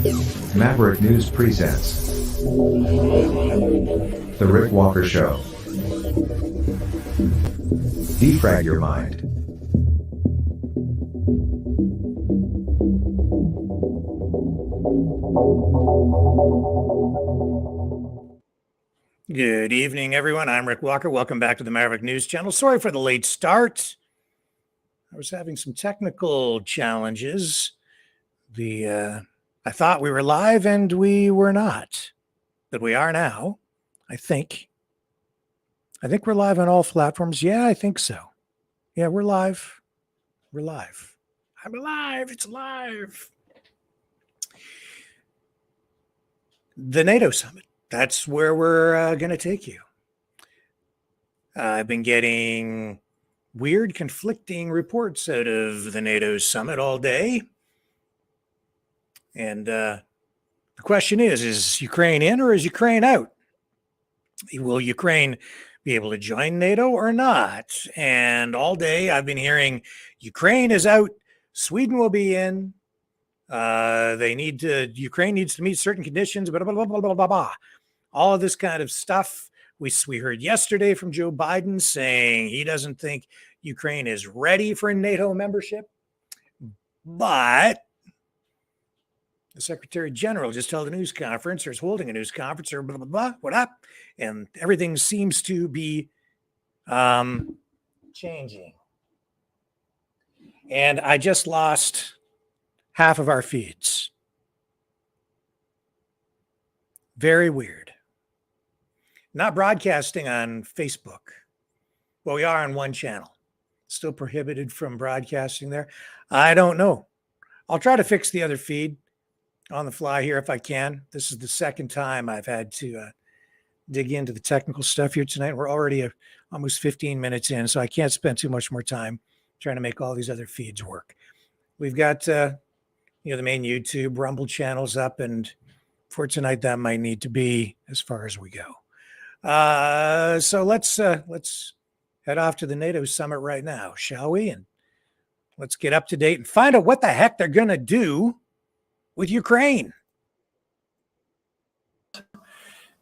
Maverick News presents The Rick Walker Show. Defrag your mind. Good evening, everyone. I'm Rick Walker. Welcome back to the Maverick News Channel. Sorry for the late start. I was having some technical challenges. I thought we were live and we were not, but we are now. I think we're live on all platforms. Yeah, I think so. Yeah, we're live. We're live. I'm alive. It's live. The NATO summit. That's where we're going to take you. I've been getting weird, conflicting reports out of the NATO summit all day. And the question is Ukraine in or is Ukraine out? Will Ukraine be able to join NATO or not? And all day I've been hearing Ukraine is out, Sweden will be in. Ukraine needs to meet certain conditions, blah, blah, blah, blah, blah, blah, blah. All of this kind of stuff. We heard yesterday from Joe Biden saying he doesn't think Ukraine is ready for NATO membership. But the Secretary General just held a news conference or is holding a news conference or blah, blah, blah, what up? And everything seems to be changing. And I just lost half of our feeds. Very weird. Not broadcasting on Facebook. Well, we are on one channel. Still prohibited from broadcasting there. I don't know. I'll try to fix the other feed on the fly here if I can. This is the second time I've had to dig into the technical stuff here tonight. We're already almost 15 minutes in, so I can't spend too much more time trying to make all these other feeds work. We've got the main YouTube Rumble channels up, and for tonight that might need to be as far as we go. So let's head off to the NATO summit right now, shall we? And let's get up to date and find out what the heck they're going to do with Ukraine.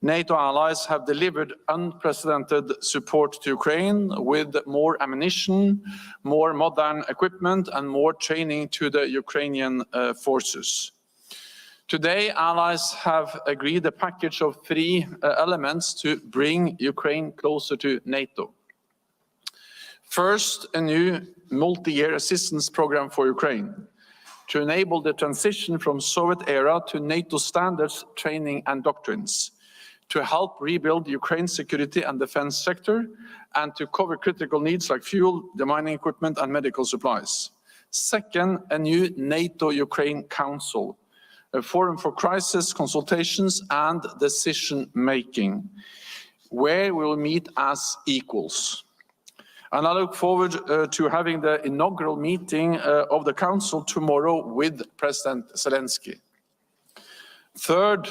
NATO allies have delivered unprecedented support to Ukraine with more ammunition, more modern equipment, and more training to the Ukrainian forces. Today, allies have agreed a package of 3 elements to bring Ukraine closer to NATO. First, a new multi-year assistance program for Ukraine to enable the transition from Soviet era to NATO standards, training, and doctrines, to help rebuild Ukraine's security and defense sector, and to cover critical needs like fuel, demining equipment, and medical supplies. Second, a new NATO-Ukraine Council, a forum for crisis consultations and decision-making, where we will meet as equals. And I look forward to having the inaugural meeting of the Council tomorrow with President Zelensky. Third,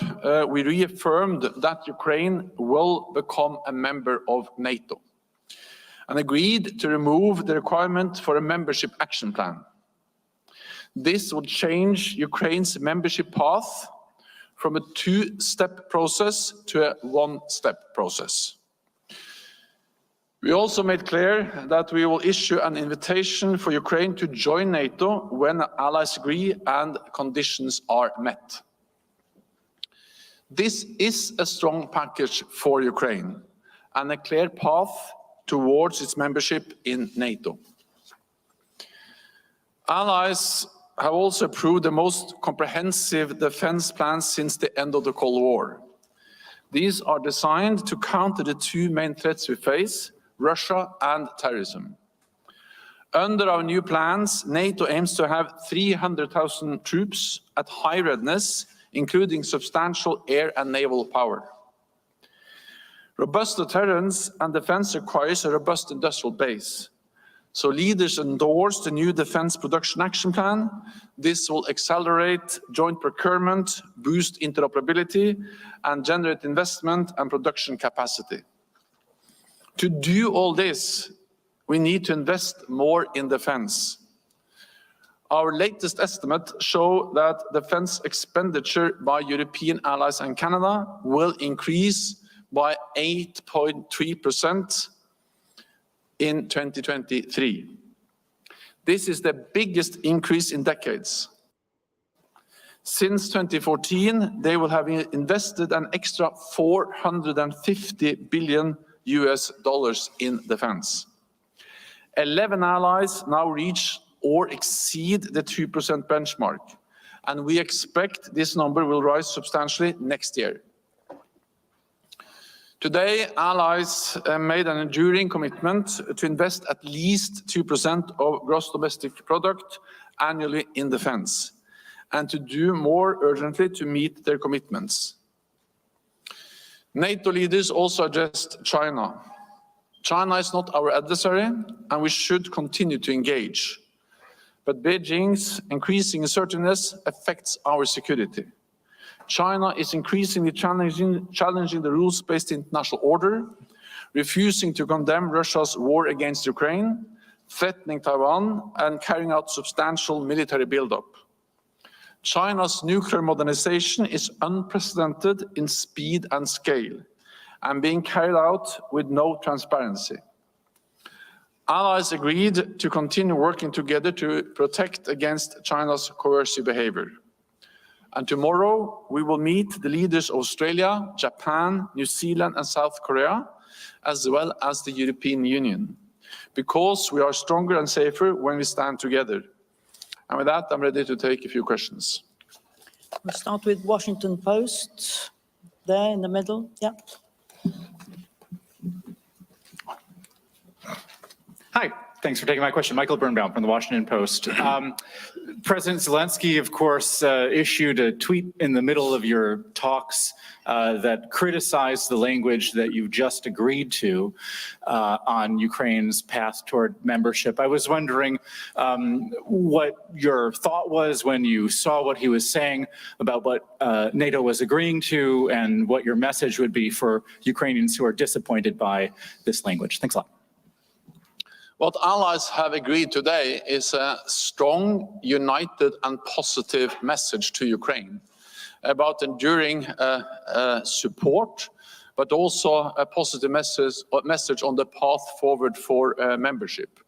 we reaffirmed that Ukraine will become a member of NATO and agreed to remove the requirement for a membership action plan. This would change Ukraine's membership path from a 2-step process to a 1-step process. We also made clear that we will issue an invitation for Ukraine to join NATO when allies agree and conditions are met. This is a strong package for Ukraine and a clear path towards its membership in NATO. Allies have also approved the most comprehensive defense plans since the end of the Cold War. These are designed to counter the 2 main threats we face, Russia and terrorism. Under our new plans, NATO aims to have 300,000 troops at high readiness, including substantial air and naval power. Robust deterrence and defense requires a robust industrial base. So leaders endorsed the new Defense Production Action Plan. This will accelerate joint procurement, boost interoperability, and generate investment and production capacity. To do all this, we need to invest more in defense. Our latest estimate show that defense expenditure by European allies and Canada will increase by 8.3% in 2023. This is the biggest increase in decades. Since 2014, they will have invested an extra $450 billion in defense. 11 allies now reach or exceed the 2% benchmark, and we expect this number will rise substantially next year. Today, allies made an enduring commitment to invest at least 2% of gross domestic product annually in defense, and to do more urgently to meet their commitments. NATO leaders also addressed China. China is not our adversary, and we should continue to engage. But Beijing's increasing assertiveness affects our security. China is increasingly challenging the rules-based international order, refusing to condemn Russia's war against Ukraine, threatening Taiwan, and carrying out substantial military buildup. China's nuclear modernization is unprecedented in speed and scale, and being carried out with no transparency. Allies agreed to continue working together to protect against China's coercive behavior. And tomorrow, we will meet the leaders of Australia, Japan, New Zealand, and South Korea, as well as the European Union, because we are stronger and safer when we stand together. And with that, I'm ready to take a few questions. We'll start with Washington Post, there in the middle. Yeah. Hi, thanks for taking my question. Michael Birnbaum from the Washington Post. President Zelensky, of course, issued a tweet in the middle of your talks that criticized the language that you just agreed to on Ukraine's path toward membership. I was wondering what your thought was when you saw what he was saying about what NATO was agreeing to, and what your message would be for Ukrainians who are disappointed by this language. Thanks a lot. What allies have agreed today is a strong, united, and positive message to Ukraine about enduring support, but also a positive message on the path forward for membership.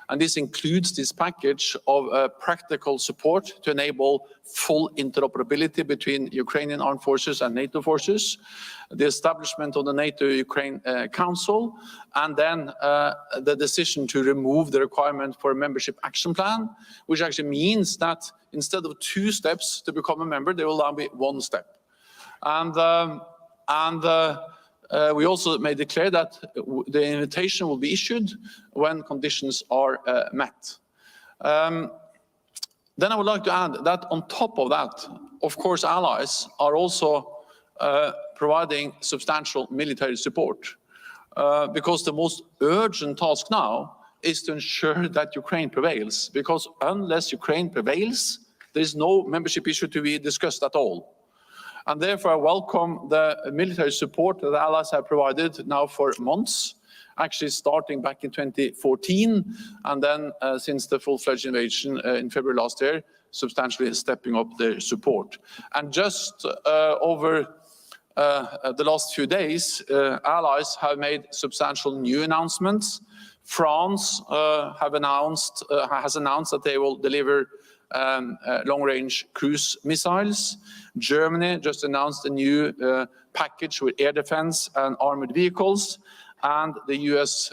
And this includes this package of practical support to enable full interoperability between Ukrainian armed forces and NATO forces, the establishment of the NATO-Ukraine Council, and then the decision to remove the requirement for a membership action plan, which actually means that instead of 2 steps to become a member, there will now be 1 step. We also made it clear that the invitation will be issued when conditions are met. Then I would like to add that on top of that, of course, allies are also providing substantial military support, because the most urgent task now is to ensure that Ukraine prevails, because unless Ukraine prevails, there is no membership issue to be discussed at all. And therefore, I welcome the military support that the allies have provided now for months, actually starting back in 2014, and then since the full-fledged invasion in February last year, substantially stepping up their support. And just over the last few days, allies have made substantial new announcements. France has announced that they will deliver long-range cruise missiles. Germany just announced a new package with air defense and armored vehicles. And the US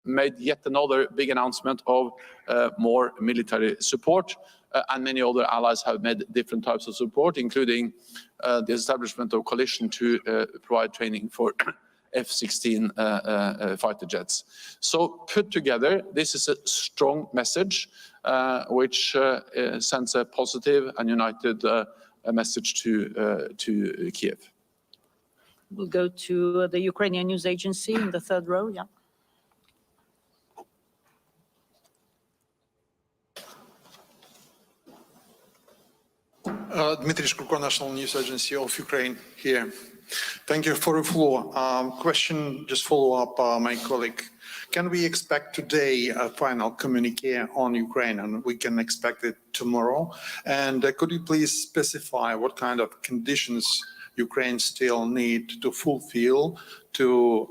made yet another big announcement of more military support. And many other allies have made different types of support, including the establishment of coalition to provide training for F-16 fighter jets. So put together, this is a strong message which sends a positive and united message to Kiev. We'll go to the Ukrainian news agency in the 3rd row. Yeah. Dmitry Shkurko, National News Agency of Ukraine here. Thank you for the floor. Question, just follow up, my colleague. Can we expect today a final communique on Ukraine, and we can expect it tomorrow? And could you please specify what kind of conditions Ukraine still need to fulfill to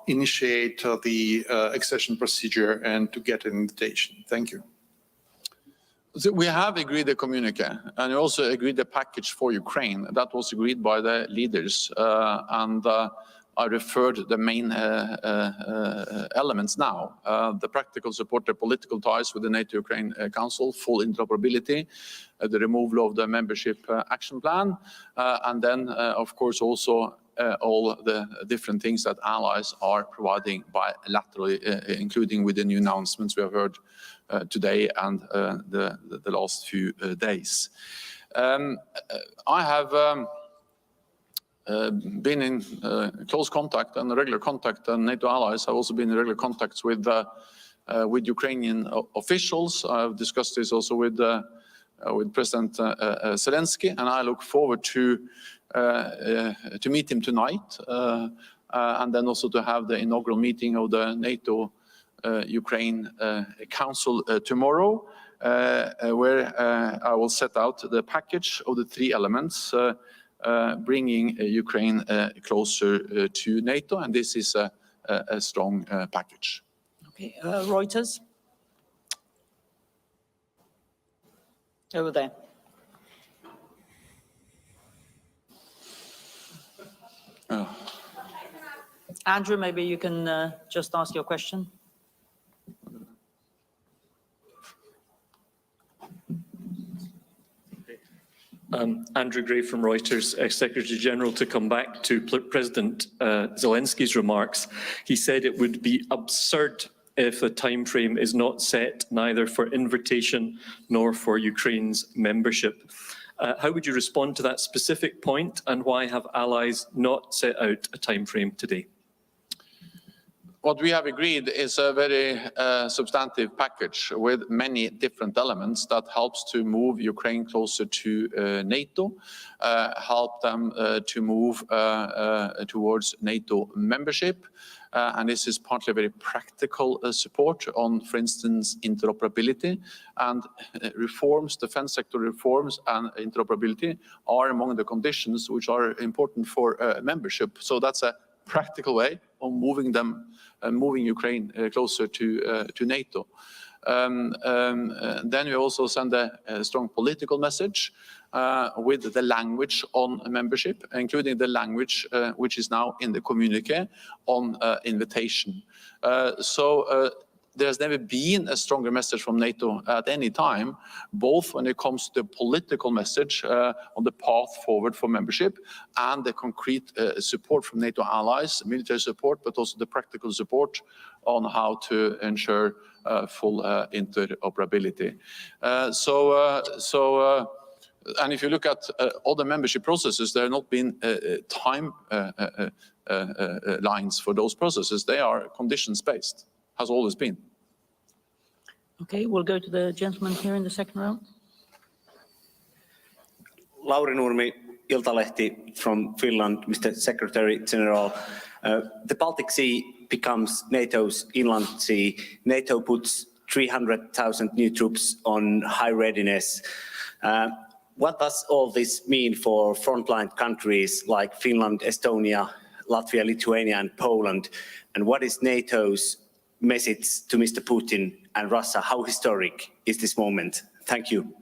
initiate the accession procedure and to get an invitation? Thank you. So we have agreed a communique, and we also agreed a package for Ukraine. That was agreed by the leaders, and I referred the main elements now. The practical support, the political ties with the NATO-Ukraine Council, full interoperability, the removal of the membership action plan, and then, of course, also all the different things that allies are providing bilaterally, including with the new announcements we have heard today and the last few days. I have been in close contact and regular contact, and NATO allies have also been in regular contacts with Ukrainian officials. I've discussed this also with President Zelensky, and I look forward to meet him tonight, and then also to have the inaugural meeting of the NATO Ukraine Council tomorrow, where I will set out the package of the three elements, bringing Ukraine closer to NATO, and this is a strong package. Okay, Reuters. Over there. Andrew, maybe you can just ask your question. Andrew Gray from Reuters, Secretary General. To come back to President Zelensky's remarks, he said it would be absurd if a time frame is not set neither for invitation nor for Ukraine's membership. How would you respond to that specific point, and why have allies not set out a time frame today? What we have agreed is a very substantive package with many different elements that helps to move Ukraine closer to NATO, help them to move towards NATO membership. And this is partly very practical support on, for instance, interoperability, and reforms, defense sector reforms and interoperability are among the conditions which are important for membership. So that's a practical way of moving them, moving Ukraine closer to NATO. Then we also send a strong political message with the language on membership, including the language which is now in the communique on invitation. So there's never been a stronger message from NATO at any time, both when it comes to the political message on the path forward for membership and the concrete support from NATO allies, military support, but also the practical support on how to ensure full interoperability. And if you look at all the membership processes, there have not been time lines for those processes. They are conditions-based, has always been. Okay, we'll go to the gentleman here in the second row. Lauri Nurmi, Iltalehti from Finland, Mr. Secretary General. The Baltic Sea becomes NATO's inland sea. NATO puts 300,000 new troops on high readiness. What does all this mean for frontline countries like Finland, Estonia, Latvia, Lithuania, and Poland? And what is NATO's message to Mr. Putin and Russia? How historic is this moment? Thank you.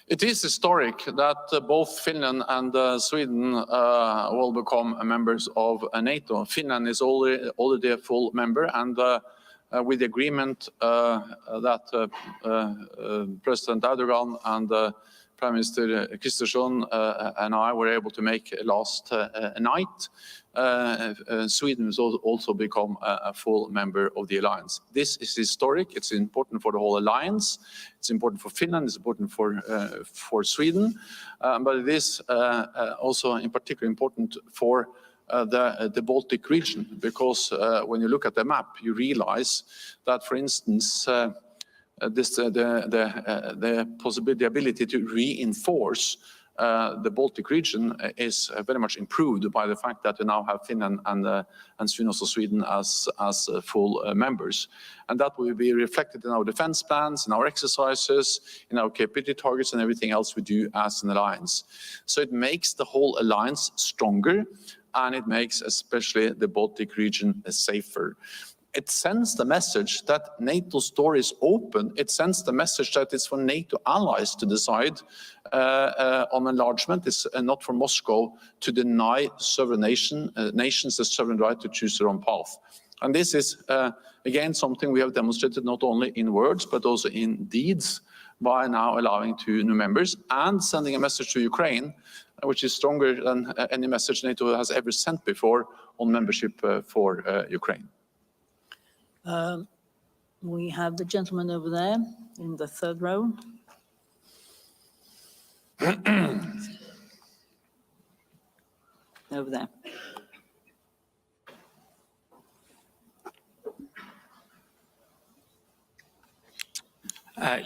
It is historic that both Finland and Sweden will become members of NATO. Finland is already a full member, and with the agreement that President Erdogan and Prime Minister Kristersson and I were able to make last night, Sweden has also become a full member of the alliance. This is historic. It's important for the whole alliance. It's important for Finland. It's important for Sweden. But it is also in particular important for the Baltic region, because when you look at the map, you realize that, for instance, the ability to reinforce the Baltic region is very much improved by the fact that we now have Finland and soon also Sweden as full members. And that will be reflected in our defense plans, in our exercises, in our capability targets, and everything else we do as an alliance. So it makes the whole alliance stronger, and it makes especially the Baltic region safer. It sends the message that NATO's door is open. It sends the message that it's for NATO allies to decide on enlargement. It's not for Moscow to deny sovereign nations the sovereign right to choose their own path. And this is, again, something we have demonstrated not only in words, but also in deeds by now allowing 2 new members and sending a message to Ukraine, which is stronger than any message NATO has ever sent before on membership for Ukraine. We have the gentleman over there in the 3rd row. Over there.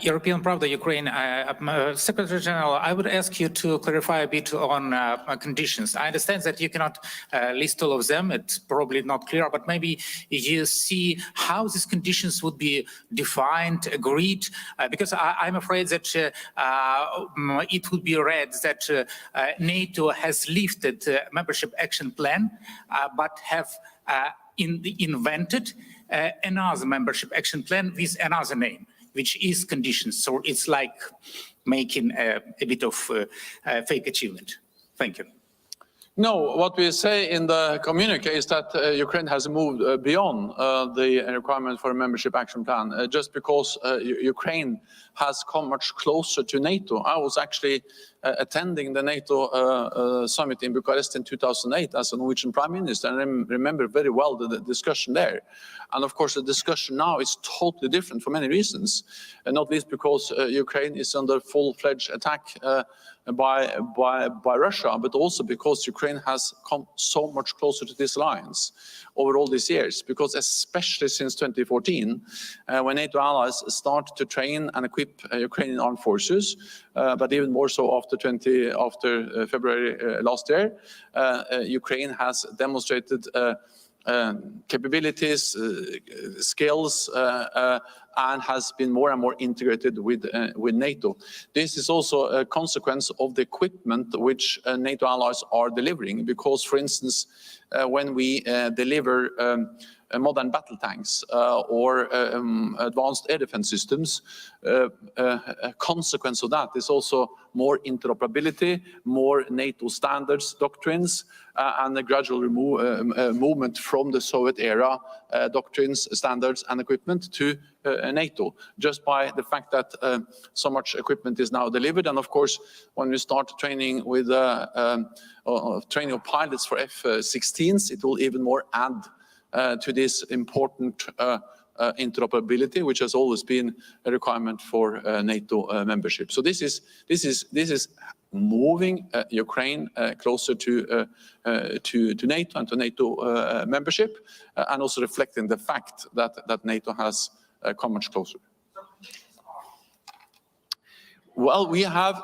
European Pravda, Ukraine. Secretary General, I would ask you to clarify a bit on conditions. I understand that you cannot list all of them. It's probably not clear, but maybe you see how these conditions would be defined, agreed, because I'm afraid that it would be read that NATO has lifted membership action plan, but have invented another membership action plan with another name, which is conditions. So it's like making a bit of fake achievement. Thank you. No, what we say in the communique is that Ukraine has moved beyond the requirement for a membership action plan, just because Ukraine has come much closer to NATO. I was actually attending the NATO summit in Bucharest in 2008 as a Norwegian Prime Minister, and I remember very well the discussion there. And of course, the discussion now is totally different for many reasons, and not least because Ukraine is under full-fledged attack by Russia, but also because Ukraine has come so much closer to this alliance over all these years, because especially since 2014, when NATO allies start to train and equip Ukrainian armed forces, but even more so after February last year, Ukraine has demonstrated capabilities, skills, and has been more and more integrated with NATO. This is also a consequence of the equipment which NATO allies are delivering, because, for instance, when we deliver modern battle tanks or advanced air defense systems, a consequence of that is also more interoperability, more NATO standards, doctrines, and a gradual movement from the Soviet era doctrines, standards, and equipment to NATO, just by the fact that so much equipment is now delivered. And of course, when we start training with training of pilots for F-16s, it will even more add to this important interoperability, which has always been a requirement for NATO membership. So this is moving Ukraine closer to NATO and to NATO membership, and also reflecting the fact that NATO has come much closer. Well, we have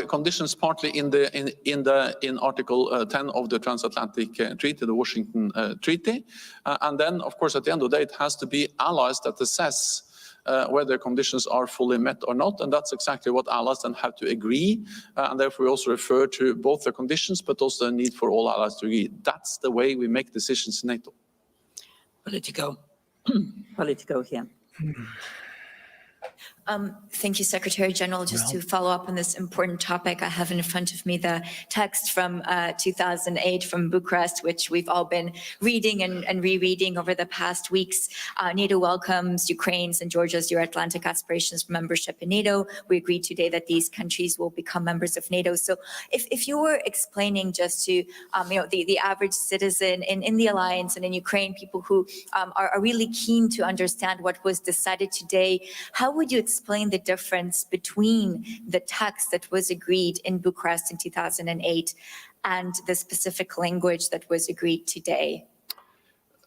conditions partly in Article 10 of the Transatlantic Treaty, the Washington Treaty, and then, of course, at the end of the day, it has to be allies that assess whether conditions are fully met or not, and that's exactly what allies then have to agree, and therefore we also refer to both the conditions, but also the need for all allies to agree. That's the way we make decisions in NATO. Politico here. Thank you, Secretary General. Just to follow up on this important topic, I have in front of me the text from 2008 from Bucharest, which we've all been reading and rereading over the past weeks. NATO welcomes Ukraine's and Georgia's Euro-Atlantic aspirations for membership in NATO. We agreed today that these countries will become members of NATO. So if you were explaining just to the average citizen in the alliance and in Ukraine, people who are really keen to understand what was decided today, how would you explain the difference between the text that was agreed in Bucharest in 2008 and the specific language that was agreed today?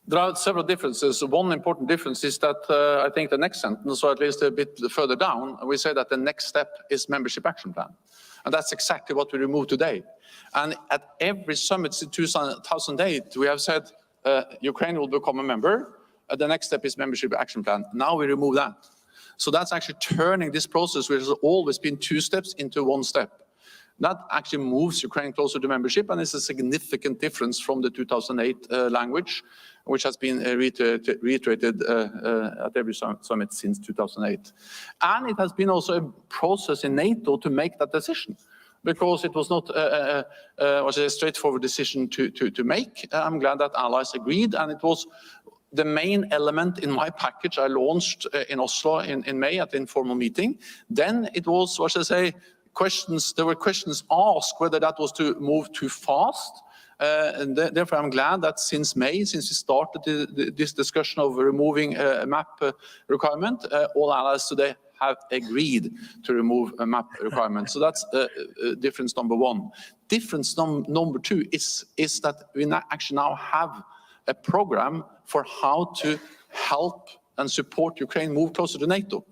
There are several differences. One important difference is that I think the next sentence, or at least a bit further down, we say that the next step is membership action plan. And that's exactly what we remove today. And at every summit since 2008, we have said Ukraine will become a member. The next step is membership action plan. Now we remove that. So that's actually turning this process, which has always been 2 steps, into 1 step. That actually moves Ukraine closer to membership, and it's a significant difference from the 2008 language, which has been reiterated at every summit since 2008. And it has been also a process in NATO to make that decision, because it was not was a straightforward decision to make. I'm glad that allies agreed, and it was the main element in my package I launched in Oslo in May at the informal meeting. Then it was, what should I say, there were questions asked whether that was to move too fast. And therefore, I'm glad that since May, since we started this discussion of removing a map requirement, all allies today have agreed to remove a map requirement. So that's difference number 1. Difference number 2 is that we actually now have a program for how to help and support Ukraine move closer to NATO.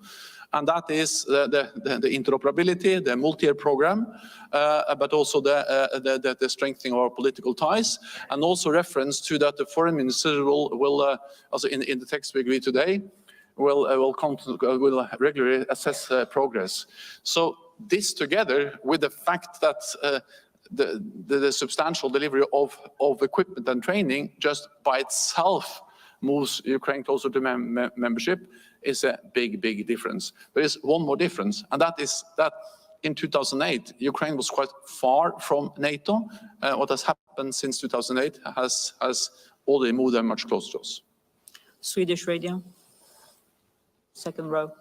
And that is the interoperability, the multi-year program, but also the strengthening of our political ties, and also reference to that the foreign minister will also in the text we agreed today, will regularly assess progress. So this, together with the fact that the substantial delivery of equipment and training just by itself moves Ukraine closer to membership, is a big difference. There is one more difference, and that is that in 2008, Ukraine was quite far from NATO. What has happened since 2008 has already moved them much closer to us. Swedish radio, 2nd row.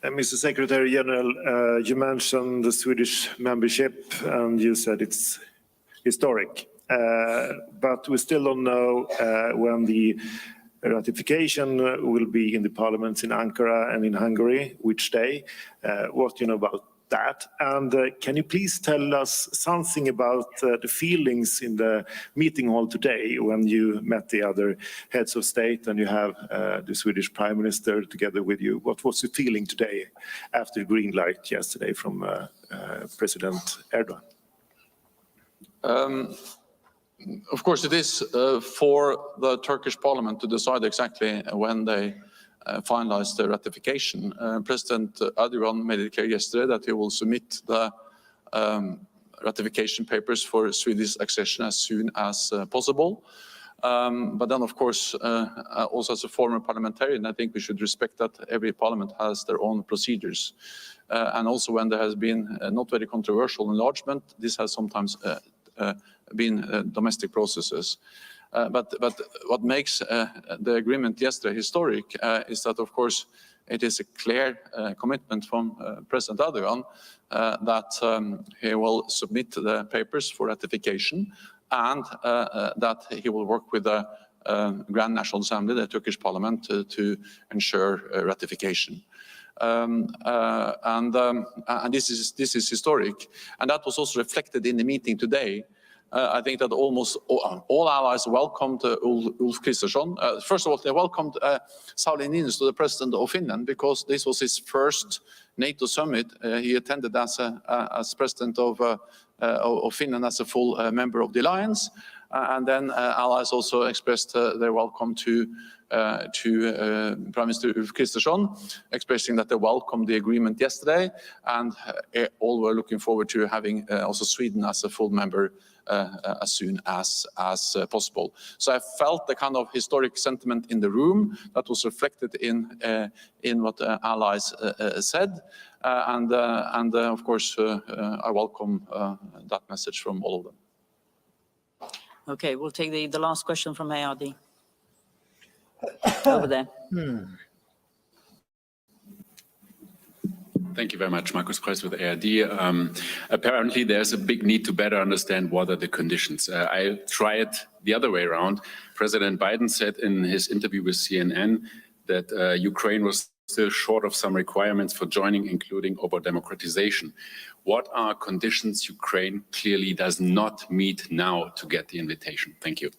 Mr. Secretary General, you mentioned the Swedish membership, and you said it's historic. But we still don't know when the ratification will be in the parliaments in Ankara and in Hungary, which day. What do you know about that? And can you please tell us something about the feelings in the meeting hall today when you met the other heads of state and you have the Swedish Prime Minister together with you? What was the feeling today after the green light yesterday from President Erdogan? Of course, it is for the Turkish parliament to decide exactly when they finalize the ratification. President Erdogan made it clear yesterday that he will submit the ratification papers for Swedish accession as soon as possible. But then, of course, also as a former parliamentarian, I think we should respect that every parliament has their own procedures. And also when there has been not very controversial enlargement, this has sometimes been domestic processes. But what makes the agreement yesterday historic is that, of course, it is a clear commitment from President Erdogan that he will submit the papers for ratification, and that he will work with the Grand National Assembly, the Turkish parliament, to ensure ratification. And this is historic, and that was also reflected in the meeting today. I think that almost all allies welcomed Ulf Kristersson. First of all, they welcomed Sauli Niinistö, the president of Finland, because this was his first NATO summit. He attended as president of Finland as a full member of the alliance. And then allies also expressed their welcome to Prime Minister Ulf Kristersson, expressing that they welcomed the agreement yesterday, and all were looking forward to having also Sweden as a full member as soon as possible. So I felt the kind of historic sentiment in the room that was reflected in what allies said, and of course I welcome that message from all of them. Okay, we'll take the last question from ARD. Over there. Thank you very much, Markus Kreis with ARD. Apparently, there's a big need to better understand what are the conditions. I try it the other way around. President Biden said in his interview with CNN that Ukraine was still short of some requirements for joining, including over democratization. What are conditions Ukraine clearly does not meet now to get the invitation? Thank you.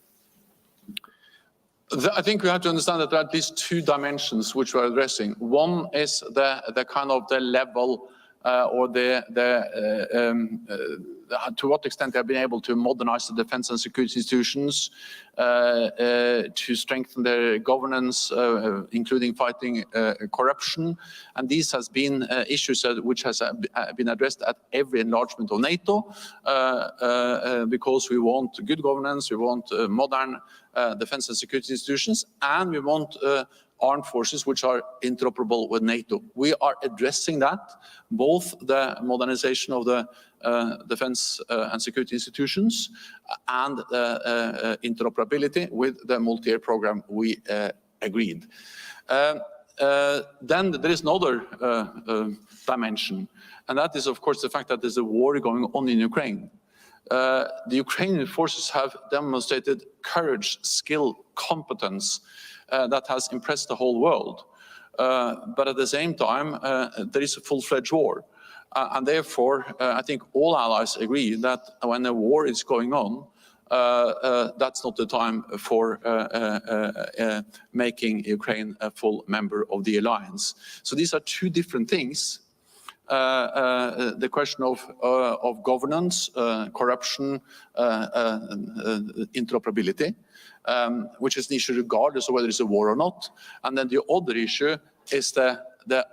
I think we have to understand that there are at least two dimensions which we're addressing. One is the kind of the level or to what extent they have been able to modernize the defense and security institutions, to strengthen their governance, including fighting corruption. And these has been issues which has been addressed at every enlargement of NATO, because we want good governance, we want modern defense and security institutions, and we want armed forces which are interoperable with NATO. We are addressing that, both the modernization of the defense and security institutions and interoperability with the multi-year program we agreed. Then there is another dimension, and that is, of course, the fact that there's a war going on in Ukraine. The Ukrainian forces have demonstrated courage, skill, competence that has impressed the whole world. But at the same time, there is a full-fledged war. And therefore, I think all allies agree that when a war is going on, that's not the time for making Ukraine a full member of the alliance. So these are two different things. The question of governance, corruption, interoperability, which is an issue regardless of whether it's a war or not. And then the other issue is the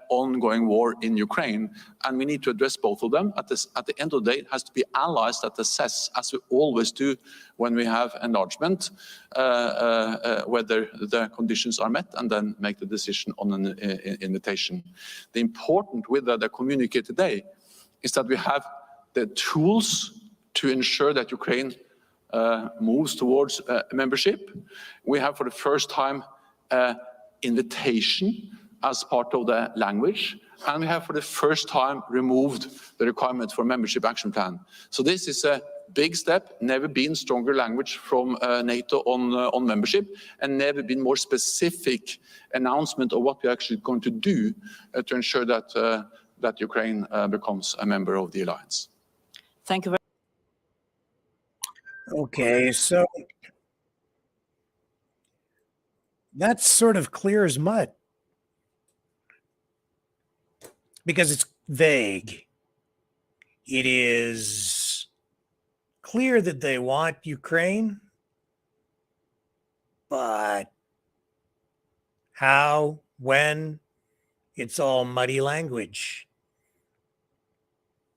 ongoing war in Ukraine. And we need to address both of them. At the end of the day, it has to be allies that assess, as we always do when we have enlargement, whether the conditions are met, and then make the decision on an invitation. The important with the communique today is that we have the tools to ensure that Ukraine moves towards membership. We have for the first time invitation as part of the language, and we have for the first time removed the requirement for membership action plan. So this is a big step, never been stronger language from NATO on membership, and never been more specific announcement of what we're actually going to do to ensure that, that Ukraine becomes a member of the alliance. Thank you very Okay, so that's sort of clear as mud, because it's vague. It is clear that they want Ukraine, but how, when, it's all muddy language.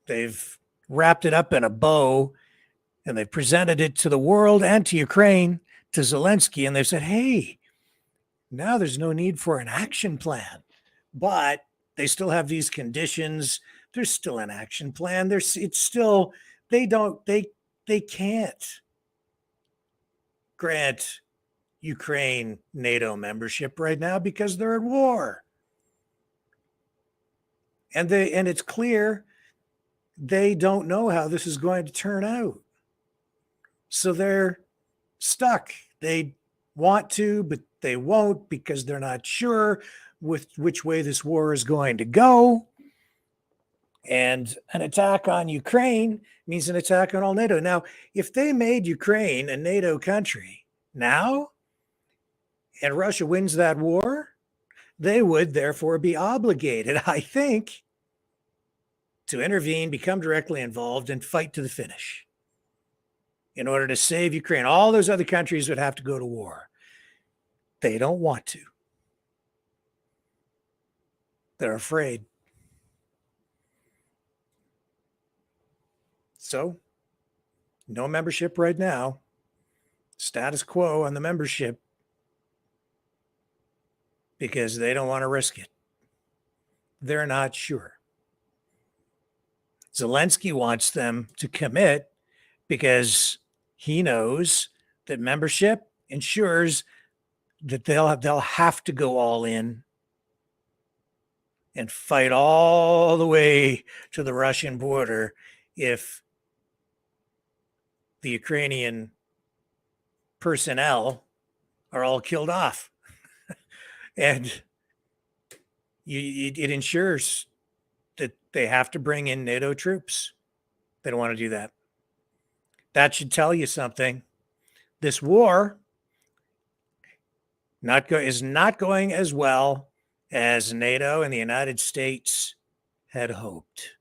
They've wrapped it up in a bow, and they've presented it to the world and to Ukraine, to Zelensky, and they've said, hey, now there's no need for an action plan. But they still have these conditions. There's still an action plan. It's still, they can't grant Ukraine NATO membership right now because they're at war. And it's clear they don't know how this is going to turn out. So they're stuck. They want to, but they won't because they're not sure with which way this war is going to go. And an attack on Ukraine means an attack on all NATO. Now, if they made Ukraine a NATO country now, and Russia wins that war, they would therefore be obligated, I think, to intervene, become directly involved, and fight to the finish in order to save Ukraine. All those other countries would have to go to war. They don't want to. They're afraid. So, no membership right now. Status quo on the membership because they don't want to risk it. They're not sure. Zelensky wants them to commit because he knows that membership ensures that they'll have to go all in and fight all the way to the Russian border if the Ukrainian personnel are all killed off. And it ensures that they have to bring in NATO troops. They don't want to do that. That should tell you something. This war is not going as well as NATO and the United States had hoped.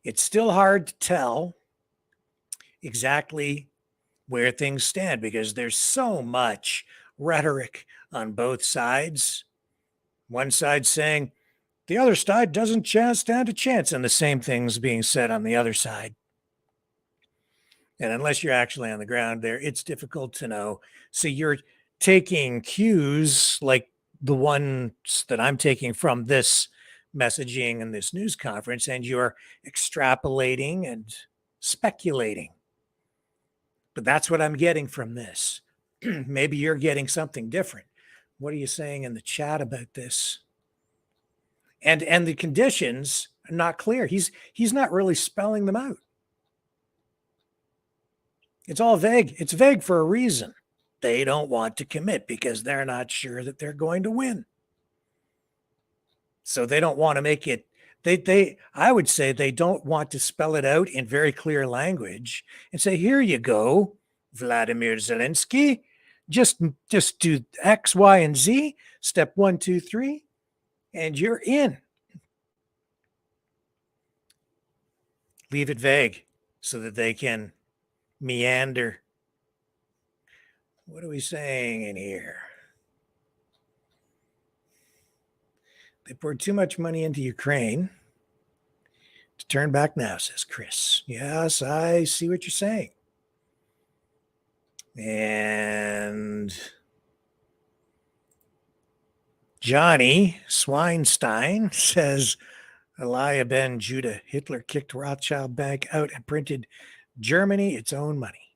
It's still hard to tell exactly where things stand because there's so much rhetoric on both sides. One side saying the other side doesn't stand a chance, and the same things being said on the other side. And unless you're actually on the ground there, it's difficult to know. So you're taking cues like the ones that I'm taking from this messaging and this news conference, and you're extrapolating and speculating. But that's what I'm getting from this. Maybe you're getting something different. What are you saying in the chat about this? And the conditions are not clear. He's not really spelling them out. It's all vague. It's vague for a reason. They don't want to commit because they're not sure that they're going to win. So they don't want to make it. I would say they don't want to spell it out in very clear language and say, here you go, Vladimir Zelensky. Just do X, Y, and Z, step 1, 2, 3, and you're in. Leave it vague so that they can meander. What are we saying in here? They poured too much money into Ukraine to turn back now, says Chris. Yes, I see what you're saying. And Johnny Swinestein says, Elia Ben Judah, Hitler kicked Rothschild Bank out and printed Germany its own money.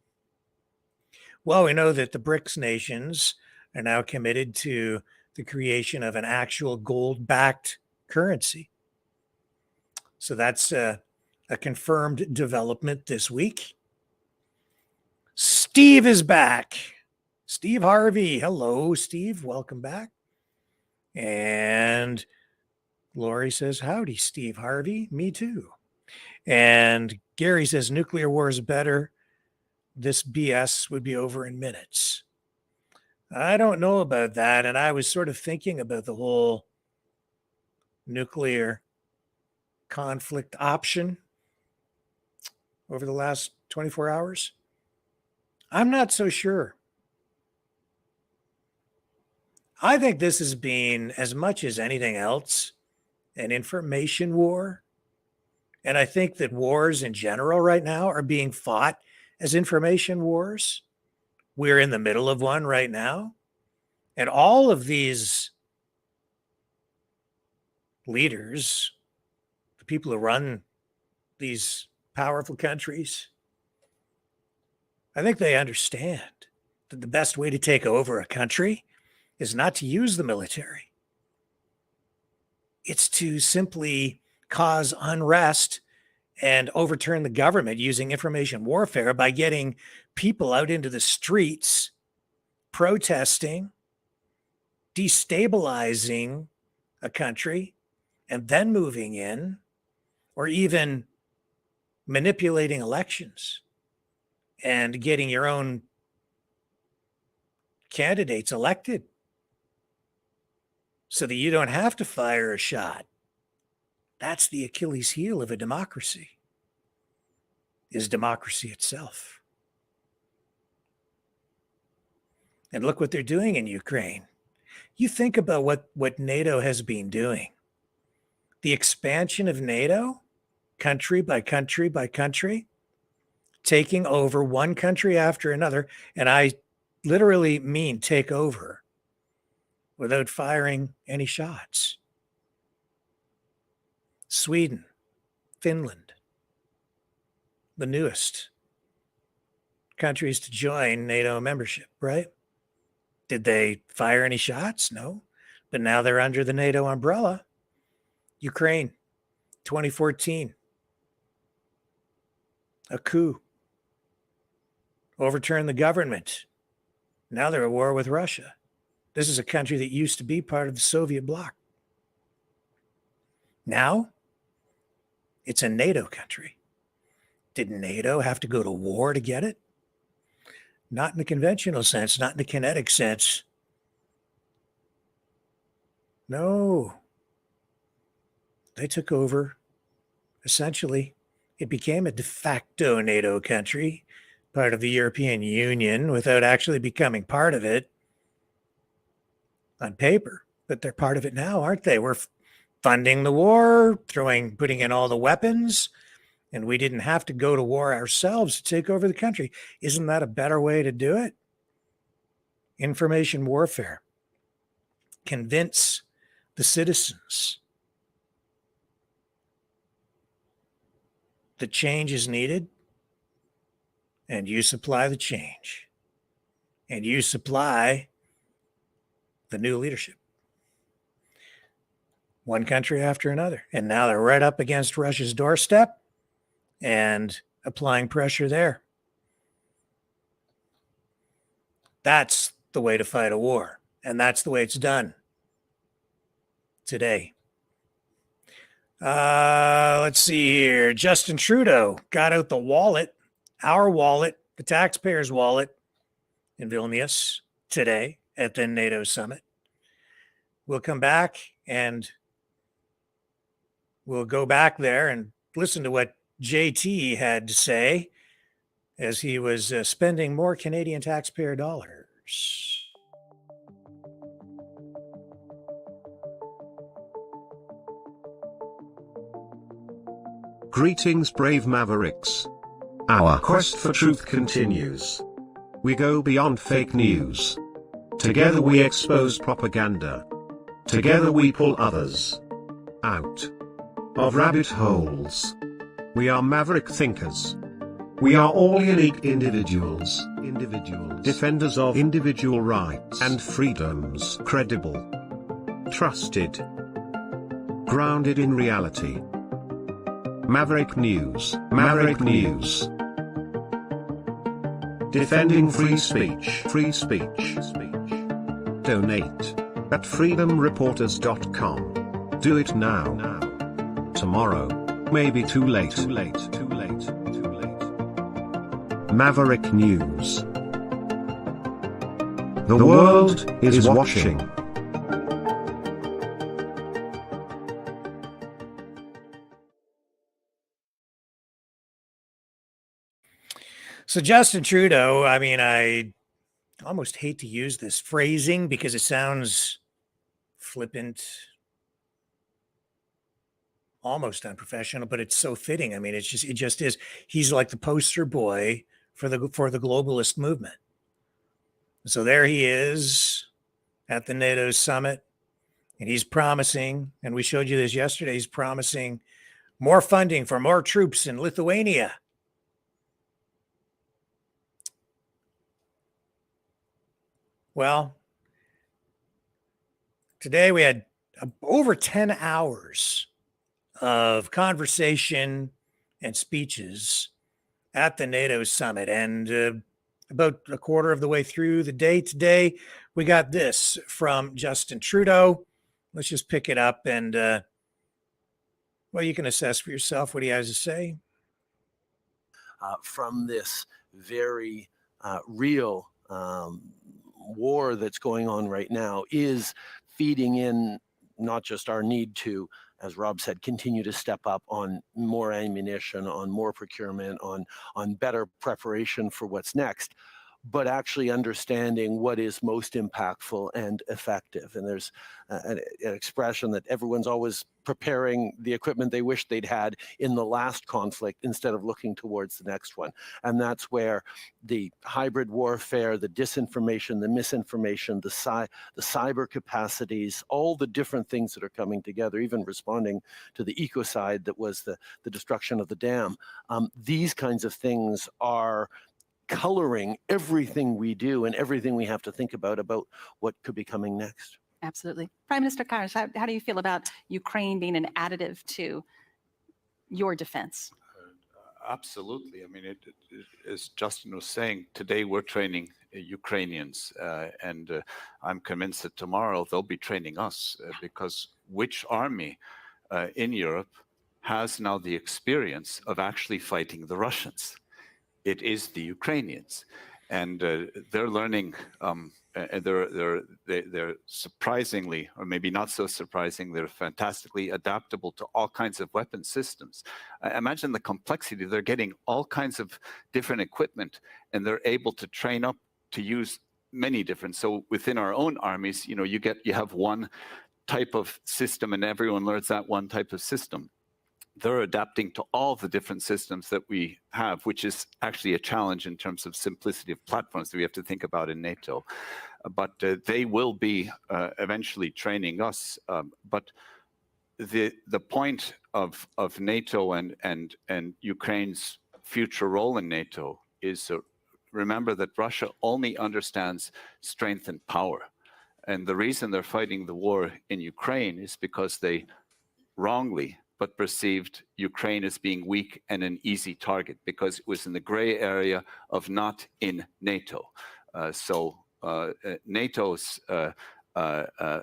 Well, we know that the BRICS nations are now committed to the creation of an actual gold-backed currency. So that's a confirmed development this week. Steve is back. Steve Harvey. Hello, Steve. Welcome back. And Lori says, howdy, Steve Harvey. Me too. And Gary says, nuclear war is better. This BS would be over in minutes. I don't know about that. And I was sort of thinking about the whole nuclear conflict option over the last 24 hours. I'm not so sure. I think this has been, as much as anything else, an information war. And I think that wars in general right now are being fought as information wars. We're in the middle of one right now. And all of these leaders, the people who run these powerful countries, I think they understand that the best way to take over a country is not to use the military. It's to simply cause unrest and overturn the government using information warfare by getting people out into the streets, protesting, destabilizing a country, and then moving in, or even manipulating elections and getting your own candidates elected so that you don't have to fire a shot. That's the Achilles heel of a democracy, is democracy itself. And look what they're doing in Ukraine. You think about what NATO has been doing. The expansion of NATO, country by country by country, taking over one country after another. And I literally mean take over without firing any shots. Sweden, Finland, the newest countries to join NATO membership, right? Did they fire any shots? No. But now they're under the NATO umbrella. Ukraine, 2014, a coup, overturned the government. Now they're at war with Russia. This is a country that used to be part of the Soviet bloc. Now, it's a NATO country. Did NATO have to go to war to get it? not in the conventional sense, not in the kinetic sense. No, they took over. Essentially, it became a de facto NATO country, part of the European Union, without actually becoming part of it on paper. But they're part of it now, aren't they? We're funding the war, putting in all the weapons, and we didn't have to go to war ourselves to take over the country. Isn't that a better way to do it? Information warfare. Convince the citizens that change is needed, and you supply the change, and you supply the new leadership. One country after another. And now they're right up against Russia's doorstep and applying pressure there. That's the way to fight a war. And that's the way it's done today. Let's see here. Justin Trudeau got out the wallet, our wallet, the taxpayers' wallet in Vilnius today at the NATO summit. We'll come back and we'll go back there and listen to what JT had to say as he was spending more Canadian taxpayer dollars. Greetings, brave Mavericks. Our quest for truth continues. We go beyond fake news. Together we expose propaganda. Together we pull others out of rabbit holes. We are maverick thinkers. We are all unique individuals, defenders of individual rights and freedoms, credible, trusted, grounded in reality. Maverick News, Maverick News. Defending free speech, free speech. Donate at freedomreporters.com. Do it now. Tomorrow may be too late. Maverick News. The world is watching. So Justin Trudeau, I mean, I almost hate to use this phrasing because it sounds flippant, almost unprofessional, but it's so fitting. I mean, it just is. He's like the poster boy for the globalist movement. So there he is at the NATO summit, and he's promising, and we showed you this yesterday, he's promising more funding for more troops in Lithuania. Well, today we had over 10 hours of conversation and speeches at the NATO summit. And about a quarter of the way through the day today, we got this from Justin Trudeau. Let's just pick it up and, well, you can assess for yourself what he has to say. From this very real war that's going on right now is feeding in not just our need to, as Rob said, continue to step up on more ammunition, on more procurement, on better preparation for what's next, but actually understanding what is most impactful and effective. And there's an expression that everyone's always preparing the equipment they wish they'd had in the last conflict instead of looking towards the next one. And that's where the hybrid warfare, the disinformation, the misinformation, the cyber capacities, all the different things that are coming together, even responding to the ecocide that was the destruction of the dam. These kinds of things are coloring everything we do and everything we have to think about what could be coming next. Absolutely. Prime Minister Karish, how do you feel about Ukraine being an additive to your defense? Absolutely. I mean, as Justin was saying, today we're training Ukrainians, and I'm convinced that tomorrow they'll be training us, because which army in Europe has now the experience of actually fighting the Russians? It is the Ukrainians. And they're learning, and they're surprisingly, or maybe not so surprising, they're fantastically adaptable to all kinds of weapon systems. Imagine the complexity. They're getting all kinds of different equipment, and they're able to train up to use many different. So within our own armies, you have one type of system, and everyone learns that one type of system. They're adapting to all the different systems that we have, which is actually a challenge in terms of simplicity of platforms that we have to think about in NATO. But they will be eventually training us. But the point of NATO and Ukraine's future role in NATO is remember that Russia only understands strength and power. And the reason they're fighting the war in Ukraine is because they wrongly but perceived Ukraine as being weak and an easy target because it was in the gray area of not in NATO. NATO's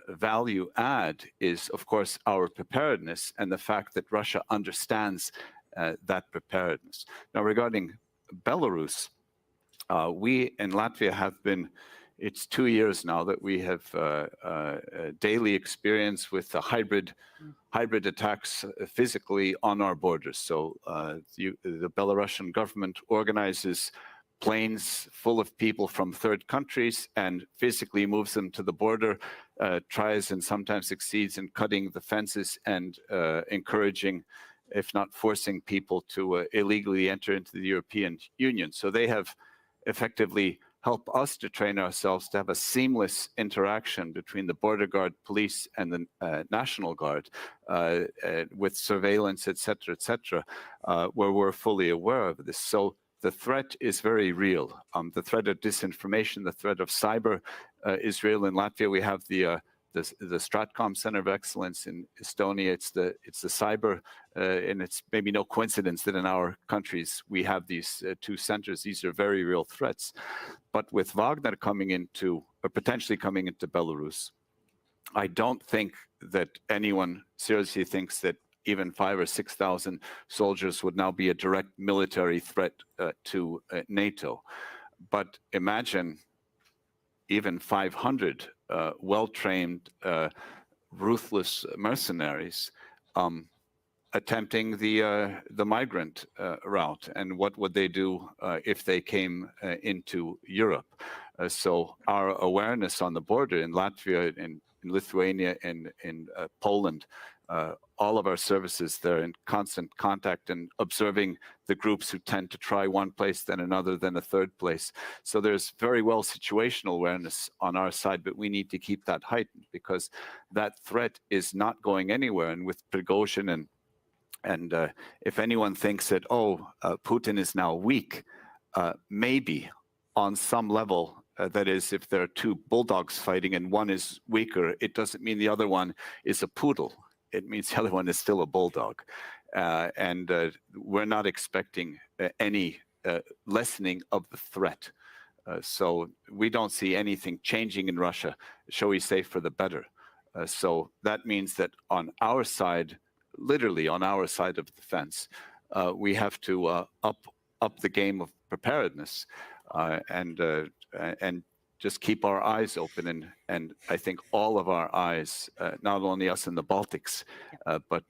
value add is, of course, our preparedness and the fact that Russia understands that preparedness. Now, regarding Belarus, we in Latvia have been, it's 2 years now that we have daily experience with the hybrid attacks physically on our borders. So the Belarusian government organizes planes full of people from third countries and physically moves them to the border, tries and sometimes succeeds in cutting the fences and encouraging, if not forcing people to illegally enter into the European Union. So they have effectively help us to train ourselves to have a seamless interaction between the border guard, police, and the National Guard with surveillance, et cetera, where we're fully aware of this. So the threat is very real. The threat of disinformation, the threat of cyber is real. In Latvia, we have the Stratcom Center of Excellence. In Estonia, it's the cyber, and it's maybe no coincidence that in our countries we have these two centers. These are very real threats. But with Wagner coming into, or potentially coming into Belarus, I don't think that anyone seriously thinks that even 5,000 or 6,000 soldiers would now be a direct military threat to NATO. But imagine even 500 well-trained, ruthless mercenaries attempting the migrant route, and what would they do if they came into Europe? So our awareness on the border in Latvia, in Lithuania, and in Poland, all of our services, they're in constant contact and observing the groups who tend to try one place, then another, then a third place. So there's very well situational awareness on our side, but we need to keep that heightened because that threat is not going anywhere. And with Prigozhin and if anyone thinks that, Putin is now weak, maybe on some level, that is, if there are two bulldogs fighting and one is weaker, it doesn't mean the other one is a poodle. It means the other one is still a bulldog. And we're not expecting any lessening of the threat. So we don't see anything changing in Russia, shall we say, for the better. So that means that on our side, literally on our side of the fence, we have to up the game of preparedness and just keep our eyes open. And I think all of our eyes, not only us in the Baltics, but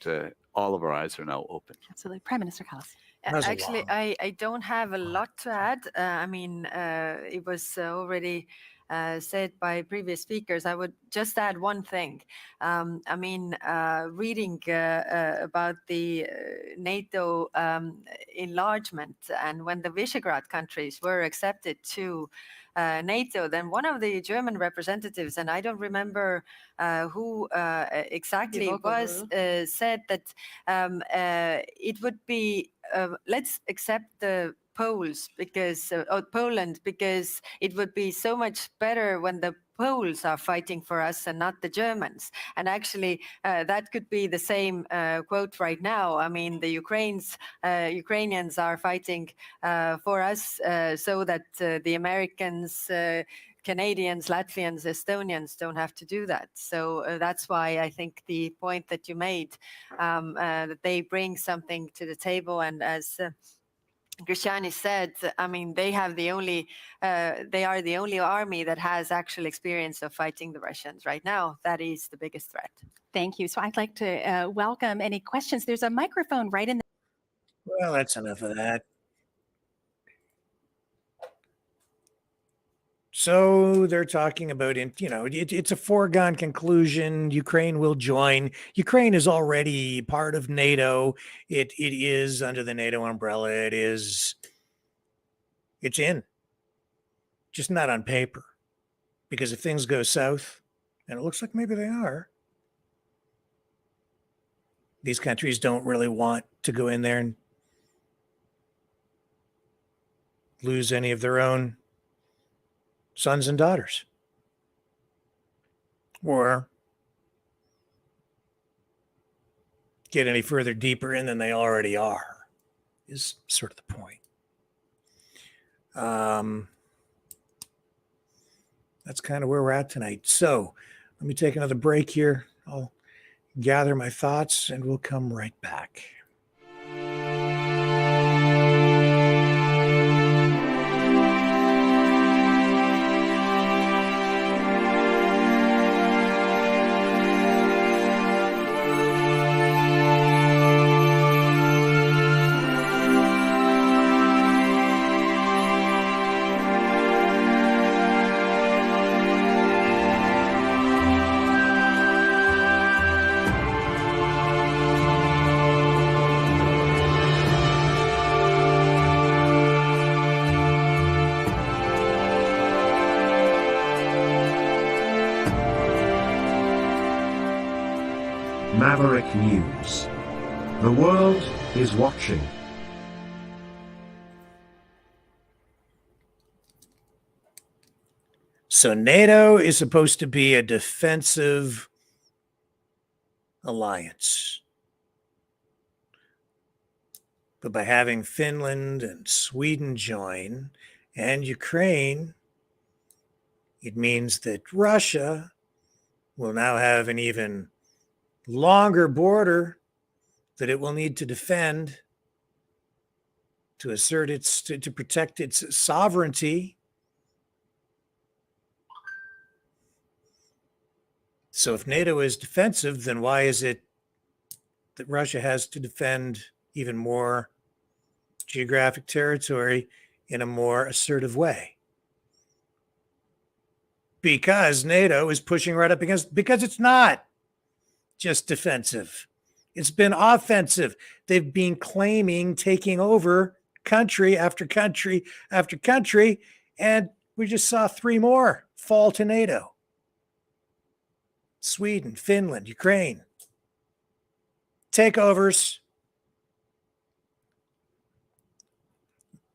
all of our eyes are now open. Absolutely. Prime Minister Kallas. Actually, I don't have a lot to add. I mean, it was already said by previous speakers. I would just add one thing. I mean, reading about the NATO enlargement and when the Visegrad countries were accepted to NATO, then one of the German representatives, and I don't remember who exactly it was, said that it would be, let's accept the Poles because Poland, because it would be so much better when the Poles are fighting for us and not the Germans. And actually, that could be the same quote right now. I mean, the Ukrainians are fighting for us so that the Americans, Canadians, Latvians, Estonians don't have to do that. So that's why I think the point that you made, that they bring something to the table, and as Christiani said, I mean, they are the only army that has actual experience of fighting the Russians right now. That is the biggest threat. Thank you. So I'd like to welcome any questions. There's a microphone right in the. Well, that's enough of that. So they're talking about, it's a foregone conclusion. Ukraine will join. Ukraine is already part of NATO. It is under the NATO umbrella. It's in, just not on paper. Because if things go south, and it looks like maybe they are, these countries don't really want to go in there and lose any of their own sons and daughters, or get any further deeper in than they already are, is sort of the point. That's kind of where we're at tonight. So let me take another break here. I'll gather my thoughts and we'll come right back. Maverick News. The world is watching. So NATO is supposed to be a defensive alliance. But by having Finland and Sweden join and Ukraine, it means that Russia will now have an even longer border that it will need to defend to assert to protect its sovereignty. So if NATO is defensive, then why is it that Russia has to defend even more geographic territory in a more assertive way? Because NATO is pushing right up against, because it's not just defensive. It's been offensive. They've been claiming taking over country after country after country, and we just saw 3 more fall to NATO. Sweden, Finland, Ukraine. Takeovers.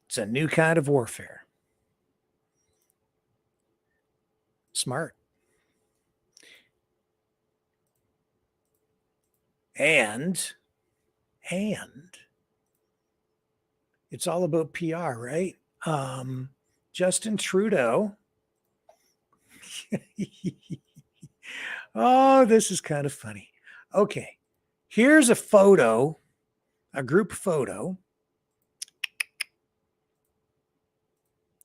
It's a new kind of warfare. Smart. And it's all about PR, right? Justin Trudeau. Oh, this is kind of funny. Okay, here's a photo, a group photo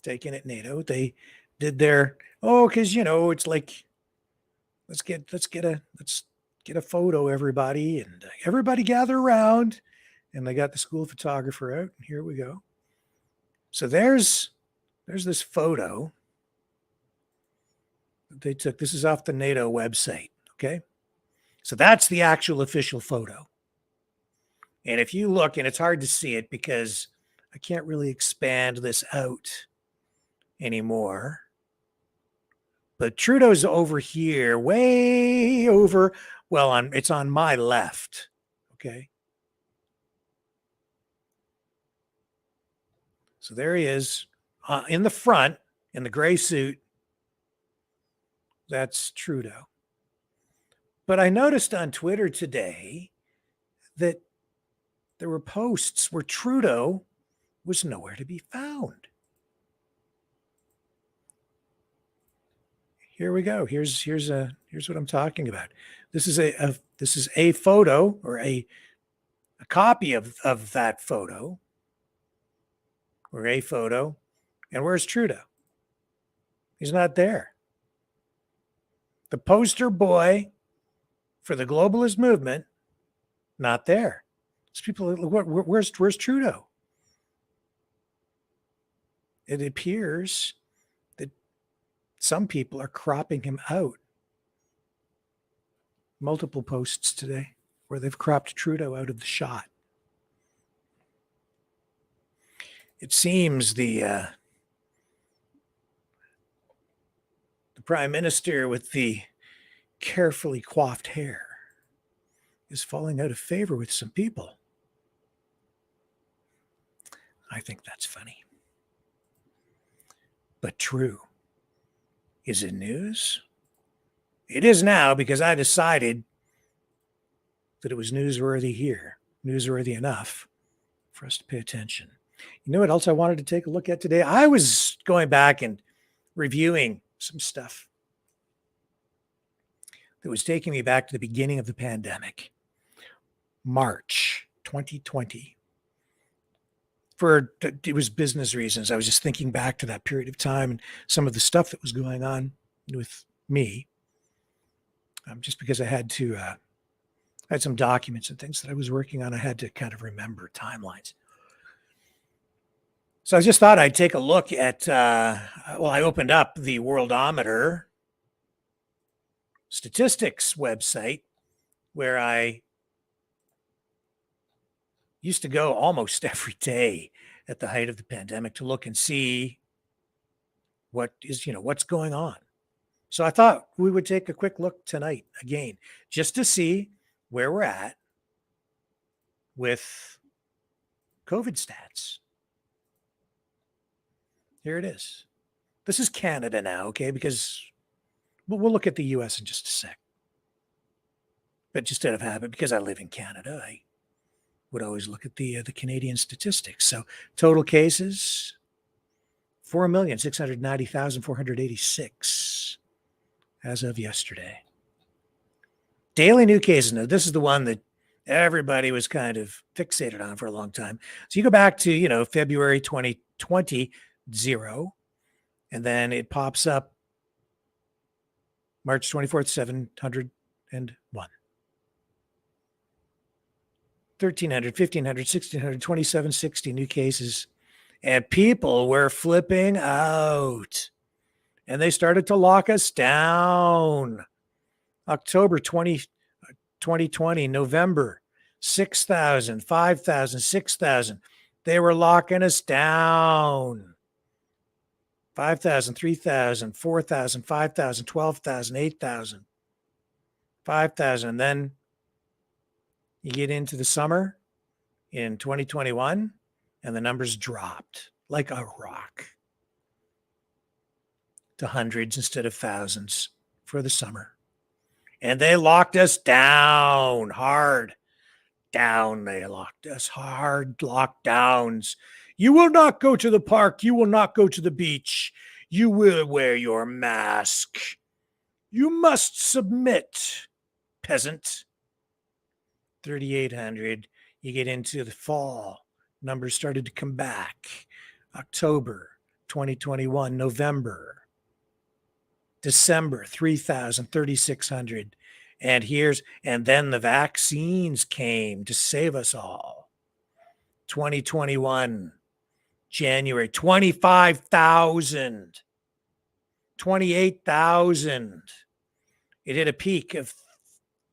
taken at NATO. They did their, because it's like, let's get a photo, everybody, and everybody gather around. And they got the school photographer out, and here we go. So there's this photo that they took. This is off the NATO website, okay? So that's the actual official photo. And if you look, and it's hard to see it because I can't really expand this out anymore, but Trudeau's over here, way over. Well, it's on my left, okay? So there he is in the front in the gray suit. That's Trudeau. But I noticed on Twitter today that there were posts where Trudeau was nowhere to be found. Here we go. Here's what I'm talking about. This is a photo, or a copy of that photo or a photo. And where's Trudeau? He's not there. The poster boy for the globalist movement, not there. These people, where's Trudeau? It appears that some people are cropping him out. Multiple posts today where they've cropped Trudeau out of the shot. It seems the prime minister with the carefully coiffed hair is falling out of favor with some people. I think that's funny. But true. Is it news? It is now, because I decided that it was newsworthy here, newsworthy enough for us to pay attention. You know what else I wanted to take a look at today? I was going back and reviewing some stuff that was taking me back to the beginning of the pandemic, March 2020. It was business reasons. I was just thinking back to that period of time and some of the stuff that was going on with me. Just because I had to, I had some documents and things that I was working on. I had to kind of remember timelines. So I just thought I'd take a look at, I opened up the Worldometer statistics website where I used to go almost every day at the height of the pandemic to look and see what's going on. So I thought we would take a quick look tonight again, just to see where we're at with COVID stats. Here it is. This is Canada now, okay? Because we'll look at the US in just a sec. But just out of habit, because I live in Canada, I would always look at the Canadian statistics. So total cases, 4,690,486 as of yesterday. Daily new cases. Now, this is the one that everybody was kind of fixated on for a long time. So you go back to, February 2020, 0, and then it pops up March 24th, 701. 1,300, 1,500, 1,600, 2,760 new cases. And people were flipping out. And they started to lock us down. October 2020, November, 6,000, 5,000, 6,000. They were locking us down. 5,000, 3,000, 4,000, 5,000, 12,000, 8,000, 5,000. And then you get into the summer in 2021, and the numbers dropped like a rock to hundreds instead of thousands for the summer. And they locked us down hard. Down, they locked us hard. Lockdowns. You will not go to the park. You will not go to the beach. You will wear your mask. You must submit, peasant. 3,800. You get into the fall. Numbers started to come back. October 2021, November, December, 3,000, 3,600. And then the vaccines came to save us all. 2021, January, 25,000, 28,000. It hit a peak of,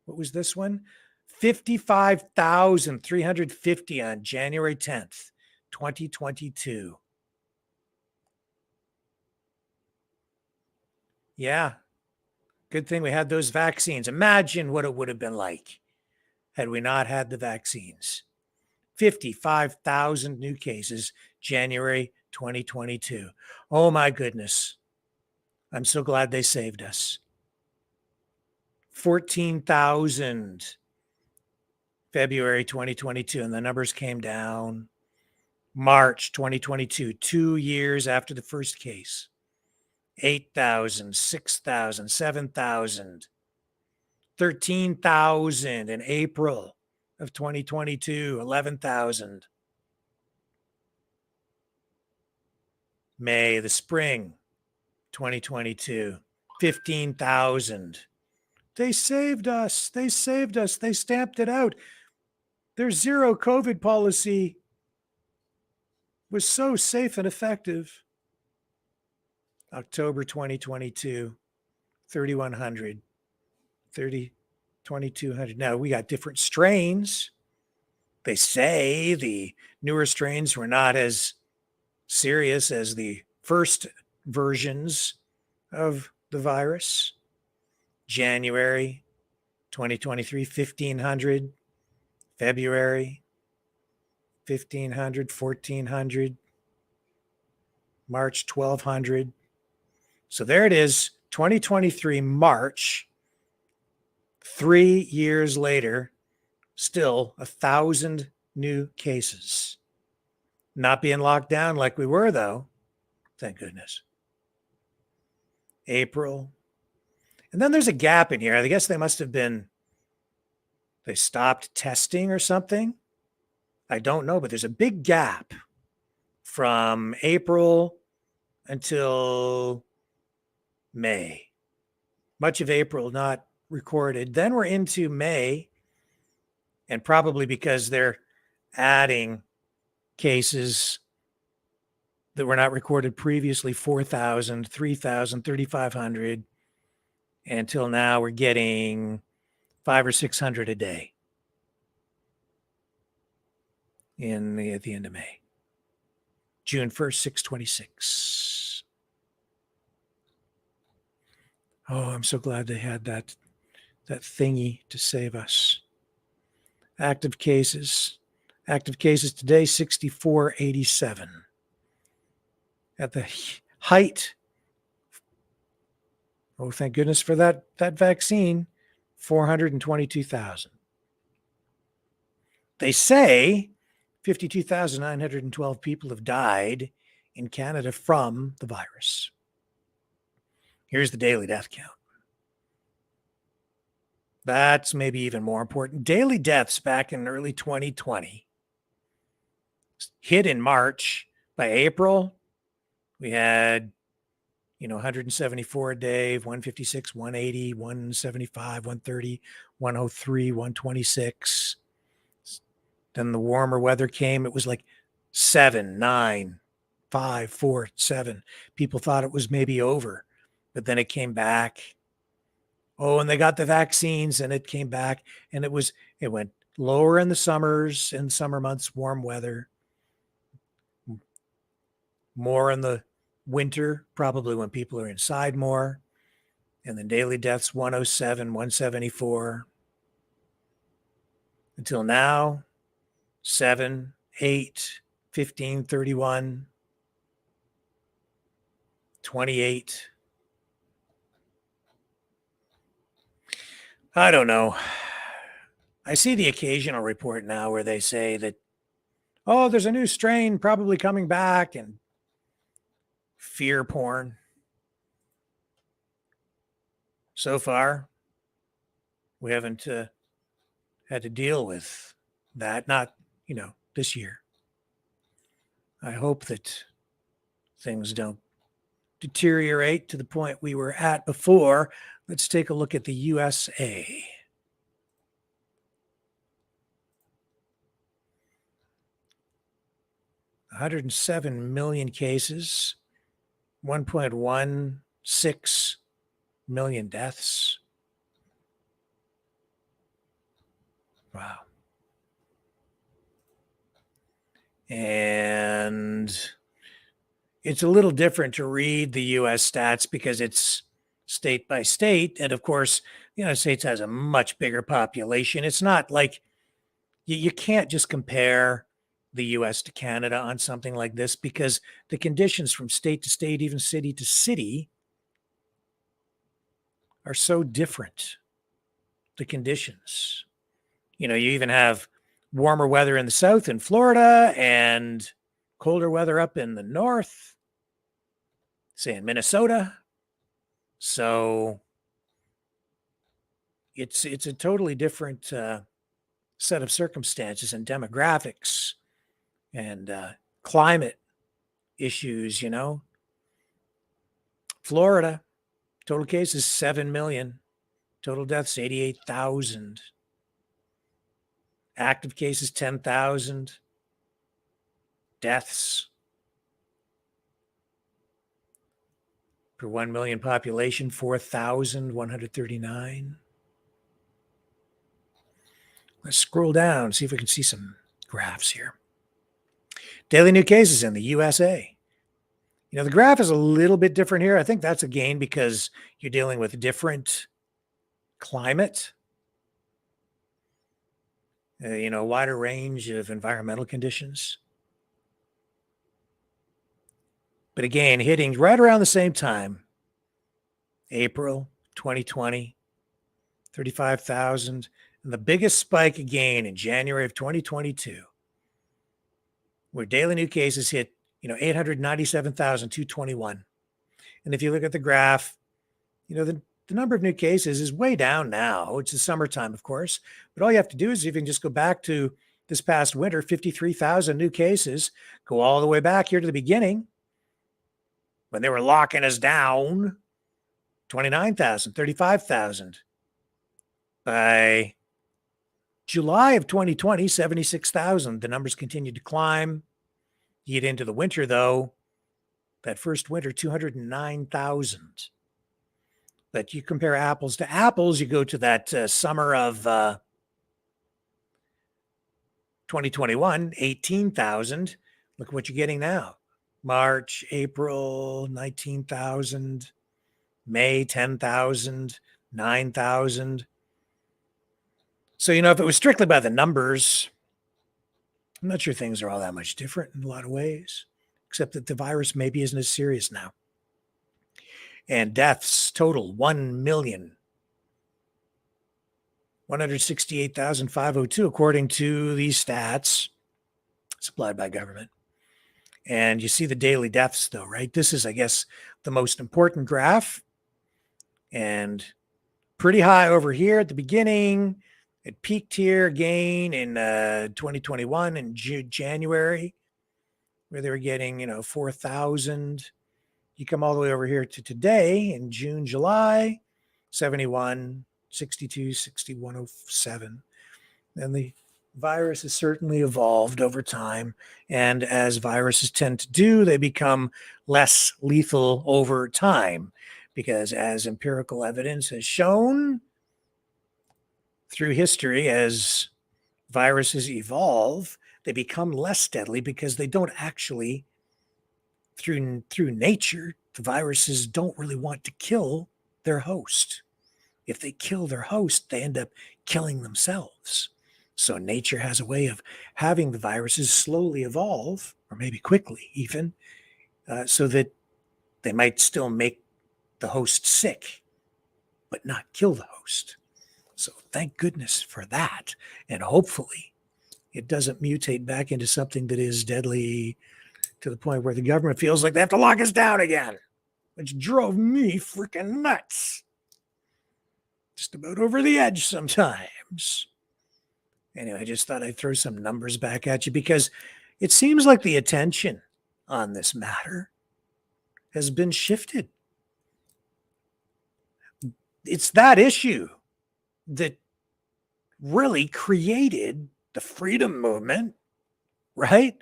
what was this one? 55,350 on January 10th, 2022. Yeah. Good thing we had those vaccines. Imagine what it would have been like had we not had the vaccines. 55,000 new cases, January 2022. Oh my goodness. I'm so glad they saved us. 14,000 February 2022, and the numbers came down. March 2022, 2 years after the first case. 8,000, 6,000, 7,000, 13,000 in April of 2022, 11,000. May, the spring 2022, 15,000. They saved us. They saved us. They stamped it out. Their zero COVID policy was so safe and effective. October 2022, 3,100, 2,200. Now we got different strains. They say the newer strains were not as serious as the first versions of the virus. January 2023, 1,500. February, 1,500, 1,400. March, 1,200. So there it is, 2023, March. 3 years later, still 1,000 new cases. Not being locked down like we were, though. Thank goodness. April. And then there's a gap in here. I guess they stopped testing or something. I don't know, but there's a big gap from April until May. Much of April not recorded. Then we're into May, and probably because they're adding cases that were not recorded previously, 4,000, 3,000, 3,500. Until now, we're getting 500 or 600 a day at the end of May. June 1st, 626. Oh, I'm so glad they had that thingy to save us. Active cases today, 6,487. At the height, oh, thank goodness for that vaccine, 422,000. They say 52,912 people have died in Canada from the virus. Here's the daily death count. That's maybe even more important. Daily deaths back in early 2020 hit in March. By April, we had 174 a day, 156, 180, 175, 130, 103, 126. Then the warmer weather came. It was like 7, 9, 5, 4, 7. People thought it was maybe over, but then it came back. Oh, and they got the vaccines and it came back, and it went lower in the summer months, warm weather, more in the winter, probably when people are inside more. And then daily deaths, 107, 174. Until now, 7, 8, 15, 31, 28. I don't know. I see the occasional report now where they say that, oh, there's a new strain probably coming back, and fear porn. So far, we haven't had to deal with that, not, this year. I hope that things don't deteriorate to the point we were at before. Let's take a look at the USA. $107 million cases, 1.16 million deaths. Wow. And it's a little different to read the US stats because it's state by state. And of course, the United States has a much bigger population. It's not like you can't just compare the US to Canada on something like this, because the conditions from state to state, even city to city, are so different. The conditions. You even have warmer weather in the south in Florida and colder weather up in the north, say in Minnesota. So it's a totally different set of circumstances and demographics and climate issues, Florida, total cases 7 million. Total deaths 88,000. Active cases 10,000. Deaths per 1 million population 4,139. Let's scroll down, see if we can see some graphs here. Daily new cases in the USA. You know, the graph is a little bit different here. I think that's a gain because you're dealing with different climate, wider range of environmental conditions. But again, hitting right around the same time, April 2020, 35,000. And the biggest spike again in January of 2022, where daily new cases hit, 897,221. And if you look at the graph, the number of new cases is way down now. It's the summertime, of course. But all you have to do is you can just go back to this past winter, 53,000 new cases, go all the way back here to the beginning when they were locking us down, 29,000, 35,000. By July of 2020, 76,000. The numbers continued to climb. You get into the winter, though, that first winter, 209,000. But you compare apples to apples, you go to that summer of 2021, 18,000. Look what you're getting now. March, April, 19,000. May, 10,000, 9,000. So, if it was strictly by the numbers, I'm not sure things are all that much different in a lot of ways, except that the virus maybe isn't as serious now. And deaths total 1,168,502, according to these stats supplied by government. And you see the daily deaths, though, right? This is, I guess, the most important graph. And pretty high over here at the beginning. It peaked here again in 2021 in January, where they were getting, 4,000. You come all the way over here to today in June, July, 71, 62, 6107. And the virus has certainly evolved over time. And as viruses tend to do, they become less lethal over time. Because as empirical evidence has shown through history, as viruses evolve, they become less deadly because they don't actually, through nature, the viruses don't really want to kill their host. If they kill their host, they end up killing themselves. So nature has a way of having the viruses slowly evolve, or maybe quickly even, so that they might still make the host sick, but not kill the host. So thank goodness for that. And hopefully it doesn't mutate back into something that is deadly to the point where the government feels like they have to lock us down again, which drove me freaking nuts. Just about over the edge sometimes. Anyway, I just thought I'd throw some numbers back at you because it seems like the attention on this matter has been shifted. It's that issue that really created the freedom movement, right?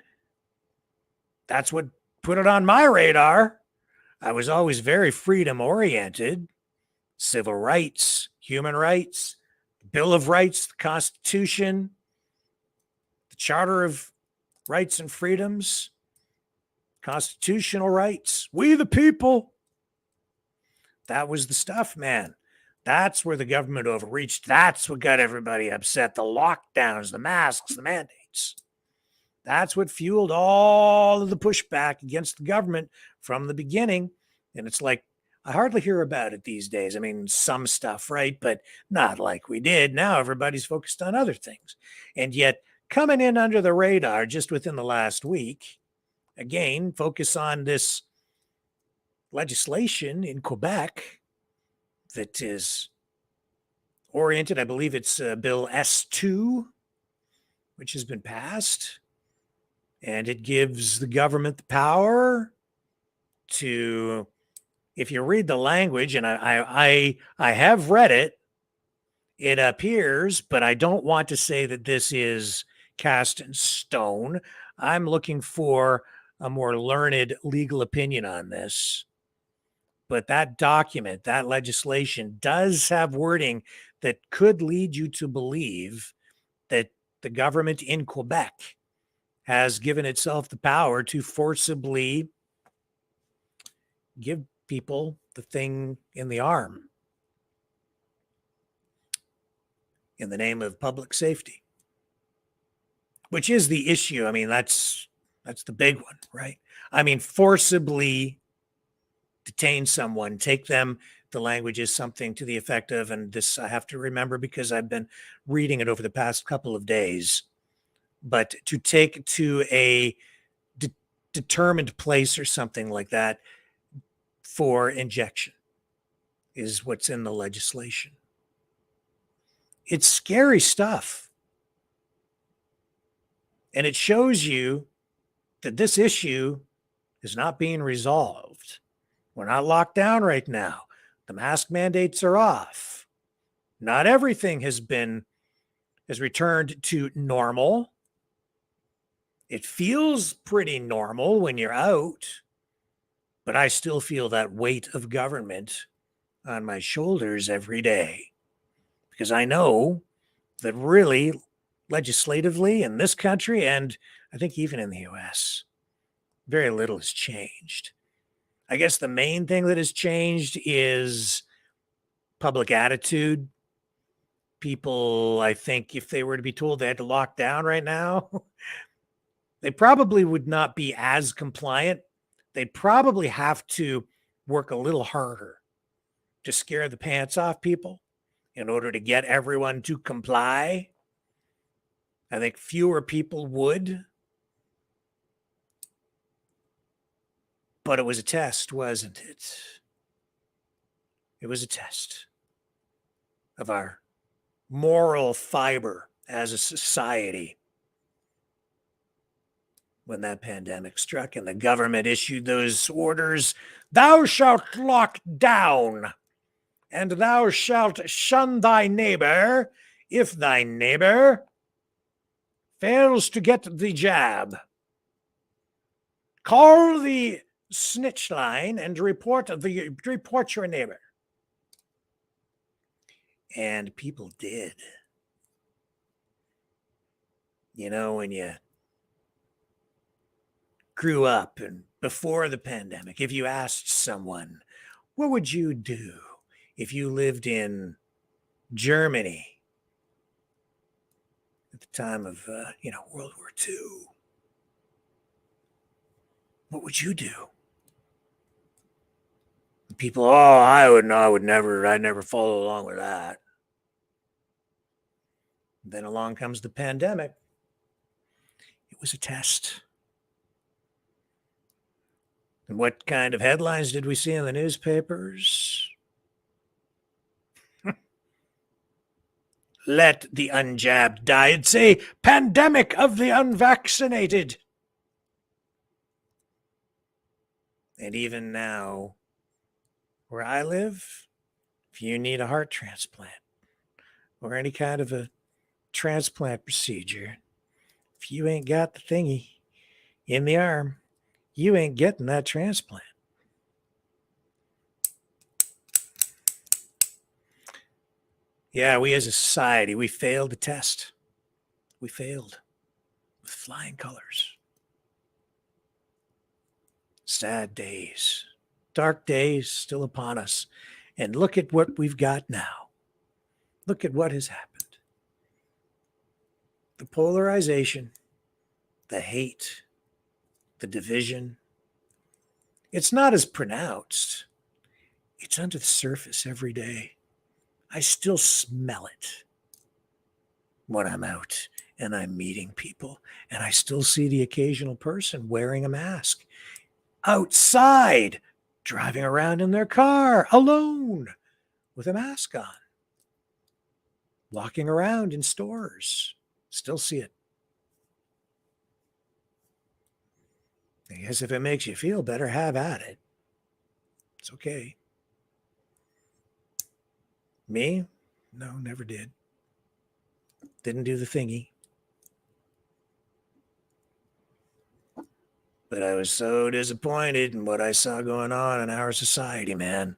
That's what put it on my radar. I was always very freedom oriented. Civil rights, human rights, Bill of Rights, the Constitution, the Charter of Rights and Freedoms, constitutional rights, we the people. That was the stuff, man. That's where the government overreached. That's what got everybody upset. The lockdowns, the masks, the mandates. That's what fueled all of the pushback against the government from the beginning. And it's like, I hardly hear about it these days. I mean, some stuff, right? But not like we did. Now everybody's focused on other things. And yet coming in under the radar just within the last week, again, focus on this legislation in Quebec that is oriented, I believe it's Bill S2, which has been passed. And it gives the government the power to if you read the language, and I have read it, it appears, but I don't want to say that this is cast in stone. I'm looking for a more learned legal opinion on this. But that document, that legislation does have wording that could lead you to believe that the government in Quebec has given itself the power to forcibly give people the thing in the arm in the name of public safety, which is the issue. I mean, that's the big one, right? I mean, forcibly detain someone, take them. The language is something to the effect of, and this I have to remember because I've been reading it over the past couple of days, but to take to a determined place or something like that for injection is what's in the legislation. It's scary stuff. And it shows you that this issue is not being resolved. We're not locked down right now. The mask mandates are off. Not everything has returned to normal. It feels pretty normal when you're out, but I still feel that weight of government on my shoulders every day because I know that really legislatively in this country, and I think even in the US, very little has changed. I guess the main thing that has changed is public attitude. People, I think, if they were to be told they had to lock down right now, they probably would not be as compliant. They'd probably have to work a little harder to scare the pants off people in order to get everyone to comply. I think fewer people would. But it was a test, wasn't it? It was a test of our moral fiber as a society when that pandemic struck and the government issued those orders, thou shalt lock down and thou shalt shun thy neighbor if thy neighbor fails to get the jab. Call the snitch line and report your neighbor. And people did. You know, when you grew up and before the pandemic, if you asked someone, what would you do if you lived in Germany at the time of, World War II? What would you do? People, I'd never follow along with that. Then along comes the pandemic. It was a test. And what kind of headlines did we see in the newspapers? Let the unjabbed die. It'd say, pandemic of the unvaccinated. And even now, where I live, if you need a heart transplant or any kind of a transplant procedure, if you ain't got the thingy in the arm, you ain't getting that transplant. Yeah, we as a society, we failed the test. We failed with flying colors. Sad days, dark days still upon us. And look at what we've got now. Look at what has happened. The polarization, the hate, the division. It's not as pronounced. It's under the surface every day. I still smell it when I'm out and I'm meeting people, and I still see the occasional person wearing a mask outside, driving around in their car alone with a mask on, walking around in stores. Still see it. I guess if it makes you feel better, have at it. It's okay. Me? No, never did. Didn't do the thingy. But I was so disappointed in what I saw going on in our society, man.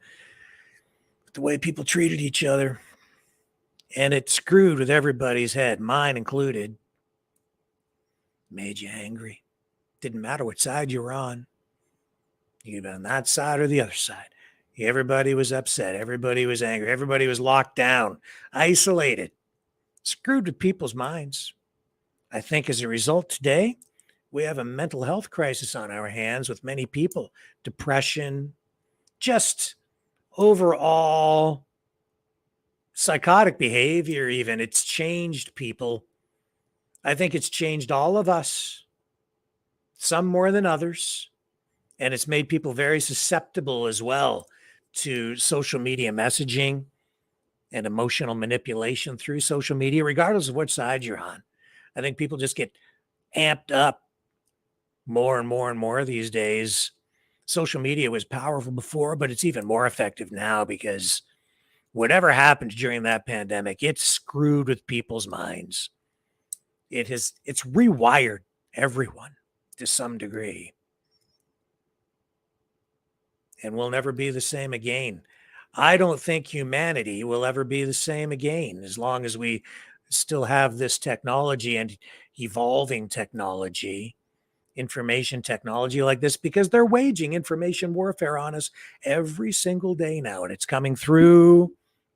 The way people treated each other. And it screwed with everybody's head, mine included. Made you angry. Didn't matter what side you were on. You'd been on that side or the other side. Everybody was upset. Everybody was angry. Everybody was locked down, isolated, screwed with people's minds. I think as a result today, we have a mental health crisis on our hands with many people. Depression, just overall psychotic behavior even. It's changed people. I think it's changed all of us, some more than others. And it's made people very susceptible as well to social media messaging and emotional manipulation through social media, regardless of which side you're on. I think people just get amped up more and more and more these days. Social media was powerful before, but it's even more effective now because whatever happened during that pandemic, it screwed with people's minds. It's rewired everyone to some degree. And we'll never be the same again. I don't think humanity will ever be the same again as long as we still have this technology and evolving technology, information technology like this, because they're waging information warfare on us every single day now. And it's coming through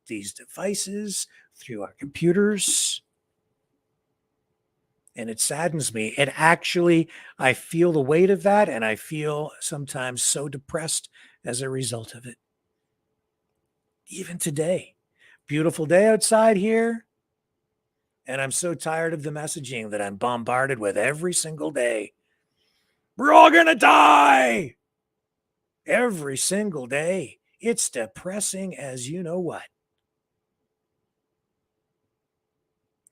these devices, through our computers. And it saddens me. I feel the weight of that, and I feel sometimes so depressed as a result of it. Even today, beautiful day outside here. And I'm so tired of the messaging that I'm bombarded with every single day. We're all going to die every single day. It's depressing as you know what.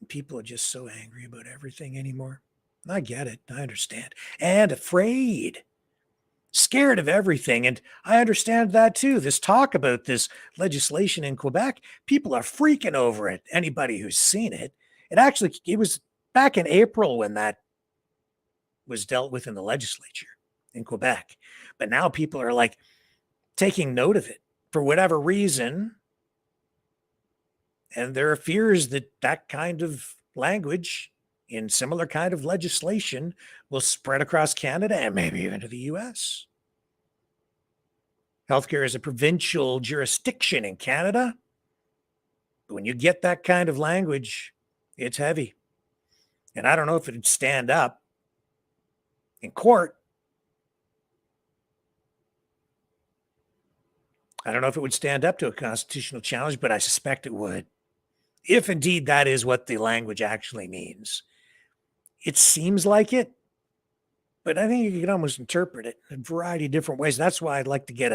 People are just so angry about everything anymore. I get it. I understand. And afraid. Scared of everything. And I understand that too. This talk about this legislation in Quebec, people are freaking over it. Anybody who's seen it. It was back in April when that was dealt with in the legislature in Quebec. But now people are like taking note of it for whatever reason. And there are fears that that kind of language in similar kind of legislation will spread across Canada and maybe even to the US. Healthcare is a provincial jurisdiction in Canada. But when you get that kind of language, it's heavy. And I don't know if it'd stand up in court. I don't know if it would stand up to a constitutional challenge, but I suspect it would. If indeed that is what the language actually means. It seems like it, but I think you can almost interpret it in a variety of different ways. That's why I'd like to get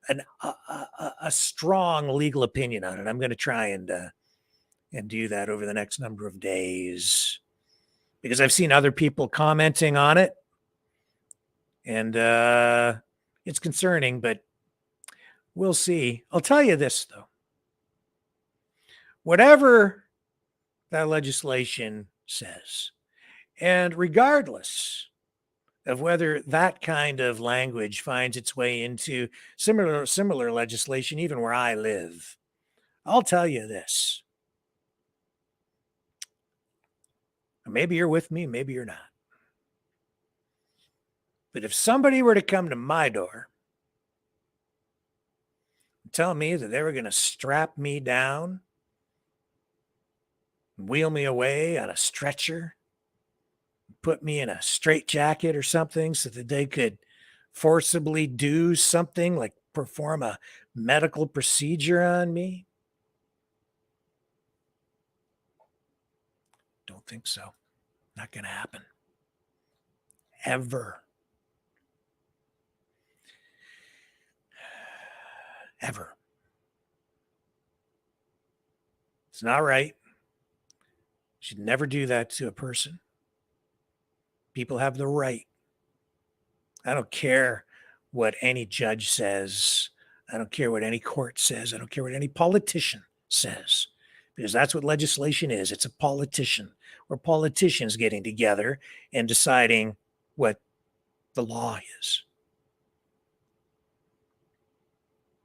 a strong legal opinion on it. I'm going to try and do that over the next number of days because I've seen other people commenting on it, and it's concerning, but we'll see. I'll tell you this, though. Whatever that legislation says, and regardless of whether that kind of language finds its way into similar legislation, even where I live, I'll tell you this. Maybe you're with me, maybe you're not. But if somebody were to come to my door and tell me that they were going to strap me down, wheel me away on a stretcher, put me in a straitjacket or something so that they could forcibly do something like perform a medical procedure on me, don't think so. Not going to happen. Ever. Ever. It's not right. Should never do that to a person. People have the right. I don't care what any judge says. I don't care what any court says. I don't care what any politician says, because that's what legislation is. It's a politician or politicians getting together and deciding what the law is.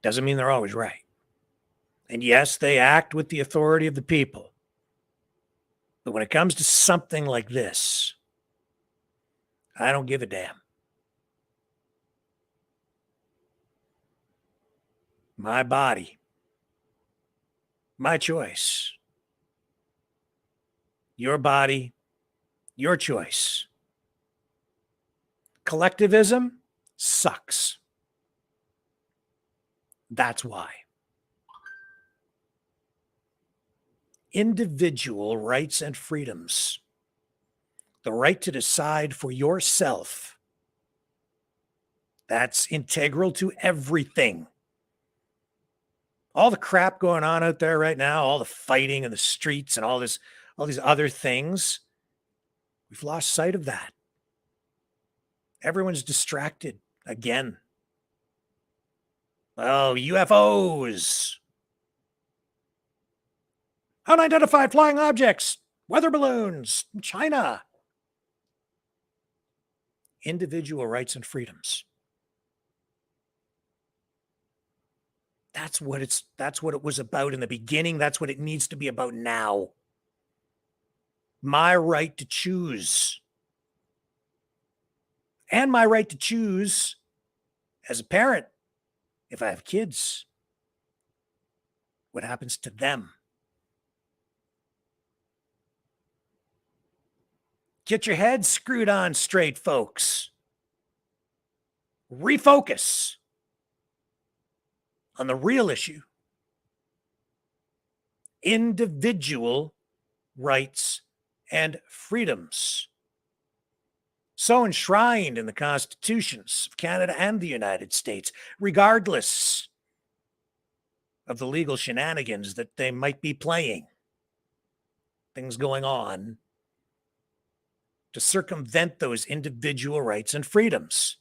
Doesn't mean they're always right. And yes, they act with the authority of the people. But when it comes to something like this, I don't give a damn. My body, my choice. Your body, your choice. Collectivism sucks. That's why. Individual rights and freedoms. The right to decide for yourself. That's integral to everything. All the crap going on out there right now, all the fighting in the streets and all these other things, we've lost sight of that. Everyone's distracted again. Oh, UFOs. Unidentified flying objects. Weather balloons. China. Individual rights and freedoms. That's what it was about in the beginning. That's what it needs to be about now. My right to choose. And my right to choose as a parent, if I have kids, what happens to them. Get your head screwed on straight, folks. Refocus on the real issue. Individual rights and freedoms. So enshrined in the constitutions of Canada and the United States, regardless of the legal shenanigans that they might be playing. Things going on to circumvent those individual rights and freedoms.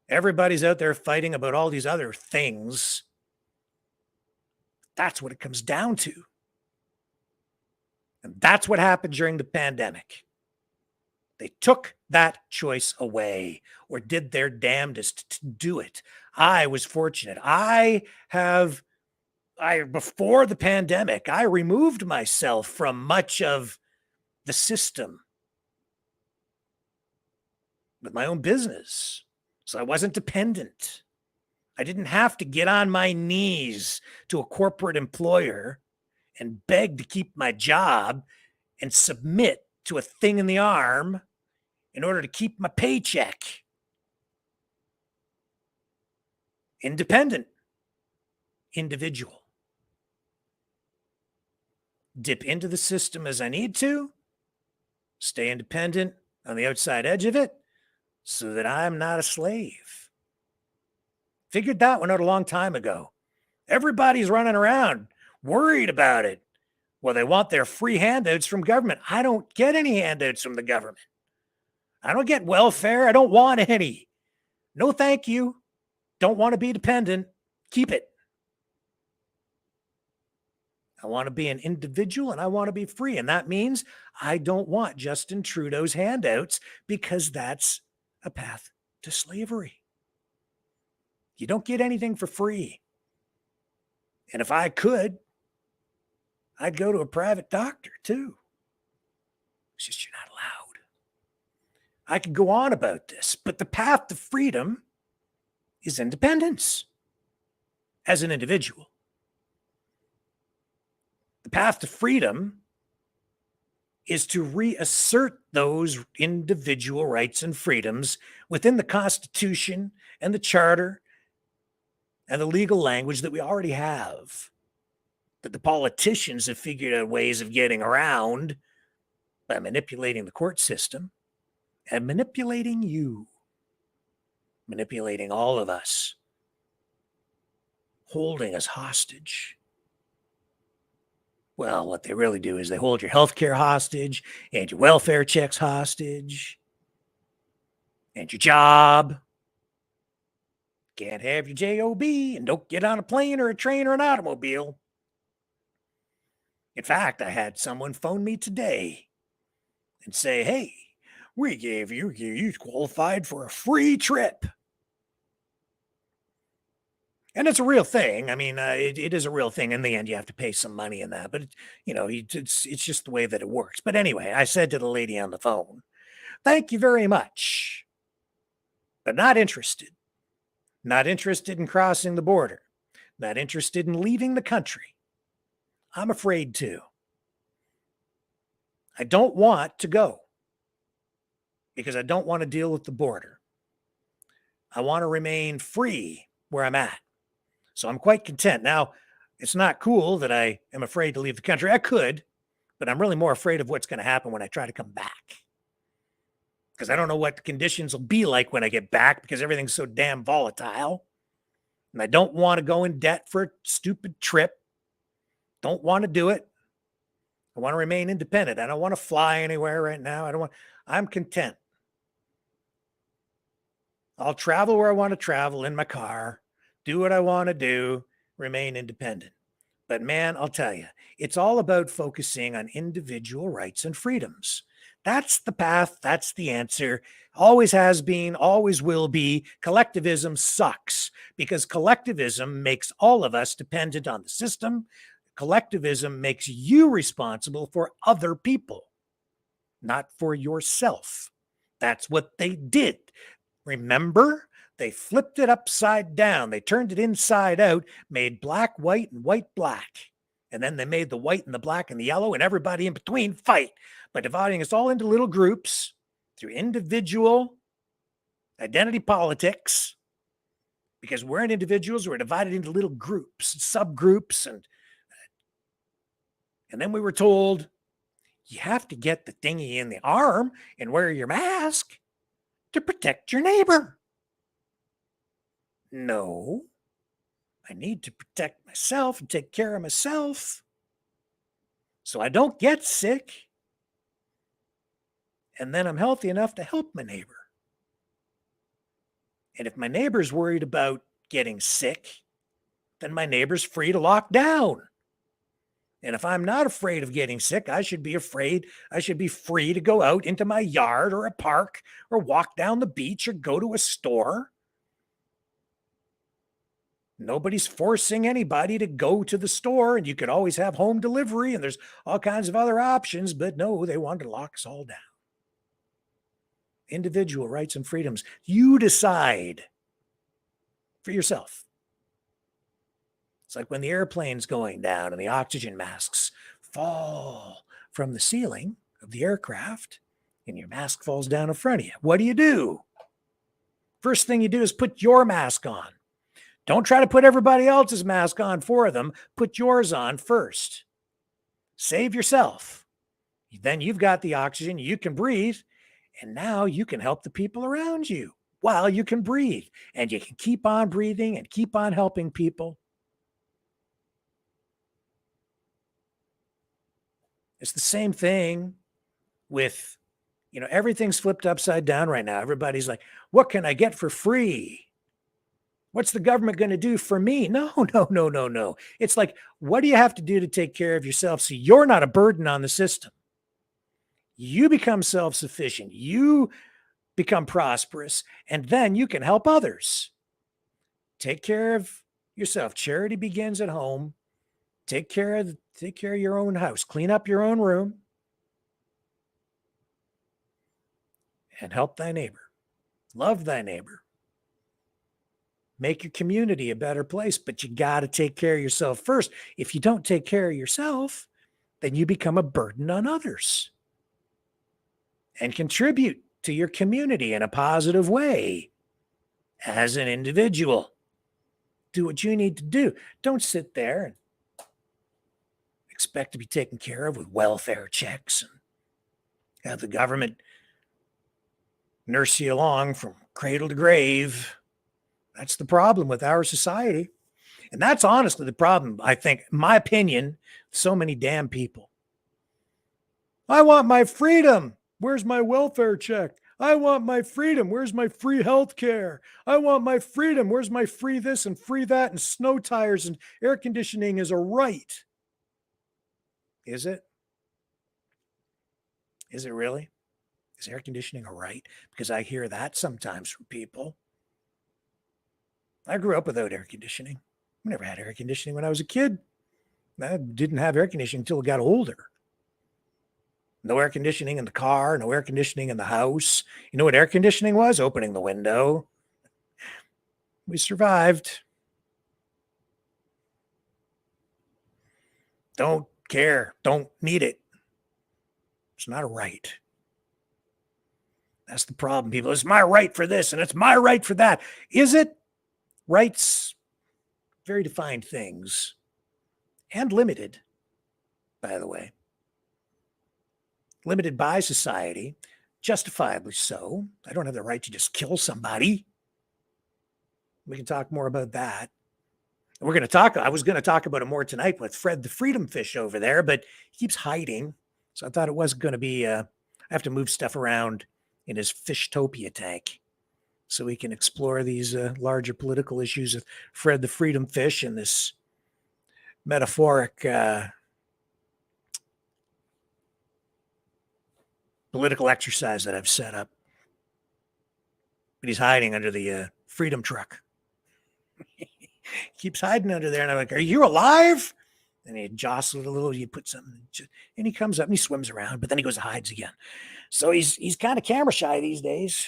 Everybody's out there fighting about all these other things. That's what it comes down to. And that's what happened during the pandemic. They took that choice away, or did their damnedest to do it. I was fortunate. Before the pandemic, I removed myself from much of the system with my own business. So I wasn't dependent. I didn't have to get on my knees to a corporate employer and beg to keep my job and submit to a thing in the arm in order to keep my paycheck. Independent. Individual. Dip into the system as I need to. Stay independent on the outside edge of it so that I'm not a slave. Figured that one out a long time ago. Everybody's running around worried about it. Well, they want their free handouts from government. I don't get any handouts from the government. I don't get welfare. I don't want any. No, thank you. Don't want to be dependent. Keep it. I want to be an individual and I want to be free. And that means I don't want Justin Trudeau's handouts because that's a path to slavery. You don't get anything for free. And if I could, I'd go to a private doctor too. It's just you're not allowed. I could go on about this, but the path to freedom is independence as an individual. The path to freedom is to reassert those individual rights and freedoms within the Constitution and the Charter and the legal language that we already have, that the politicians have figured out ways of getting around by manipulating the court system and manipulating you, manipulating all of us, holding us hostage. Well, what they really do is they hold your health care hostage and your welfare checks hostage and your job. Can't have your JOB and don't get on a plane or a train or an automobile. In fact, I had someone phone me today and say, hey, we gave you qualified for a free trip. And it's a real thing. I mean, it is a real thing. In the end, you have to pay some money in that, but it's just the way that it works. But anyway, I said to the lady on the phone, thank you very much, but not interested. Not interested in crossing the border. Not interested in leaving the country. I'm afraid to. I don't want to go because I don't want to deal with the border. I want to remain free where I'm at. So I'm quite content. Now, it's not cool that I am afraid to leave the country. I could, but I'm really more afraid of what's going to happen when I try to come back. Because I don't know what the conditions will be like when I get back because everything's so damn volatile. And I don't want to go in debt for a stupid trip. Don't want to do it. I want to remain independent. I don't want to fly anywhere right now. I'm content. I'll travel where I want to travel in my car, do what I want to do, remain independent. But man, I'll tell you, it's all about focusing on individual rights and freedoms. That's the path. That's the answer. Always has been, always will be. Collectivism sucks because collectivism makes all of us dependent on the system. Collectivism makes you responsible for other people, not for yourself. That's what they did. Remember? They flipped it upside down. They turned it inside out, made black white and white black. And then they made the white and the black and the yellow and everybody in between fight by dividing us all into little groups through individual identity politics. Because we're individuals, we're divided into little groups, subgroups, and then we were told, you have to get the thingy in the arm and wear your mask to protect your neighbor. No, I need to protect myself and take care of myself so I don't get sick. And then I'm healthy enough to help my neighbor. And if my neighbor's worried about getting sick, then my neighbor's free to lock down. And if I'm not afraid of getting sick, I should be free to go out into my yard or a park or walk down the beach or go to a store. Nobody's forcing anybody to go to the store, and you could always have home delivery, and there's all kinds of other options, but no, they wanted to lock us all down. Individual rights and freedoms. You decide for yourself. It's like when the airplane's going down and the oxygen masks fall from the ceiling of the aircraft and your mask falls down in front of you. What do? First thing you do is put your mask on. Don't try to put everybody else's mask on for them. Put yours on first. Save yourself. Then you've got the oxygen, you can breathe, and now you can help the people around you while you can breathe. And you can keep on breathing and keep on helping people. It's the same thing with, everything's flipped upside down right now. Everybody's like, what can I get for free? What's the government going to do for me? No. It's like, what do you have to do to take care of yourself so you're not a burden on the system? You become self-sufficient. You become prosperous, and then you can help others. Take care of yourself. Charity begins at home. Take care of your own house. Clean up your own room. And help thy neighbor. Love thy neighbor. Make your community a better place, but you got to take care of yourself first. If you don't take care of yourself, then you become a burden on others. And contribute to your community in a positive way as an individual. Do what you need to do. Don't sit there and expect to be taken care of with welfare checks and have the government nurse you along from cradle to grave. That's the problem with our society. And that's honestly the problem, I think, in my opinion, so many damn people. I want my freedom. Where's my welfare check? I want my freedom. Where's my free health care? I want my freedom. Where's my free this and free that? And snow tires and air conditioning is a right. Is it? Is it really? Is air conditioning a right? Because I hear that sometimes from people. I grew up without air conditioning. I never had air conditioning when I was a kid. I didn't have air conditioning until I got older. No air conditioning in the car, no air conditioning in the house. You know what air conditioning was? Opening the window. We survived. Don't care. Don't need it. It's not a right. That's the problem, people. It's my right for this and it's my right for that. Is it? Rights, very defined things and limited, by the way. Limited by society, justifiably so. I don't have the right to just kill somebody. We can talk more about that. I was going to talk about it more tonight with Fred the Freedom Fish over there, but he keeps hiding. So I thought it wasn't going to be, I have to move stuff around in his Fishtopia tank so we can explore these larger political issues with Fred the Freedom Fish and this metaphoric political exercise that I've set up. But he's hiding under the Freedom truck. Keeps hiding under there. And I'm like, are you alive? And he jostles a little. You put something, and he comes up and he swims around, but then he goes and hides again. So he's kind of camera shy these days,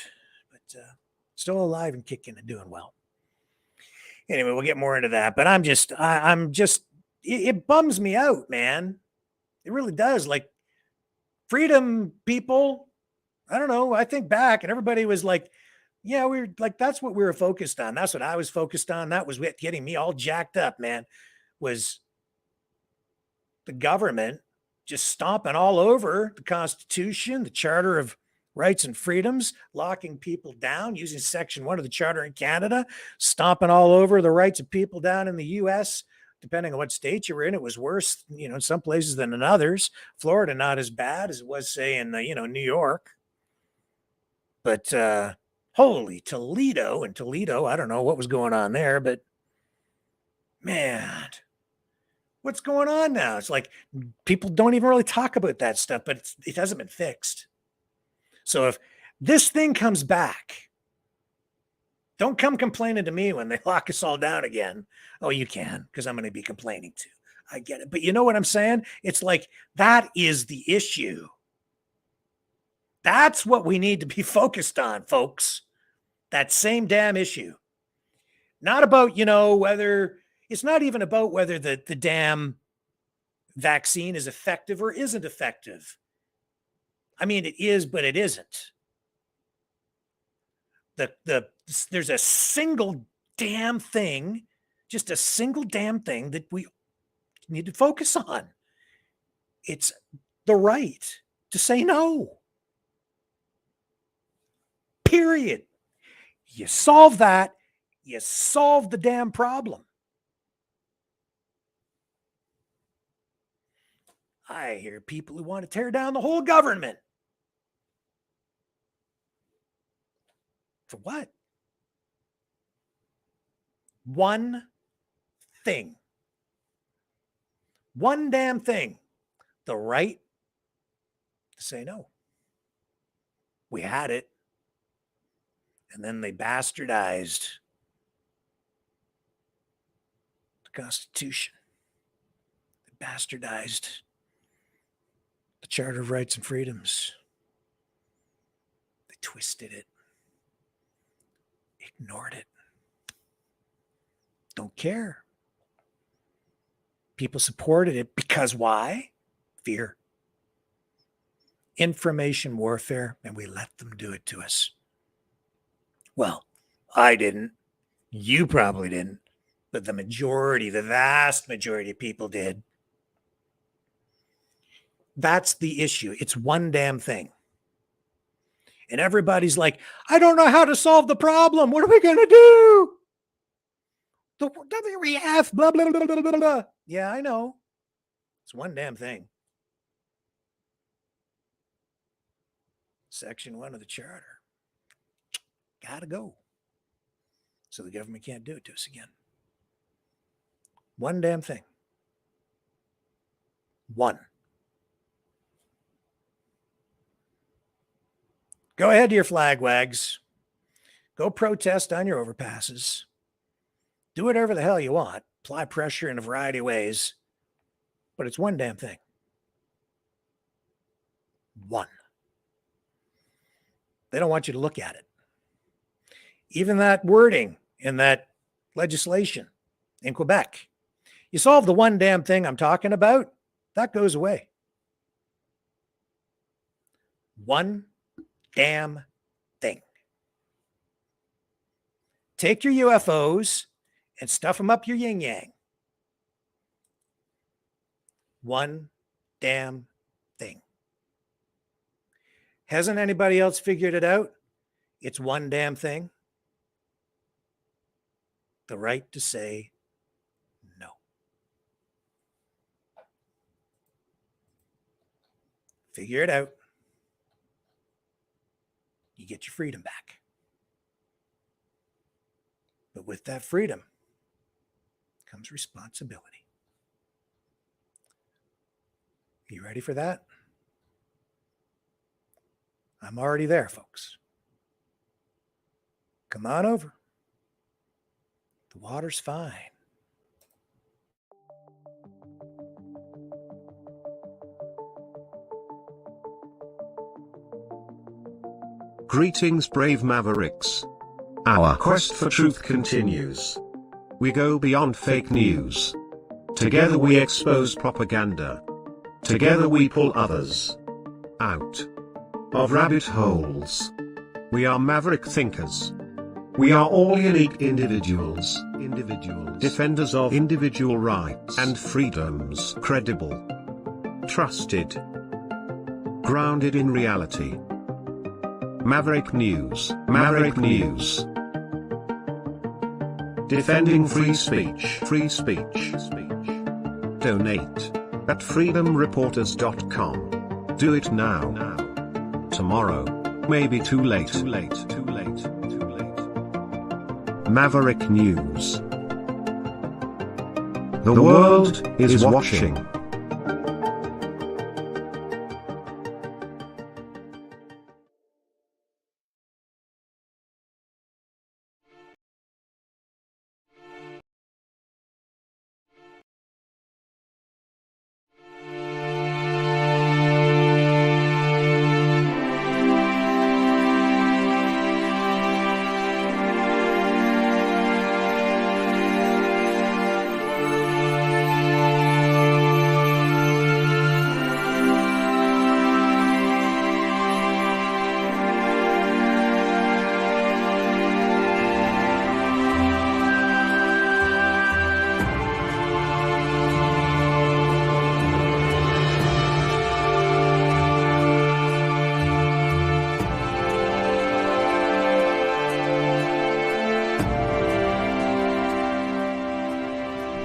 but still alive and kicking and doing well. Anyway, we'll get more into that. But I'm just, it bums me out, man. It really does. Like, freedom people, I don't know. I think back and everybody was like, yeah, we were like, that's what we were focused on. That's what I was focused on. That was getting me all jacked up, man, was the government just stomping all over the Constitution, the Charter of Rights and Freedoms, locking people down, using Section 1 of the Charter in Canada, stomping all over the rights of people down in the U.S., depending on what state you were in. It was worse, in some places than in others. Florida, not as bad as it was, say, in, New York. But holy Toledo, I don't know what was going on there, but man, what's going on now? It's like people don't even really talk about that stuff, but it hasn't been fixed. So if this thing comes back, don't come complaining to me when they lock us all down again. Oh, you can, because I'm going to be complaining too. I get it. But you know what I'm saying? It's like, that is the issue. That's what we need to be focused on, folks. That same damn issue. Not about, whether, it's not even about whether the damn vaccine is effective or isn't effective. I mean, it is, but it isn't. There's a single damn thing, just a single damn thing that we need to focus on. It's the right to say no. Period. You solve that, you solve the damn problem. I hear people who want to tear down the whole government. For what? One thing. One damn thing. The right to say no. We had it. And then they bastardized the Constitution. They bastardized the Charter of Rights and Freedoms. They twisted it. Ignored it. Don't care. People supported it because why? Fear. Information warfare, and we let them do it to us. Well, I didn't. You probably didn't. But the vast majority of people did. That's the issue. It's one damn thing. And everybody's like, I don't know how to solve the problem. What are we going to do? The WEF, blah, blah, blah, blah, blah, blah. Yeah, I know. It's one damn thing. Section 1 of the Charter. Gotta go. So the government can't do it to us again. One damn thing. One. Go ahead to your flag wags. Go protest on your overpasses. Do whatever the hell you want. Apply pressure in a variety of ways. But it's one damn thing. One. They don't want you to look at it. Even that wording in that legislation in Quebec. You solve the one damn thing I'm talking about, that goes away. One damn thing. Take your UFOs and stuff them up your yin yang. One damn thing. Hasn't anybody else figured it out? It's one damn thing. The right to say no. Figure it out. You get your freedom back. But with that freedom comes responsibility. You ready for that? I'm already there, folks. Come on over. The water's fine. Greetings, brave Mavericks. Our quest for truth continues. We go beyond fake news. Together we expose propaganda. Together we pull others out of rabbit holes. We are maverick thinkers. We are all unique individuals. Defenders of individual rights and freedoms. Credible. Trusted. Grounded in reality. Maverick News. Maverick News. Defending free speech. Free speech. Donate at freedomreporters.com. Do it now. Tomorrow may be too late. Maverick News. The world is watching.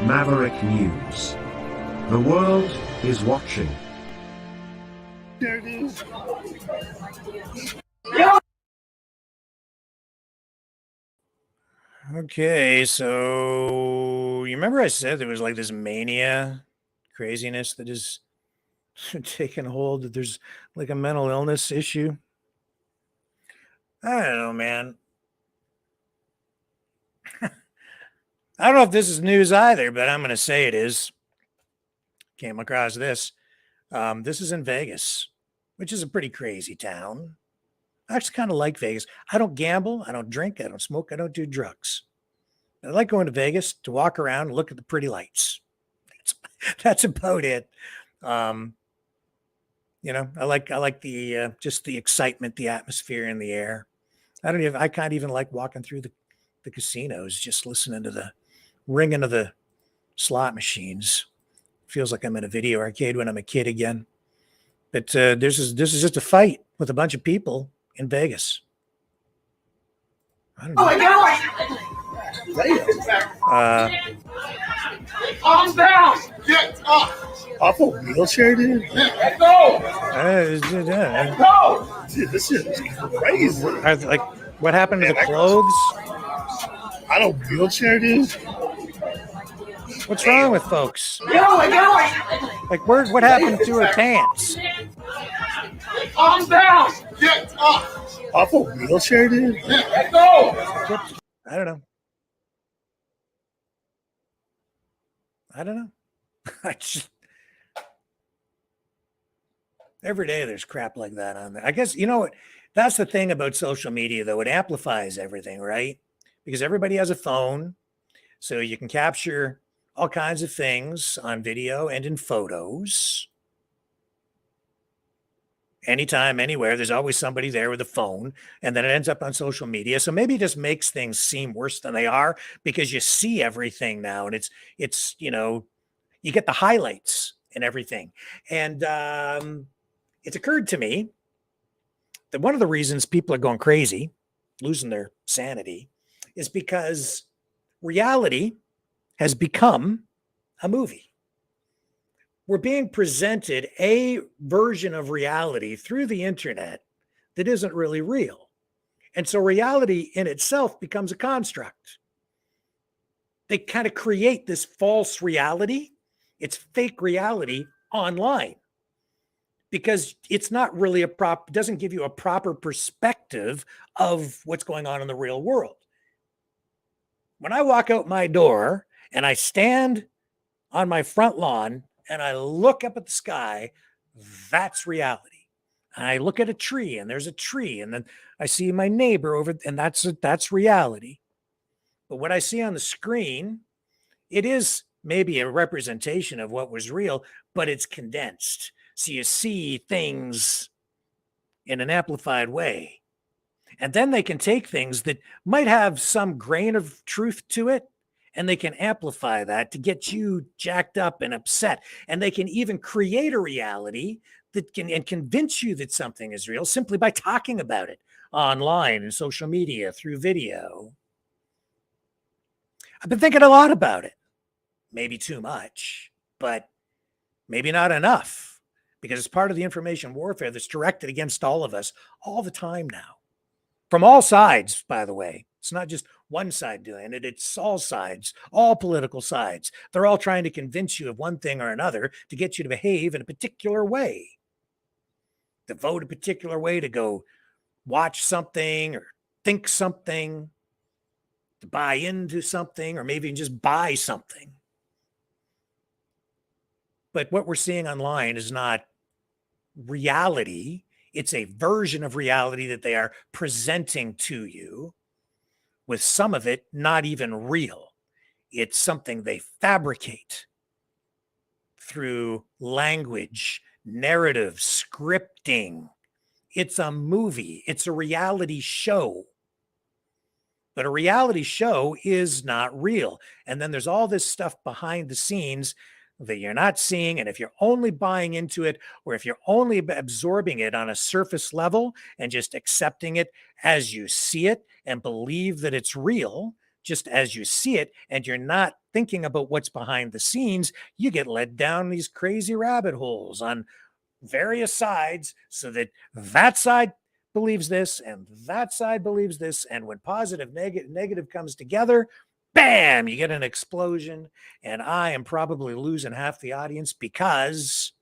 Maverick News. The world is watching. There it is. Okay, so you remember I said there was like this mania craziness that is taking hold, that there's like a mental illness issue? I don't know, man. I don't know if this is news either, but I'm going to say it is. Came across this. This is in Vegas, which is a pretty crazy town. I actually kind of like Vegas. I don't gamble. I don't drink. I don't smoke. I don't do drugs. I like going to Vegas to walk around and look at the pretty lights. That's about it. You know, I like the just the excitement, the atmosphere in the air. I can't even like walking through the casinos, just listening to the ringing of the slot machines. Feels like I'm in a video arcade when I'm a kid again. But this is just a fight with a bunch of people in Vegas. I don't know. Calm down. Get up. Off a wheelchair, dude? Let go. Dude, this shit is crazy. Like, what happened to the clothes? On a wheelchair, dude? What's wrong with folks? Get Like, what happened to her pants? Calm down. Get up. Off a wheelchair, dude? Let go. I don't know. I don't know. I just, every day there's crap like that on there. I guess, you know what? That's the thing about social media, though. It amplifies everything, right? Because everybody has a phone. So you can capture all kinds of things on video and in photos. Anytime, anywhere, there's always somebody there with a phone, and then it ends up on social media. So maybe it just makes things seem worse than they are because you see everything now, and it's you know, you get the highlights and everything. And it's occurred to me that one of the reasons people are going crazy, losing their sanity, is because reality has become a movie. We're being presented a version of reality through the internet that isn't really real. And so reality in itself becomes a construct. They kind of create this false reality. It's fake reality online because it's not really doesn't give you a proper perspective of what's going on in the real world. When I walk out my door and I stand on my front lawn and I look up at the sky, that's reality. I look at a tree and there's a tree, and then I see my neighbor over, and that's reality. But what I see on the screen, it is maybe a representation of what was real, but it's condensed. So you see things in an amplified way. And then they can take things that might have some grain of truth to it, and they can amplify that to get you jacked up and upset. And they can even create a reality that can and convince you that something is real simply by talking about it online and social media through video. I've been thinking a lot about it. Maybe too much, but maybe not enough, because it's part of the information warfare that's directed against all of us all the time now. From all sides, by the way. It's not just one side doing it. It's all sides, all political sides. They're all trying to convince you of one thing or another to get you to behave in a particular way, to vote a particular way, to go watch something or think something, to buy into something, or maybe just buy something. But what we're seeing online is not reality. It's a version of reality that they are presenting to you, with some of it not even real. It's something they fabricate through language, narrative, scripting. It's a movie. It's a reality show. But a reality show is not real. And then there's all this stuff behind the scenes that you're not seeing. And if you're only buying into it, or if you're only absorbing it on a surface level and just accepting it as you see it and believe that it's real, just as you see it, and you're not thinking about what's behind the scenes, you get led down these crazy rabbit holes on various sides, so that that side believes this and that side believes this. And when positive, negative comes together, bam, you get an explosion. And I am probably losing half the audience because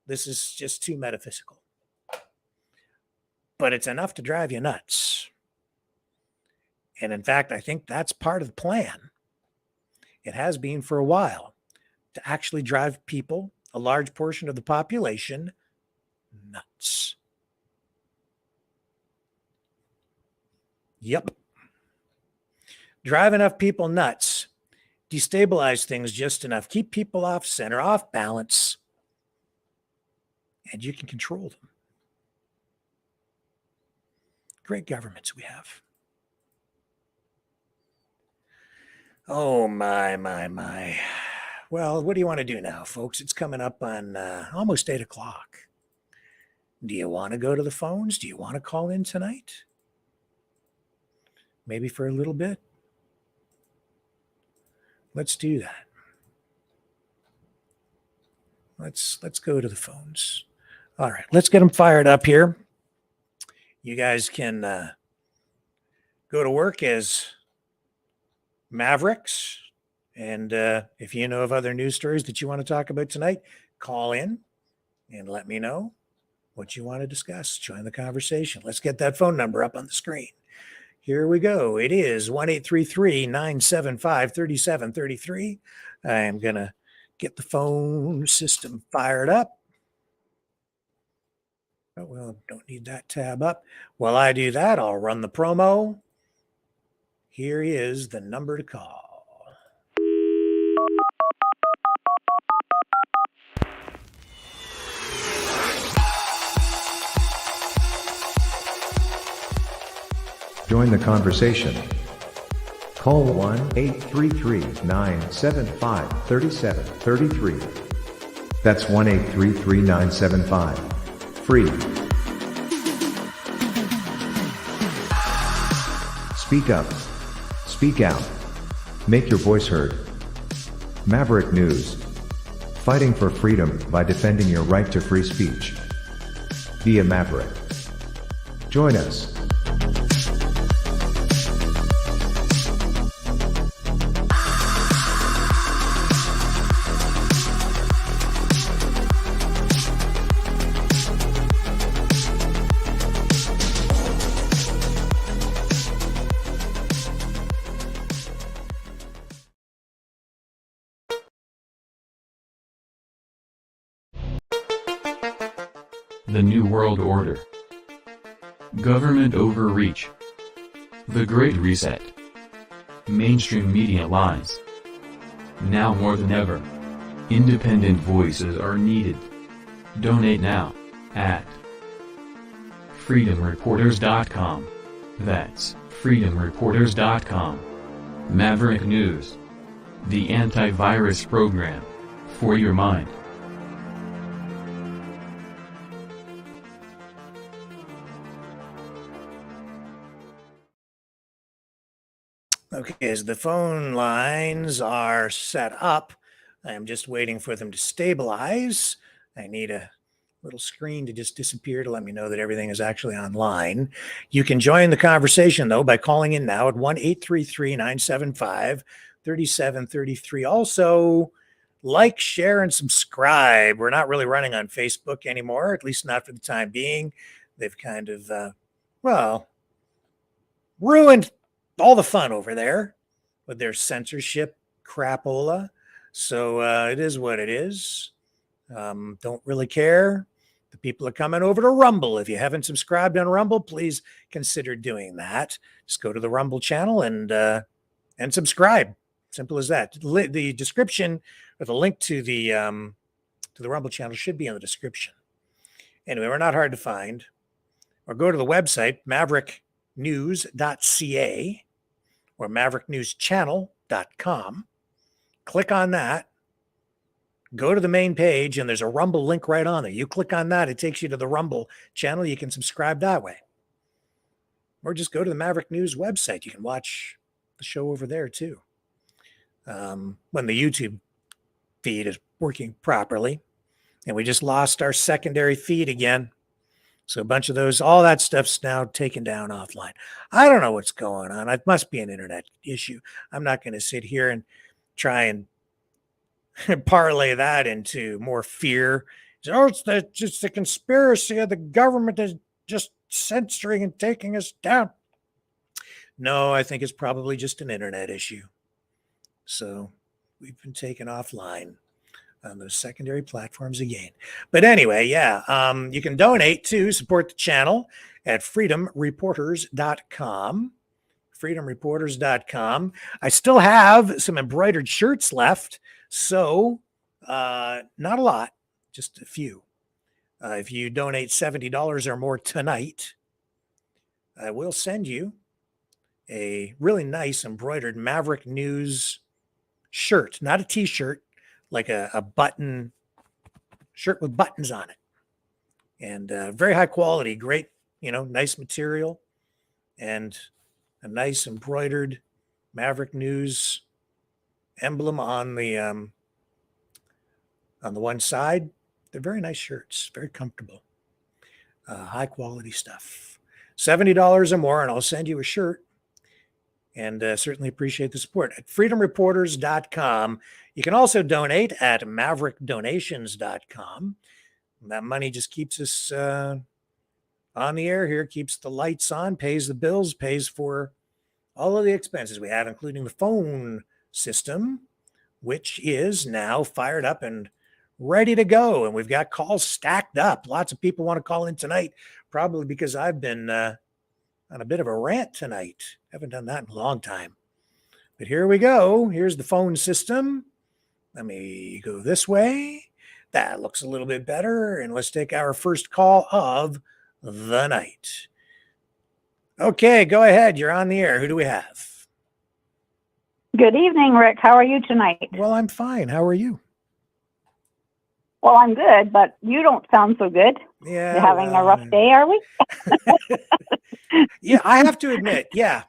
this is just too metaphysical. But it's enough to drive you nuts. And in fact, I think that's part of the plan. It has been for a while, to actually drive people, a large portion of the population, nuts. Yep. Drive enough people nuts, destabilize things just enough, keep people off center, off balance, and you can control them. Great governments we have. Oh, my. Well, what do you want to do now, folks? It's coming up on almost 8 o'clock. Do you want to go to the phones? Do you want to call in tonight? Maybe for a little bit. Let's do that. Let's go to the phones. All right, let's get them fired up here. You guys can go to work as Mavericks. And if you know of other news stories that you want to talk about tonight, call in and let me know. what you want to discuss. Join the conversation. Let's get that phone number up on the screen. Here we go. It is 1-833-975-3733. I am going to get the phone system fired up. Oh, well, don't need that tab up. While I do that, I'll run the promo. Here is the number to call. Join the conversation. Call 1-833-975-3733. That's 1-833-975-FREE. Speak up. Speak out. Make your voice heard. Maverick News. Fighting for freedom by defending your right to free speech. Be a Maverick. Join us. The New World Order. Government overreach. The Great Reset. Mainstream media lies. Now more than ever, independent voices are needed. Donate now, at freedomreporters.com. That's freedomreporters.com. Maverick News. The antivirus program. For your mind. Okay, as the phone lines are set up, I'm just waiting for them to stabilize. I need a little screen to just disappear to let me know that everything is actually online. You can join the conversation, though, by calling in now at 1-833-975-3733. Also, like, share, and subscribe. We're not really running on Facebook anymore, at least not for the time being. They've kind of, ruined all the fun over there with their censorship crapola. So it is what it is. Don't really care. The people are coming over to Rumble. If you haven't subscribed on Rumble, please consider doing that. Just go to the Rumble channel and subscribe. Simple as that. The description or the link to the Rumble channel should be in the description. Anyway, we're not hard to find. Or go to the website, mavericknews.ca or mavericknewschannel.com. Click on that. Go to the main page, and there's a Rumble link right on there. You click on that, it takes you to the Rumble channel. You can subscribe that way. Or just go to the Maverick News website. You can watch the show over there, too. When the YouTube feed is working properly. And we just lost our secondary feed again. So a bunch of those, all that stuff's now taken down offline. I don't know what's going on. It must be an internet issue. I'm not going to sit here and try and parlay that into more fear. Oh, it's just the conspiracy of the government is just censoring and taking us down. No, I think it's probably just an internet issue. So we've been taken offline on those secondary platforms again. But anyway, you can donate to support the channel at freedomreporters.com. Freedomreporters.com. I still have some embroidered shirts left. So not a lot, just a few. If you donate $70 or more tonight, I will send you a really nice embroidered Maverick News shirt, not a t-shirt, like a button shirt with buttons on it. And very high quality, great, nice material, and a nice embroidered Maverick News emblem on the one side. They're very nice shirts, very comfortable, high quality stuff. $70 or more, and I'll send you a shirt. And certainly appreciate the support at freedomreporters.com. You can also donate at maverickdonations.com. That money just keeps us on the air here, keeps the lights on, pays the bills, pays for all of the expenses we have, including the phone system, which is now fired up and ready to go. And we've got calls stacked up. Lots of people want to call in tonight, probably because I've been on a bit of a rant tonight. Haven't done that in a long time. But here we go. Here's the phone system. Let me go this way. That looks a little bit better. And let's take our first call of the night. Okay, go ahead. You're on the air. Who do we have? Good evening, Rick. How are you tonight? Well, I'm fine. How are you? Well, I'm good, but you don't sound so good. Yeah. You're having a rough day, are we? Yeah, I have to admit. Yeah.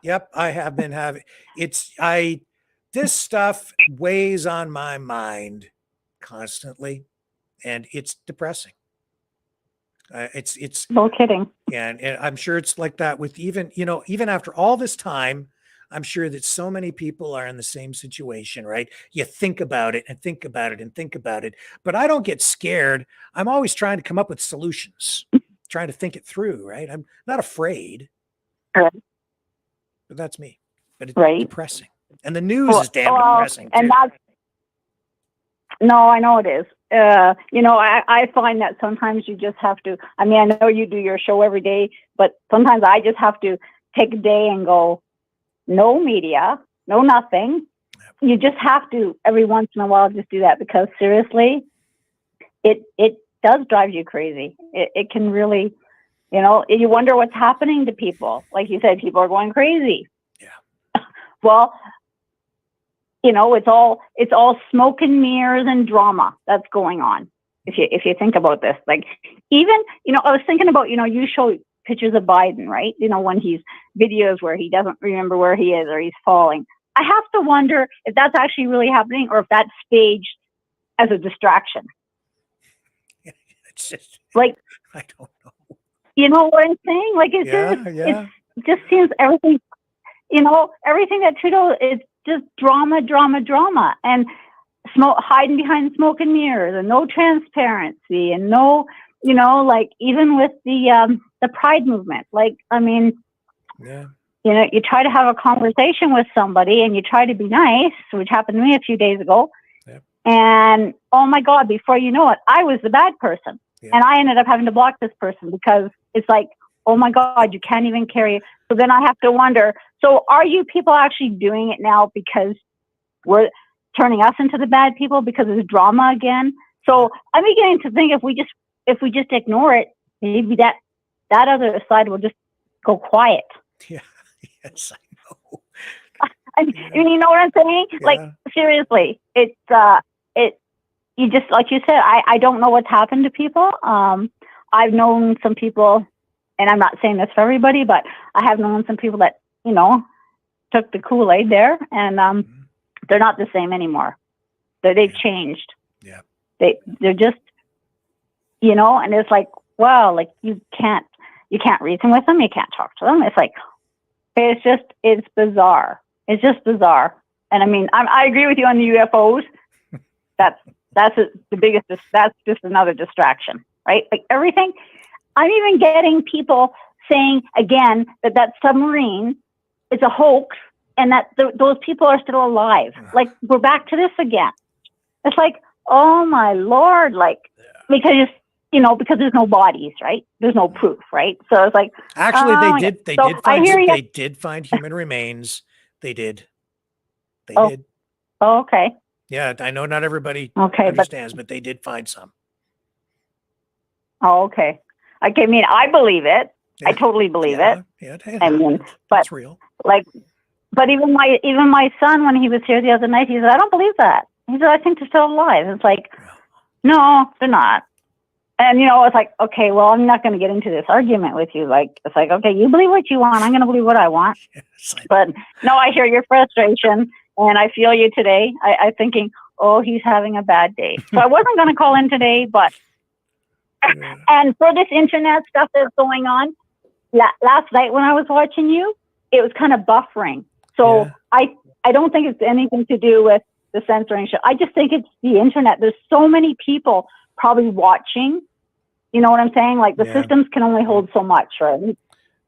Yep, I have been having this stuff weighs on my mind constantly, and it's depressing. It's no kidding. Yeah, and I'm sure it's like that with even after all this time, I'm sure that so many people are in the same situation, right? You think about it and think about it and think about it, but I don't get scared. I'm always trying to come up with solutions, trying to think it through, right? I'm not afraid. Right. But that's me. But it's right. depressing. And the news is damn depressing, and too. No, I know it is. I find that sometimes you just have to, I know you do your show every day, but sometimes I just have to take a day and go, no media, no nothing. You just have to every once in a while just do that, because seriously, it does drive you crazy. It can really, you wonder what's happening to people. Like you said, people are going crazy. Yeah. Well, it's all smoke and mirrors and drama that's going on. If you think about this, like even, I was thinking about, you show pictures of Biden, right? When he's videos where he doesn't remember where he is or he's falling. I have to wonder if that's actually really happening or if that's staged as a distraction. It's just like, I don't know. You know what I'm saying? Like it just seems everything, everything that Trudeau is just drama, and hiding behind smoke and mirrors, and no transparency, and no, like even with the Pride movement, like, yeah. You try to have a conversation with somebody and you try to be nice, which happened to me a few days ago. Yep. And oh my God, before you know it, I was the bad person. Yeah. And I ended up having to block this person because it's like, oh my God, you can't even carry. So then I have to wonder, so are you people actually doing it now because we're turning us into the bad people because there's drama again? So I'm beginning to think if we just ignore it, maybe that other side will just go quiet. Yeah. Yes, I know. You know what I'm saying? Yeah. Like seriously, you just, like you said, I don't know what's happened to people. I've known some people, and I'm not saying this for everybody, but I have known some people that, took the Kool-Aid there, and they're not the same anymore. They've changed. Yeah. They're just, and it's like, wow, like you can't reason with them. You can't talk to them. It's like, it's bizarre. It's just bizarre. And I agree with you on the UFOs. That's just another distraction, right? Like everything. I'm even getting people saying again that submarine is a hoax and that those people are still alive. Like we're back to this again. It's like, oh my Lord, like because there's no bodies, right? There's no proof, right? So it's like actually they did find human remains. They did. Oh, okay. Yeah, I know not everybody understands, but they did find some. Oh, okay. I believe it. Yeah. I totally believe it. Yeah, but it's real. But even my son, when he was here the other night, he said, "I don't believe that." He said, "I think they're still alive." It's like, no, they're not. And it's like, okay, well, I'm not going to get into this argument with you. Like, it's like, okay, you believe what you want. I'm going to believe what I want. But no, I hear your frustration, and I feel you today. I'm thinking, oh, he's having a bad day. So I wasn't going to call in today, but and for this internet stuff that's going on, last night when I was watching you, it was kind of buffering. So I don't think it's anything to do with the censoring show. I just think it's the internet. There's so many people probably watching. You know what I'm saying? Like the Yeah. systems can only hold so much, right?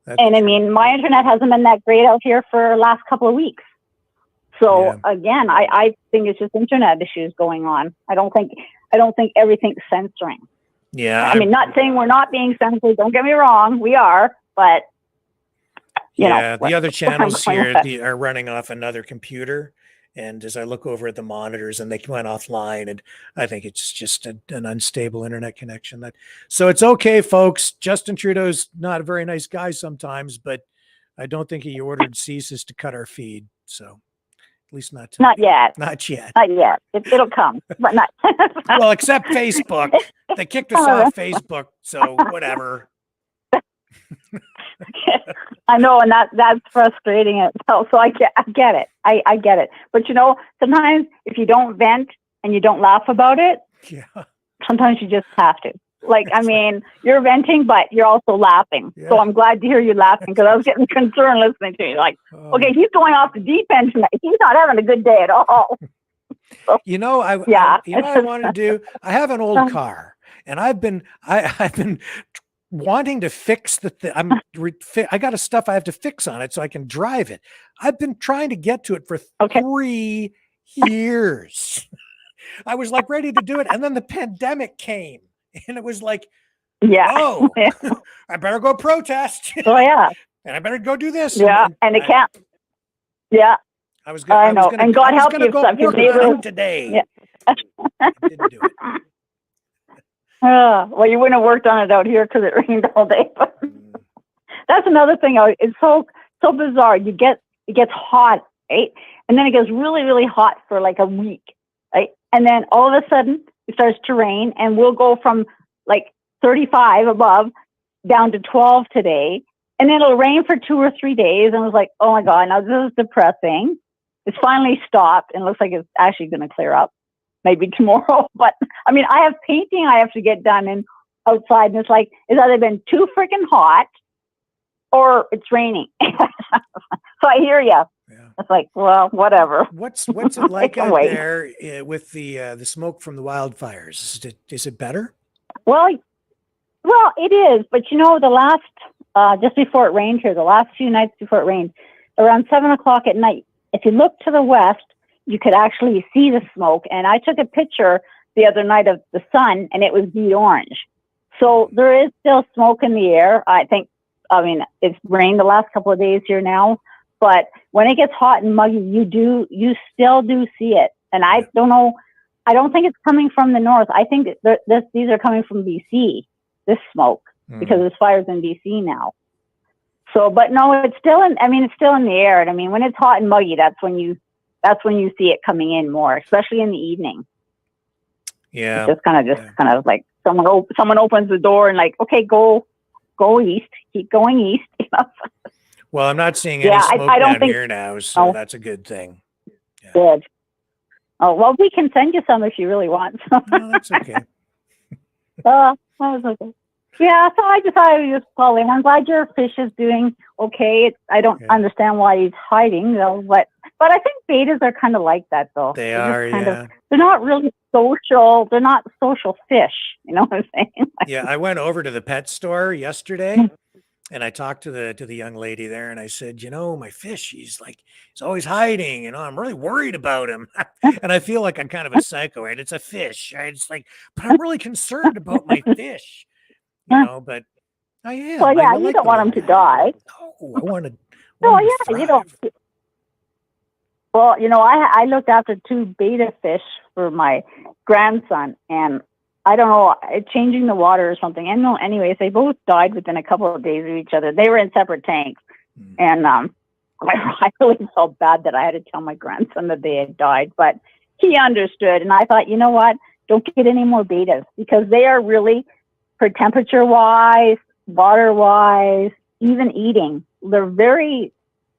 That's And I true. mean, my internet hasn't been that great out here for the last couple of weeks. So Yeah. again, I think it's just internet issues going on. I don't think everything's censoring. Yeah. I mean, not saying we're not being censored. Don't get me wrong, we are, but you know, Yeah, the other I'm channels going here with it. are running off another computer. And as I look over at the monitors and they went offline, and I think it's just an unstable internet connection. So it's okay, folks. Justin Trudeau's not a very nice guy sometimes, but I don't think he ordered CSIS to cut our feed. So at least not tonight. Not yet. Not yet. Not yet. It'll come, but not. Well, except Facebook. They kicked us off Facebook, so whatever. I know, and that's frustrating itself. So I get it. I get it. But you know, sometimes if you don't vent and you don't laugh about it, Yeah. sometimes you just have to. Like, I mean, you're venting, but you're also laughing. Yeah. So I'm glad to hear you laughing because I was getting concerned listening to you. Like, okay, he's going off the deep end tonight. He's not having a good day at all. You know, Yeah. you know what I want to do? I have an old car, and I've been wanting to fix I got a stuff I have to fix on it so I can drive it. I've been trying to get to it for 3 years. I was like ready to do it, and then the pandemic came, and it was like, Yeah. oh, I better go protest. Oh yeah. And I better go do this. Yeah, and it can't. Yeah. I was I know, and God help you if go some work neighbors. on it today. Yeah. Didn't do it. Well, you wouldn't have worked on it out here because it rained all day. That's another thing. It's so bizarre. It gets hot, right? And then it gets really, really hot for like a week, right? And then all of a sudden it starts to rain, and we'll go from like 35 above down to 12 today. And then it'll rain for 2 or 3 days. And I was like, oh my God, now this is depressing. It's finally stopped and looks like it's actually going to clear up maybe tomorrow. But I mean, I have painting I have to get done and outside. And it's like, it's either been too freaking hot or it's raining. So I hear you. Yeah. It's like, well, whatever. What's it like out wait. there with the smoke from the wildfires? Is it better? Well, it is. But you know, the last, just before it rained here, the last few nights before it rained, around 7 o'clock at night, if you look to the west, you could actually see the smoke. And I took a picture the other night of the sun, and it was beet orange. So there is still smoke in the air. I mean, it's rained the last couple of days here now, but when it gets hot and muggy, you still do see it. And I don't know, I don't think it's coming from the north. I think these are coming from BC, this smoke, because there's fires in BC now. So, but no, it's still in the air. And I mean, when it's hot and muggy, that's when you see it coming in more, especially in the evening. Yeah. It's just kind of like someone opens the door and like, okay, go east, keep going east. You know? Well, I'm not seeing any smoke down here now, so that's a good thing. Yeah. Good. Oh, well, we can send you some if you really want. No, that's okay. That was okay. Yeah, so I decided to just call in. I'm glad your fish is doing okay. I don't understand why he's hiding, though. But I think betas are kind of like that, though. They are, yeah. They're not really social. They're not social fish. You know what I'm saying? Yeah, I went over to the pet store yesterday, and I talked to the young lady there, and I said, you know, my fish, he's always hiding. You know, I'm really worried about him, and I feel like I'm kind of a psycho. Right? It's a fish. Right? It's like, but I'm really concerned about my fish. You know, but I am. Well, yeah, you don't want them to die. No, I want to. No, yeah, you don't. Well, you know, I looked after 2 beta fish for my grandson, and I don't know, changing the water or something. And no, anyways, they both died within a couple of days of each other. They were in separate tanks, and I really felt bad that I had to tell my grandson that they had died, but he understood. And I thought, you know what? Don't get any more betas because they are really, for temperature-wise, water-wise, even eating, they're very.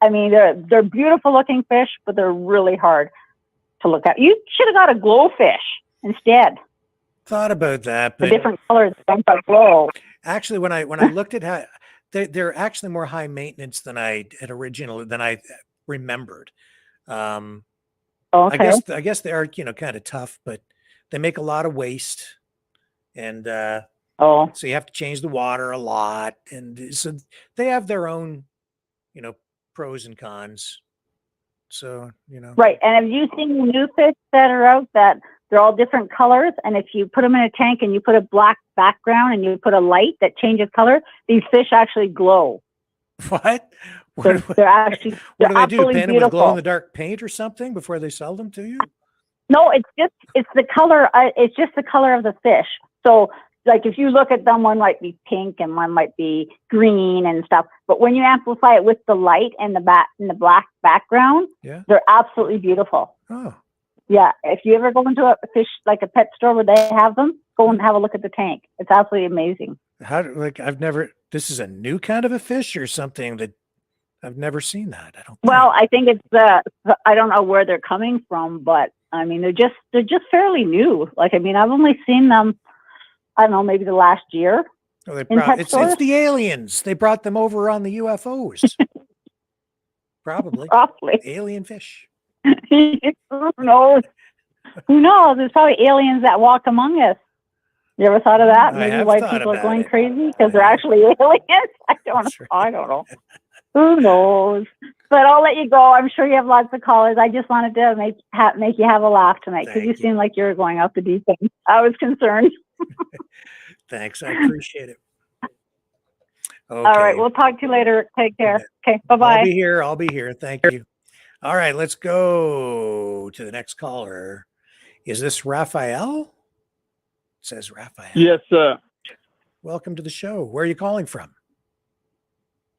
I mean, they're beautiful-looking fish, but they're really hard to look at. You should have got a glowfish instead. Thought about that, but the different colors don't glow. Actually, when I looked at how they're actually more high maintenance than I remembered. Okay. I guess they are, you know, kind of tough, but they make a lot of waste. And Oh, so you have to change the water a lot. And so they have their own, pros and cons. So, right. And have you seen the new fish that are out that they're all different colors? And if you put them in a tank and you put a black background and you put a light that changes color, these fish actually glow. What? They're actually, What they're do they do? absolutely Paint them with glow in beautiful. the dark paint or something before they sell them to you? No, it's the color. It's just the color of the fish. So like if you look at them, one might be pink and one might be green and stuff. But when you amplify it with the light and the black background, Yeah. they're absolutely beautiful. Oh, Yeah. If you ever go into a fish, like a pet store where they have them, go and have a look at the tank. It's absolutely amazing. this is a new kind of a fish or something that I've never seen that. I don't Well, I think it's I don't know where they're coming from, but I mean, they're just fairly new. Like, I mean, I've only seen them, I don't know, maybe the last year. Oh, in pet it's stores. the aliens. They brought them over on the UFOs. Probably. Probably. Alien fish. Who knows? Who knows? There's probably aliens that walk among us. You ever thought of that? I Maybe have why thought people are about going it. crazy because they're actually aliens. I don't know. Who knows? But I'll let you go. I'm sure you have lots of callers. I just wanted to make you have a laugh tonight because you seem like you're going off the deep end. I was concerned. Thanks. I appreciate it. Okay. All right. We'll talk to you later. Take care. Okay. Bye-bye. I'll be here. Thank you. All right. Let's go to the next caller. Is this Raphael? It says Raphael. Yes, sir. Welcome to the show. Where are you calling from?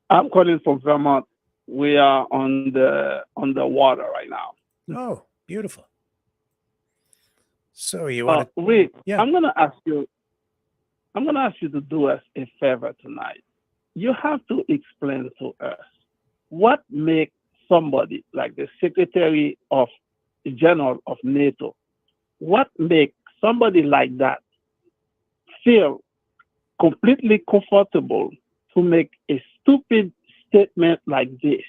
I'm calling from Vermont. We are on the water right now. Oh, beautiful. So you want to? Rick, Yeah. I'm gonna ask you to do us a favor tonight. You have to explain to us what makes somebody like the Secretary of General of NATO, what makes somebody like that feel completely comfortable to make a stupid statement like this.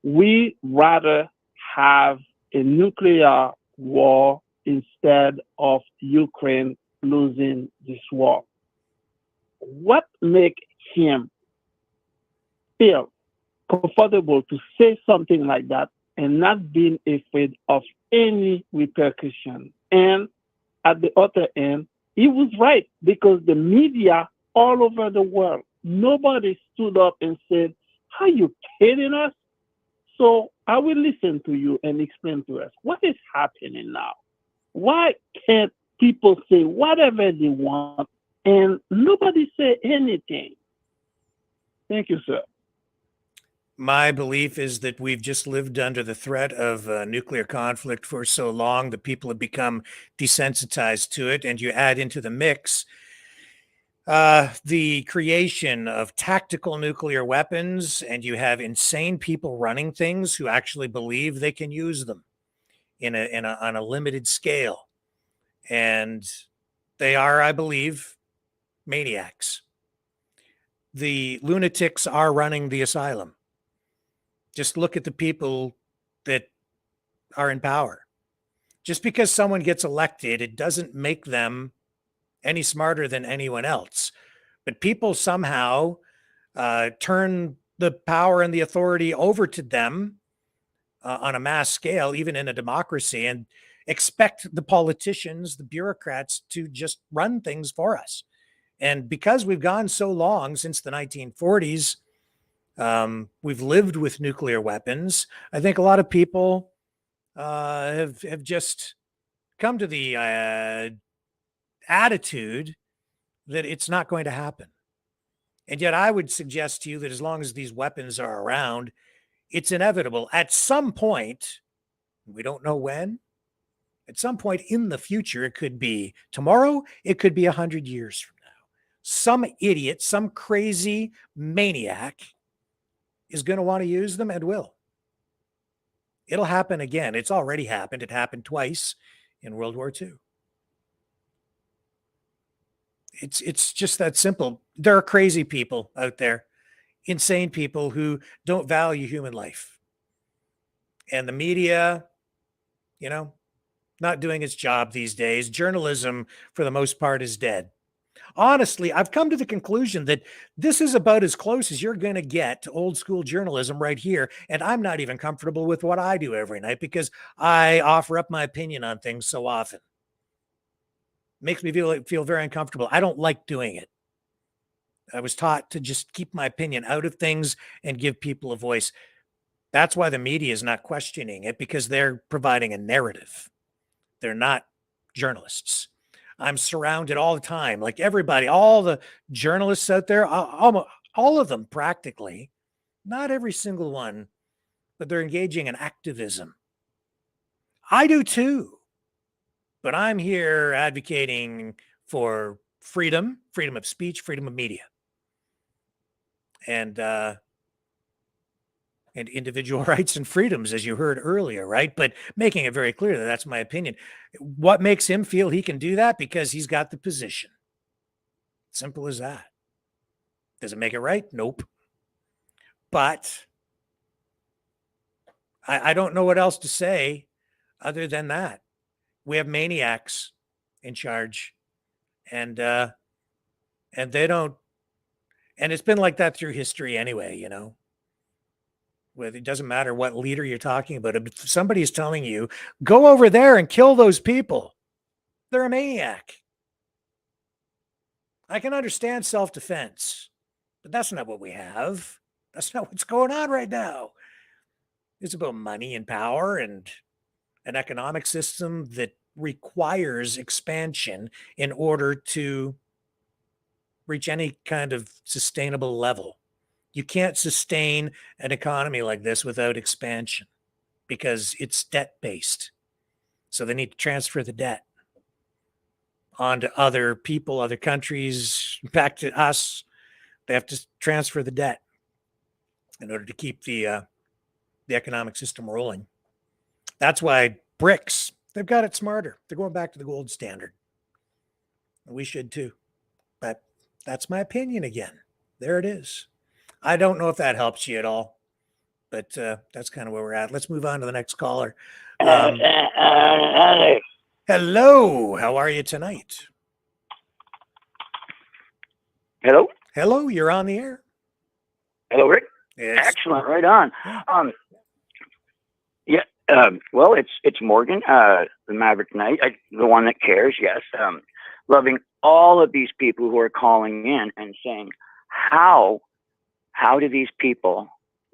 We rather have a nuclear war instead of Ukraine losing this war. What makes him feel comfortable to say something like that and not being afraid of any repercussion? And at the other end, he was right because the media all over the world, nobody stood up and said, "Are you kidding us?" So I will listen to you and explain to us what is happening now. Why can't people say whatever they want and nobody say anything? Thank you, sir. My belief is that we've just lived under the threat of nuclear conflict for so long that people have become desensitized to it. And you add into the mix the creation of tactical nuclear weapons, and you have insane people running things who actually believe they can use them on a limited scale. And they are, I believe, maniacs. The lunatics are running the asylum. Just look at the people that are in power. Just because someone gets elected, it doesn't make them any smarter than anyone else. But people somehow turn the power and the authority over to them on a mass scale, even in a democracy, and expect the politicians, the bureaucrats, to just run things for us. And because we've gone so long since the 1940s, we've lived with nuclear weapons. I think a lot of people have just come to the attitude that it's not going to happen. And yet I would suggest to you that as long as these weapons are around, it's inevitable. At some point, we don't know when, at some point in the future, it could be tomorrow, it could be 100 years from now. Some idiot, some crazy maniac is going to want to use them and will. It'll happen again. It's already happened. It happened twice in World War II. It's just that simple. There are crazy people out there, insane people who don't value human life. And the media, not doing its job these days. Journalism, for the most part, is dead. Honestly, I've come to the conclusion that this is about as close as you're going to get to old school journalism right here. And I'm not even comfortable with what I do every night because I offer up my opinion on things so often. Makes me feel very uncomfortable. I don't like doing it. I was taught to just keep my opinion out of things and give people a voice. That's why the media is not questioning it, because they're providing a narrative. They're not journalists. I'm surrounded all the time, like everybody, all the journalists out there, almost all of them practically, not every single one, but they're engaging in activism. I do too, but I'm here advocating for freedom of speech, freedom of media, and individual rights and freedoms, as you heard earlier, right? But making it very clear that that's my opinion. What makes him feel he can do that? Because he's got the position. Simple as that. Does it make it right? Nope. But I don't know what else to say other than that. We have maniacs in charge, and they don't. And it's been like that through history anyway, you know. It doesn't matter what leader you're talking about. If somebody's telling you, go over there and kill those people, they're a maniac. I can understand self-defense, but that's not what we have. That's not what's going on right now. It's about money and power and an economic system that requires expansion in order to reach any kind of sustainable level. You can't sustain an economy like this without expansion because it's debt-based. So they need to transfer the debt onto other people, other countries, back to us. They have to transfer the debt in order to keep the economic system rolling. That's why BRICS, they've got it smarter. They're going back to the gold standard. We should too. But that's my opinion again. There it is. I don't know if that helps you at all, but that's kind of where we're at. Let's move on to the next caller. Hello. How are you tonight? Hello? Hello, you're on the air. Hello, Rick. Yes. Excellent. Right on. Well, it's Morgan, the Maverick Knight, the one that cares. Yes. Loving all of these people who are calling in and saying, how do these people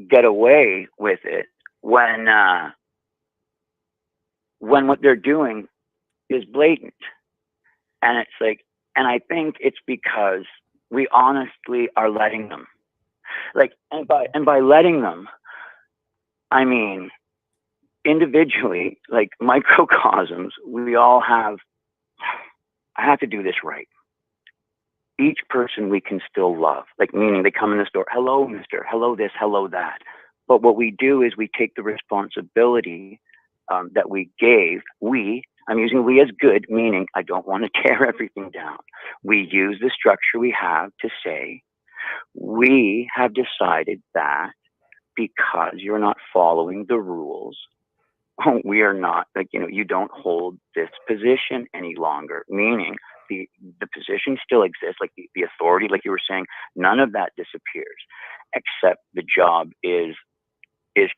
get away with it when what they're doing is blatant? And it's like, and I think it's because we honestly are letting them. Like, and by letting them, I mean, individually, like microcosms, we all have, I have to do this right. Each person we can still love, like meaning they come in the store, hello, mister, hello this, hello that. But what we do is we take the responsibility that we gave, I'm using we as good, meaning I don't want to tear everything down. We use the structure we have to say, we have decided that because you're not following the rules, we are not, like, you know, you don't hold this position any longer, meaning the position still exists, like the authority, like you were saying, none of that disappears, except the job is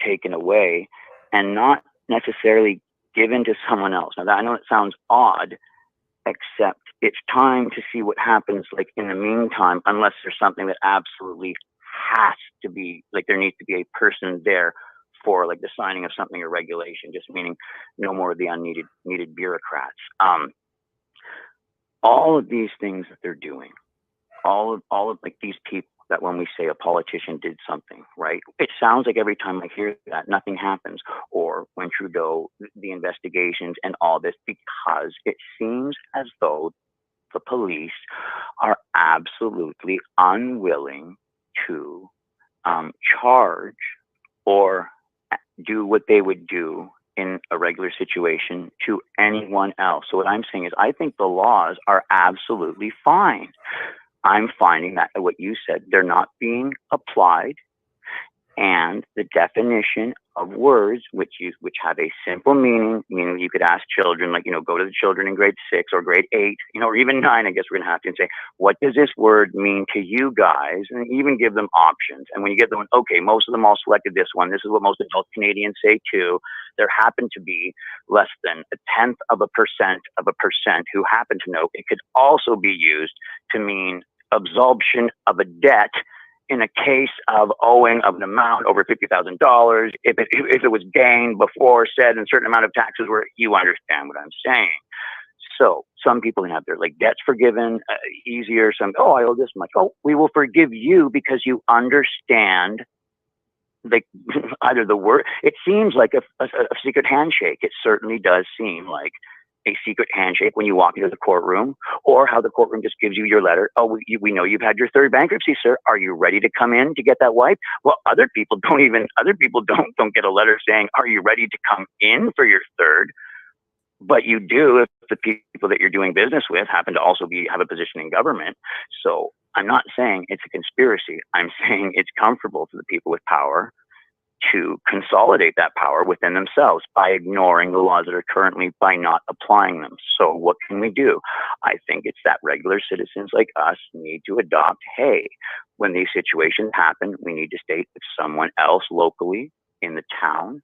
taken away and not necessarily given to someone else. Now, I know it sounds odd, except it's time to see what happens, like in the meantime, unless there's something that absolutely has to be, like there needs to be a person there for like the signing of something or regulation, just meaning no more of the needed bureaucrats. All of these things that they're doing, all of like these people that when we say a politician did something, right? It sounds like every time I hear that, nothing happens. Or when Trudeau, the investigations and all this, because it seems as though the police are absolutely unwilling to charge or do what they would do in a regular situation to anyone else. So what I'm saying is I think the laws are absolutely fine. I'm finding that what you said, they're not being applied, and the definition of words which have a simple meaning, meaning you could ask children, like, go to the children in grade 6 or grade 8, or even 9, I guess we're going to have to, and say, what does this word mean to you guys? And even give them options. And when you get them, okay, most of them all selected this one. This is what most adult Canadians say too. There happened to be less than 1/10% of a percent who happen to know it could also be used to mean absolution of a debt in a case of owing of an amount over $50,000, if it was gained before said and a certain amount of taxes were, you understand what I'm saying. So some people can have their debts forgiven easier. Some, oh, I owe this much. Oh, we will forgive you because you understand either the word. It seems like a secret handshake. It certainly does seem like a secret handshake when you walk into the courtroom, or how the courtroom just gives you your letter. Oh, we know you've had your 3rd bankruptcy, sir. Are you ready to come in to get that wiped? Well, other people don't get a letter saying, are you ready to come in for your 3rd? But you do if the people that you're doing business with happen to also have a position in government. So I'm not saying it's a conspiracy. I'm saying it's comfortable for the people with power to consolidate that power within themselves by ignoring the laws that are currently, by not applying them. So what can we do? I think it's that regular citizens like us need to adopt, hey, when these situations happen, we need to state if someone else locally in the town,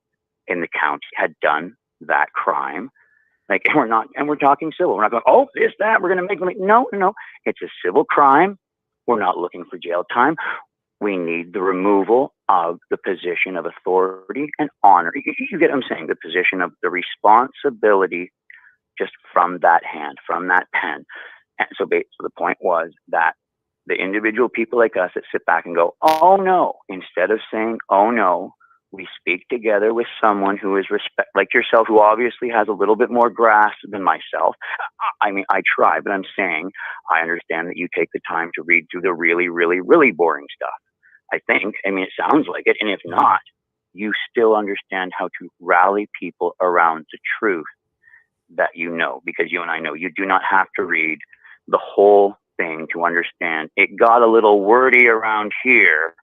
in the county had done that crime. And we're talking civil. We're not going, oh, this, that, we're going to make them. No. It's a civil crime. We're not looking for jail time. We need the removal of the position of authority and honor. You get what I'm saying? The position of the responsibility just from that hand, from that pen. And so the point was that the individual people like us that sit back and go, oh no, instead of saying, oh no, we speak together with someone who is like yourself, who obviously has a little bit more grasp than myself. I mean, I try, but I'm saying I understand that you take the time to read through the really, really, really boring stuff. I think, it sounds like it. And if not, you still understand how to rally people around the truth that you know, because you and I know you do not have to read the whole thing to understand. It got a little wordy around here.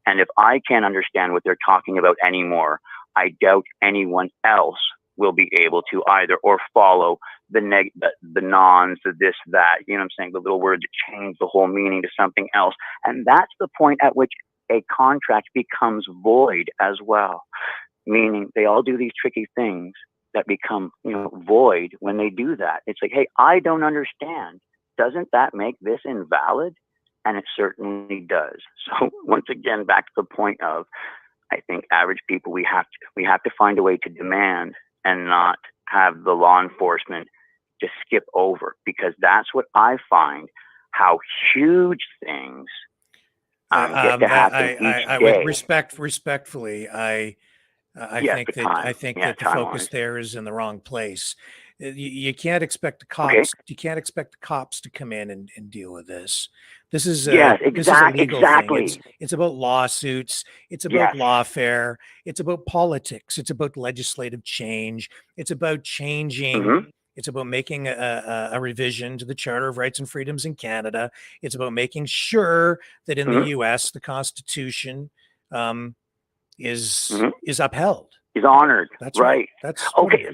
And if I can't understand what they're talking about anymore, I doubt anyone else will be able to either, or follow the nons, the this, that, you know what I'm saying? The little words that change the whole meaning to something else. And that's the point at which a contract becomes void as well. Meaning they all do these tricky things that become, void when they do that. It's like, hey, I don't understand. Doesn't that make this invalid? And it certainly does. So once again, back to the point of, I think average people, we have to find a way to demand and not have the law enforcement just skip over, because that's what I find, how huge things get to happen each day. Respectfully, I think that the focus there is in the wrong place. You can't expect the cops. Okay. You can't expect the cops to come in and deal with this. This is this is a legal thing. It's about lawsuits. It's about lawfare. It's about politics. It's about legislative change. It's about changing. Mm-hmm. It's about making a revision to the Charter of Rights and Freedoms in Canada. It's about making sure that in the U.S. the Constitution is upheld. Is honored. That's right. That's okay.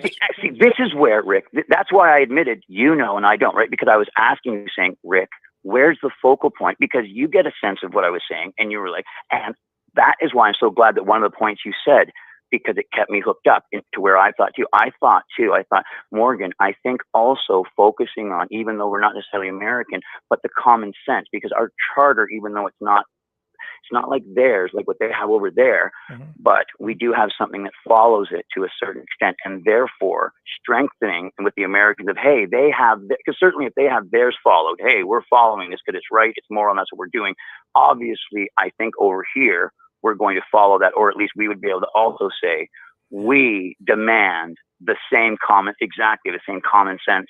See, this is where, Rick, that's why I admitted, and I don't, right? Because I was asking you, saying, Rick, where's the focal point? Because you get a sense of what I was saying, and you were like, and that is why I'm so glad that one of the points you said, because it kept me hooked up to where I thought Morgan, I think also focusing on, even though we're not necessarily American, but the common sense, because our charter, even though it's not like theirs, like what they have over there, but we do have something that follows it to a certain extent, and therefore strengthening with the Americans of, hey, they have, because certainly if they have theirs followed, hey, we're following this because it's right, it's moral, and that's what we're doing. Obviously, I think over here, we're going to follow that, or at least we would be able to also say, we demand the same common sense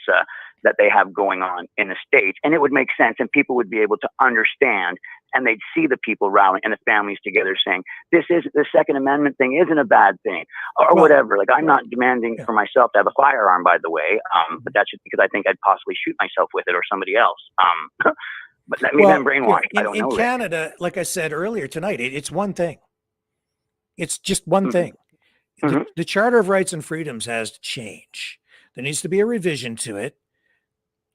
that they have going on in the States. And it would make sense, and people would be able to understand, and they'd see the people rallying and the families together saying, the Second Amendment thing isn't a bad thing, or whatever. Like, I'm not demanding for myself to have a firearm, by the way, but that's just because I think I'd possibly shoot myself with it or somebody else. But that means I'm brainwashed. I don't know. In Canada, like I said earlier tonight, it's one thing. It's just one thing. the Charter of Rights and Freedoms has to change. There needs to be a revision to it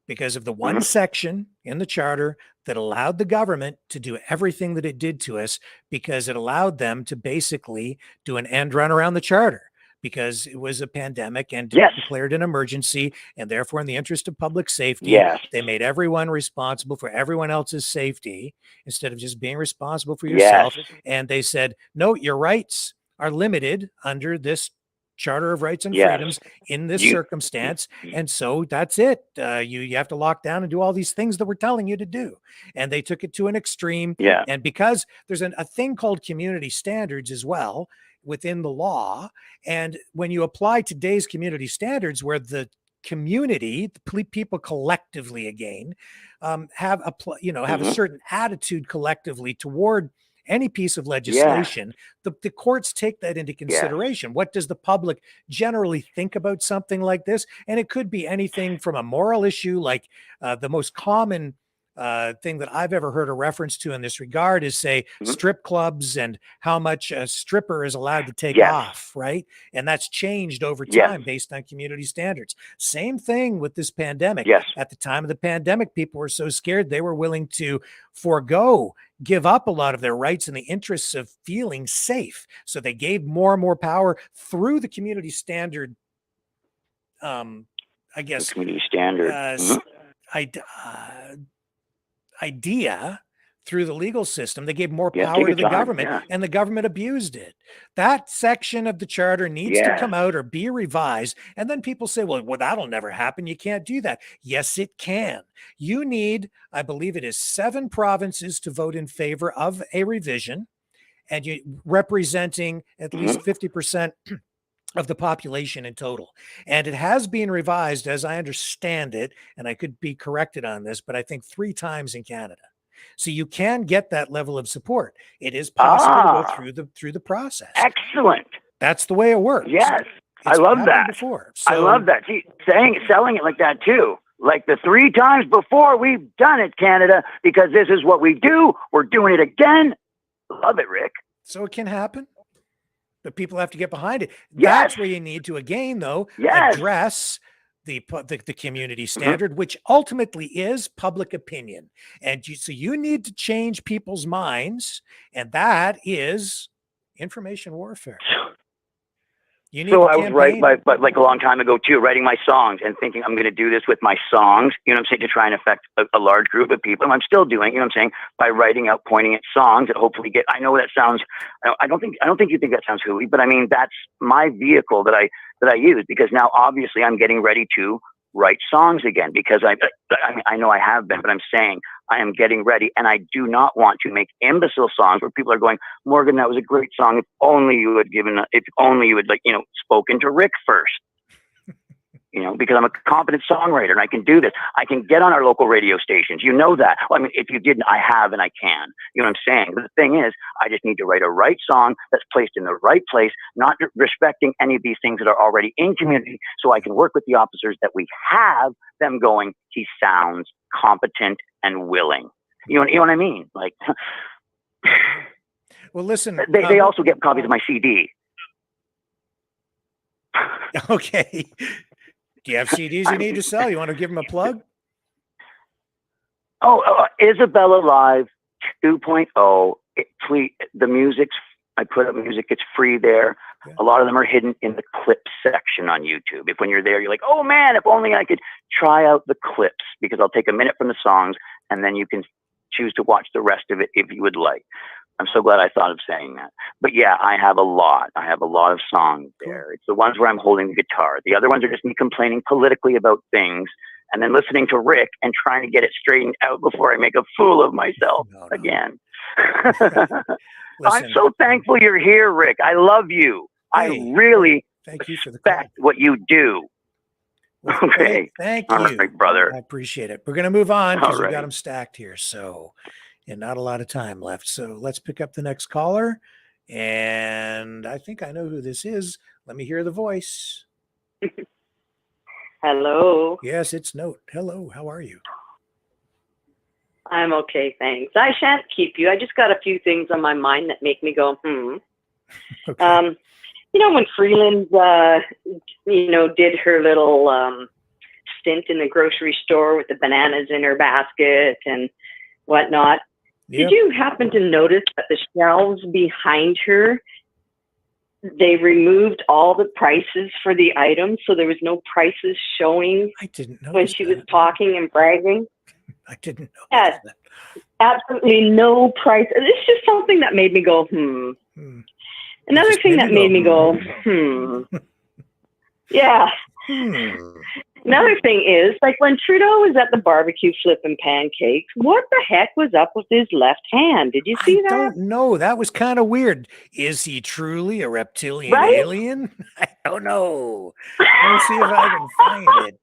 because of the one section in the charter that allowed the government to do everything that it did to us, because it allowed them to basically do an end run around the charter because it was a pandemic and declared an emergency. And therefore, in the interest of public safety, they made everyone responsible for everyone else's safety instead of just being responsible for yourself. And they said, no, your rights are limited under this Charter of Rights and Freedoms in this circumstance. And so that's it. You have to lock down and do all these things that we're telling you to do. And they took it to an extreme. And because there's a thing called community standards as well within the law. And when you apply today's community standards, where the community, the people collectively again, have a certain attitude collectively toward any piece of legislation, the courts take that into consideration. What does the public generally think about something like this? And it could be anything from a moral issue, like the most common thing that I've ever heard a reference to in this regard is, say, strip clubs and how much a stripper is allowed to take off, right? And that's changed over time based on community standards. Same thing with this pandemic. At the time of the pandemic, people were so scared they were willing to give up a lot of their rights in the interests of feeling safe. So they gave more and more power through the community standard, community standard idea through the legal system. They gave more power to the government, and the government abused it. That section of the charter needs to come out or be revised. And then people say, well, that'll never happen. You can't do that. Yes, it can. You need, I believe it is 7 provinces to vote in favor of a revision, and you representing at least 50% of the population in total. And it has been revised, as I understand it, and I could be corrected on this, but I think 3 times in Canada. So you can get that level of support. It is possible to go through the process. Excellent. That's the way it works. Yes. I love that. I love that. See, selling it like that too. Like the 3 times before we've done it, Canada, because this is what we do. We're doing it again. Love it, Rick. So it can happen. But people have to get behind it. That's where you need to, again, though, address the community standard, which ultimately is public opinion. And so you need to change people's minds, and that is information warfare. So I was right, but like a long time ago too, writing my songs and thinking I'm going to do this with my songs, you know what I'm saying, to try and affect a large group of people. And I'm still doing, you know what I'm saying, by writing out, pointing at songs that hopefully get, I know that sounds, I don't think you think that sounds hooey, but I mean, that's my vehicle that I use, because now obviously I'm getting ready to write songs again, because I know I have been, but I'm saying I am getting ready, and I do not want to make imbecile songs where people are going, Morgan, that was a great song. If only you had spoken to Rick first, because I'm a competent songwriter and I can do this. I can get on our local radio stations. You know that. Well, I mean, if you didn't, I have, and I can. You know what I'm saying? But the thing is, I just need to write a right song that's placed in the right place, not respecting any of these things that are already in community, so I can work with the officers that we have, them going, he sounds competent and willing. You know what I mean? Like, well, listen, they also get copies of my CD. Okay. Do you have CDs you need to sell? You want to give them a plug? Isabella Live 2.0. The music's, I put up music, it's free there. A lot of them are hidden in the clips section on YouTube. If when you're there, you're like, oh man, if only I could try out the clips, because I'll take a minute from the songs and then you can choose to watch the rest of it if you would like. I'm so glad I thought of saying that. But yeah, I have a lot of songs there. It's the ones where I'm holding the guitar. The other ones are just me complaining politically about things and then listening to Rick and trying to get it straightened out before I make a fool of myself again. I'm so thankful you're here, Rick. I love you. I really thank you for respect what you do. Well, okay. Thank All you. right, brother. I appreciate it. We're going to move on because All we've right. got them stacked here. And not a lot of time left. So let's pick up the next caller. And I think I know who this is. Let me hear the voice. Hello. Yes, it's Note. Hello, how are you? I'm okay, thanks. I shan't keep you. I just got a few things on my mind that make me go, Okay. you know, when Freeland, you know, did her little stint in the grocery store with the bananas in her basket and whatnot. Yep. Did you happen to notice that the shelves behind her, they removed all the prices for the items, so there was no prices showing I didn't know when she was talking and bragging? I didn't know Yes, absolutely no price. It's just something that made me go, Another just thing made that me made me go, Yeah. Another thing is, like when Trudeau was at the barbecue flipping pancakes, what the heck was up with his left hand? Did you see I that? don't know. That was kind of weird. Is he truly a reptilian Right? alien? I don't know. Let me see if I can find it.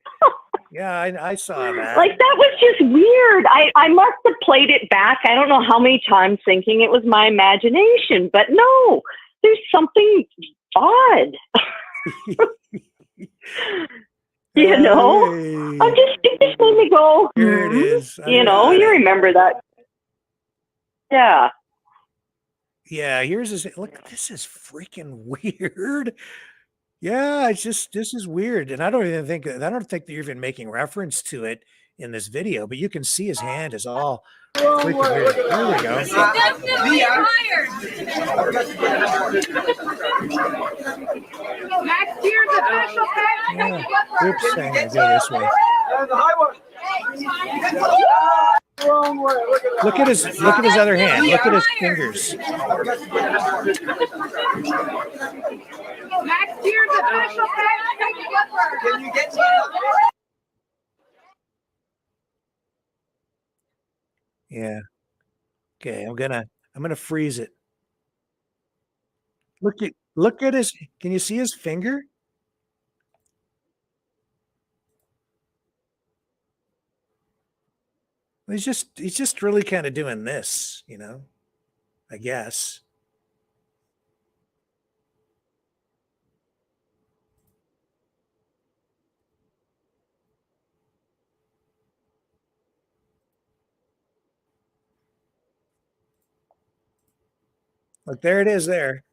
Yeah, I saw that. Like that was just weird. I must have played it back. I don't know how many times thinking it was my imagination, but no, there's something odd. You know, it just made me go, Here it is. I you know, got you it. remember that. Yeah. Yeah, here's his look. This is freaking weird. Yeah, it's just this is weird. And I don't think they're even making reference to it in this video, but you can see his hand is all freaking weird. Here we go. Next year's official Yeah. Oops, hang on, go this way. Look at his other hand. Look at his fingers. Next year's official Can you get Yeah. Okay, I'm gonna freeze it. Look at his, can you see his finger? He's just really kind of doing this, you know, I guess. Look, there it is there.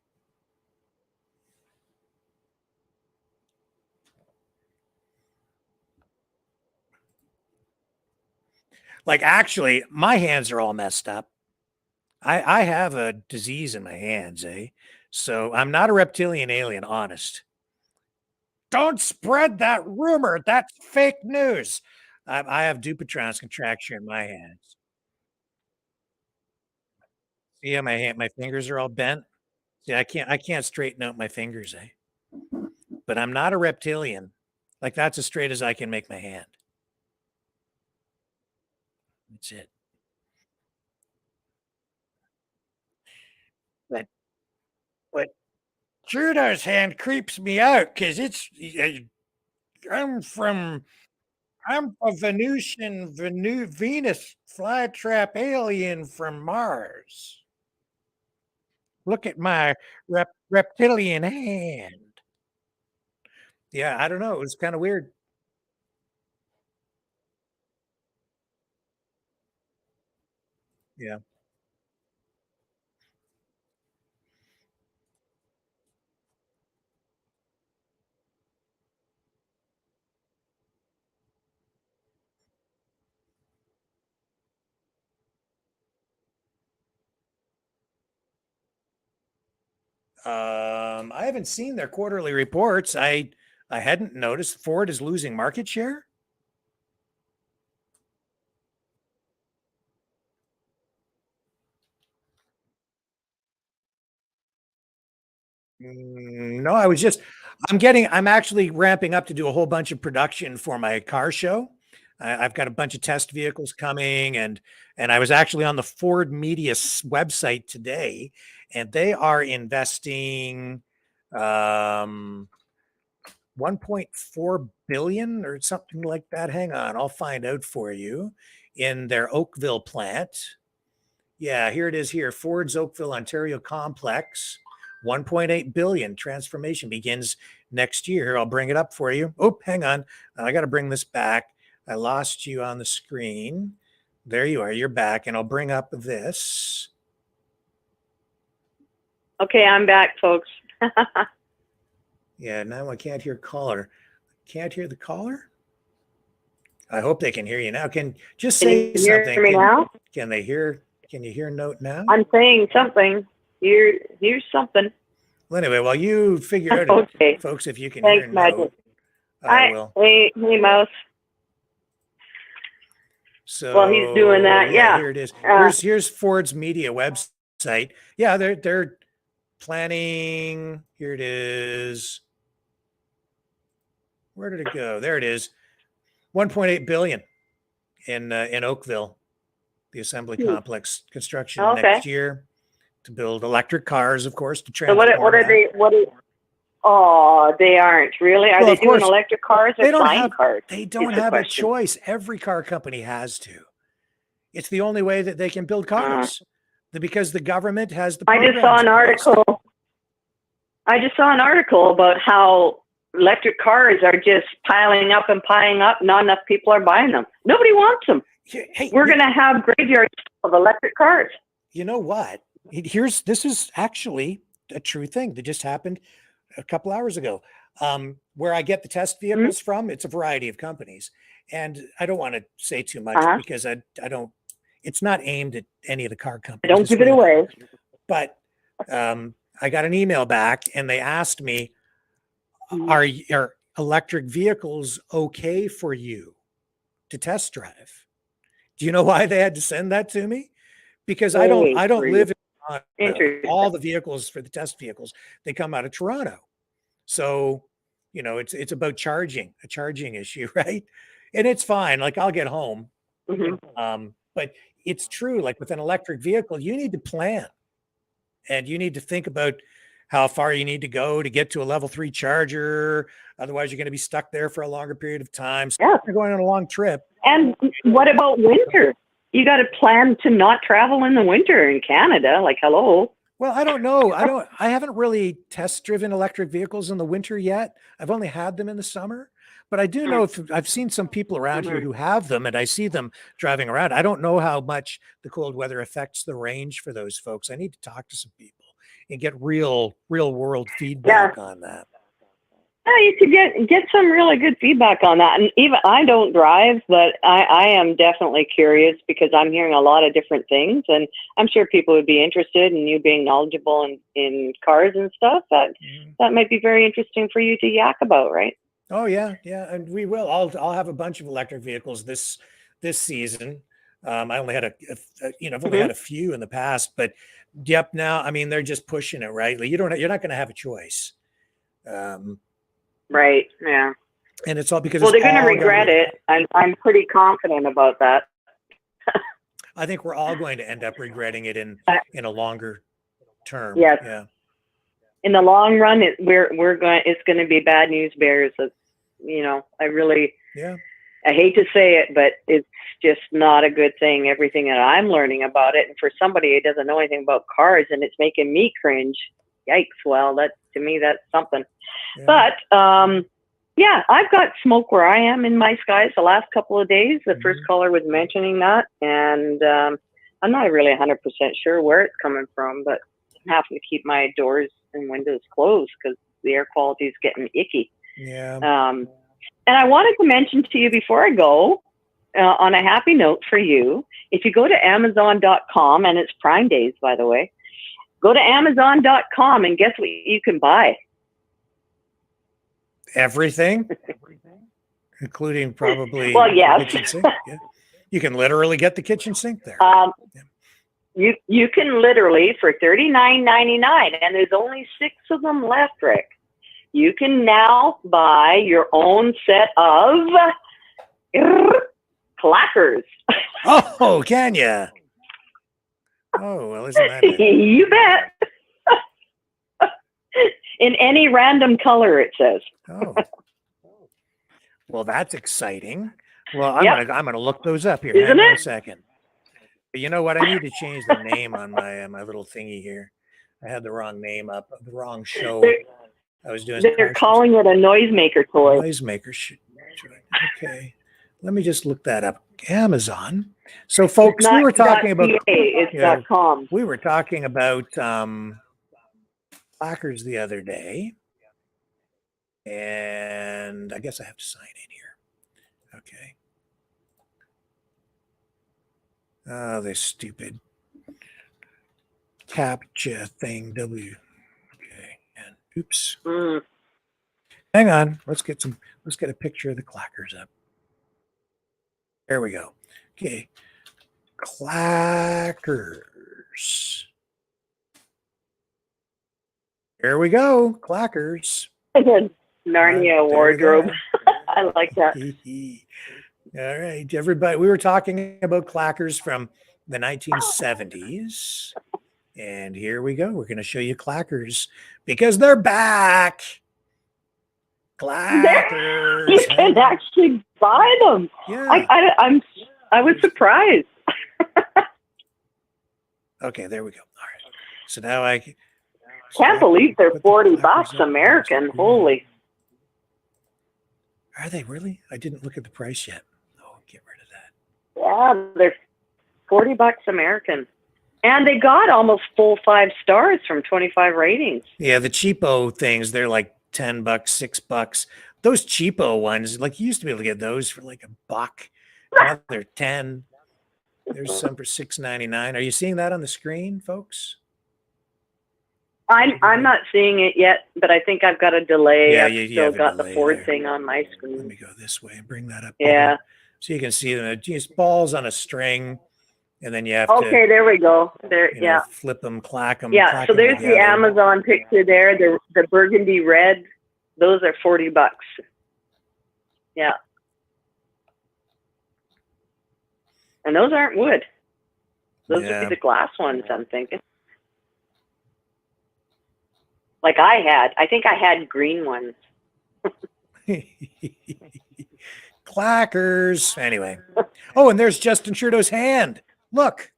Like actually, my hands are all messed up. I have a disease in my hands, eh? So I'm not a reptilian alien, honest. Don't spread that rumor. That's fake news. I have Dupuytren's contracture in my hands. See how my fingers are all bent? See, I can't straighten out my fingers, eh? But I'm not a reptilian. Like that's as straight as I can make my hand. That's it. But Trudeau's hand creeps me out because I'm a Venus flytrap alien from Mars. Look at my reptilian hand. Yeah, I don't know. It was kind of weird. Yeah. I haven't seen their quarterly reports. I hadn't noticed Ford is losing market share. No, I'm actually ramping up to do a whole bunch of production for my car show. I've got a bunch of test vehicles coming and I was actually on the Ford Media website today and they are investing 1.4 billion or something like that. Hang on, I'll find out for you in their Oakville plant. Yeah, here it is here. Ford's Oakville, Ontario complex. 1.8 billion transformation begins next year. I'll bring it up for you. Oh, hang on. I got to bring this back. I lost you on the screen. There you are. You're back. And I'll bring up this. Okay, I'm back, folks. Yeah, now I can't hear caller. Can't hear the caller? I hope they can hear you now. Can just Can say you hear something. me now? Can they hear? Can you hear Note now? I'm saying something. Here's something. Well, anyway, while you figure out, Okay. folks, if you can Thanks, hear Magic. Note, I will. Hey, Mouse. So Well, he's doing that. Yeah. here it is. Uh, Here's Ford's media website. Yeah, they're planning. Here it is. Where did it go? There it is. 1.8 billion in Oakville, the assembly complex construction Okay. next year to build electric cars, of course, to So transform. what are that. they? Oh, they aren't really. Are Well, they of course, doing electric cars or They don't flying have. cars? They is don't the have a question. choice. Every car company has to. It's the only way that they can build cars. Because the government has the. I just saw programs an in place. article. I just saw an article about how electric cars are just piling up and piling up. Not enough people are buying them. Nobody wants them. Hey, We're going to have graveyards of electric cars. You know what? This is actually a true thing that just happened a couple hours ago. Where I get the test vehicles from, it's a variety of companies, and I don't want to say too much because I don't. It's not aimed at any of the car companies. Don't give it away. But I got an email back, and they asked me, "Are electric vehicles okay for you to test drive?" Do you know why they had to send that to me? Because I don't live in Toronto. Interesting. All the vehicles for the test vehicles, they come out of Toronto. So, it's about a charging issue, right? And it's fine. Like I'll get home. But it's true. Like with an electric vehicle, you need to plan and you need to think about how far you need to go to get to a level 3 charger. Otherwise, you're going to be stuck there for a longer period of time. So you're going on a long trip. And what about winter? You got to plan to not travel in the winter in Canada. Like, hello. Well, I don't know. I haven't really test driven electric vehicles in the winter yet. I've only had them in the summer, but I do know I've seen some people around here who have them and I see them driving around. I don't know how much the cold weather affects the range for those folks. I need to talk to some people and get real world feedback on that. Yeah, you could get some really good feedback on that. And even I don't drive, but I am definitely curious because I'm hearing a lot of different things, and I'm sure people would be interested in you being knowledgeable in cars and stuff. That might be very interesting for you to yak about, right? Oh yeah, and we will. I'll have a bunch of electric vehicles this season. I only had I've only had a few in the past, but yep. Now, I mean, they're just pushing it, right? Like you're not going to have a choice. Right. Yeah. And it's all because they're going to regret it. I'm pretty confident about that. I think we're all going to end up regretting it in a longer term. Yes. Yeah. In the long run, it's going to be bad news bears. I hate to say it, but it's just not a good thing. Everything that I'm learning about it, and for somebody who doesn't know anything about cars, and it's making me cringe. Yikes! Well, to me, that's something. Yeah. But I've got smoke where I am in my skies the last couple of days. The first caller was mentioning that, and I'm not really 100% sure where it's coming from, but I'm having to keep my doors and windows closed because the air quality is getting icky. Yeah. And I wanted to mention to you before I go, on a happy note for you, if you go to Amazon.com, and it's Prime Days, by the way, go to Amazon.com and guess what you can buy? Everything, including probably yes. the kitchen sink. Yeah. You can literally get the kitchen sink there. You can literally, for $39.99, and there's only 6 of them left, Rick. You can now buy your own set of clackers. Oh, can you? Oh, well, isn't that it? You bet. In any random color, it says. Oh. Well, that's exciting. Well, I'm gonna look those up here. Isn't Hang on it? a second. But you know what? I need to change the name on my little thingy here. I had the wrong name up, the wrong show. I was doing. They're calling it a noisemaker toy. Noisemaker. Okay. Let me just look that up. Amazon. So, folks, we were talking about. It's .com. We were talking about placards the other day. And I guess I have to sign in here. Okay. Oh, this stupid CAPTCHA thing. Okay. And oops. Hang on. Let's get a picture of the clackers up. There we go. Okay. Clackers. There we go. Clackers. Narnia wardrobe. I like that. All right, everybody. We were talking about clackers from the 1970s. And here we go. We're going to show you clackers because they're back. Clackers. You can actually buy them. Yeah. I was surprised. Okay, there we go. All right. So now I can't believe they're $40 American. Holy. Are they really? I didn't look at the price yet. Oh, get rid of that. Yeah, they're $40 American. And they got almost full 5 stars from 25 ratings. Yeah, the cheapo things, they're like $10, $6. Those cheapo ones, like you used to be able to get those for like $1. Now they're 10. There's some for $6.99. Are you seeing that on the screen, folks? I'm not seeing it yet, but I think I've got a delay. Yeah, I've still got the Ford thing on my screen. Let me go this way and bring that up. Yeah. So you can see them. It's balls on a string, and then you have Okay, there we go. There, to flip them, clack them. Yeah, so there's the Amazon picture there, the burgundy red. Those are $40. Yeah. And those aren't wood. Those would be the glass ones, I'm thinking. Like I think I had green ones. Clackers. Anyway. Oh, and there's Justin Trudeau's hand. Look.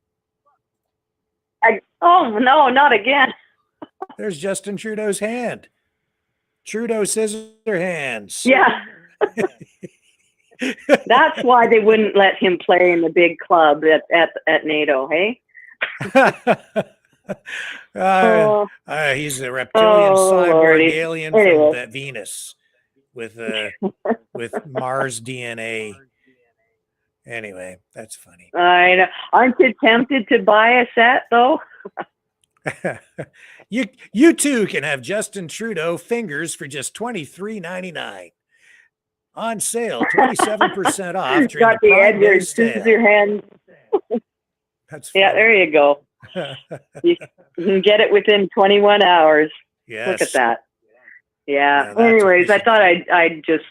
Oh, no, not again. There's Justin Trudeau's hand. Trudeau scissor hands. Yeah. That's why they wouldn't let him play in the big club at Nato, hey? He's a reptilian cyborg alien from Venus with Mars DNA. Anyway, that's funny. I know. Aren't you tempted to buy a set though? You too can have Justin Trudeau fingers for just $23.99. On sale, 27% off. Got the Edward scissor hand. That's yeah, there you go. You can get it within 21 hours. Yes. Look at that. Yeah. Anyways, I thought I'd just,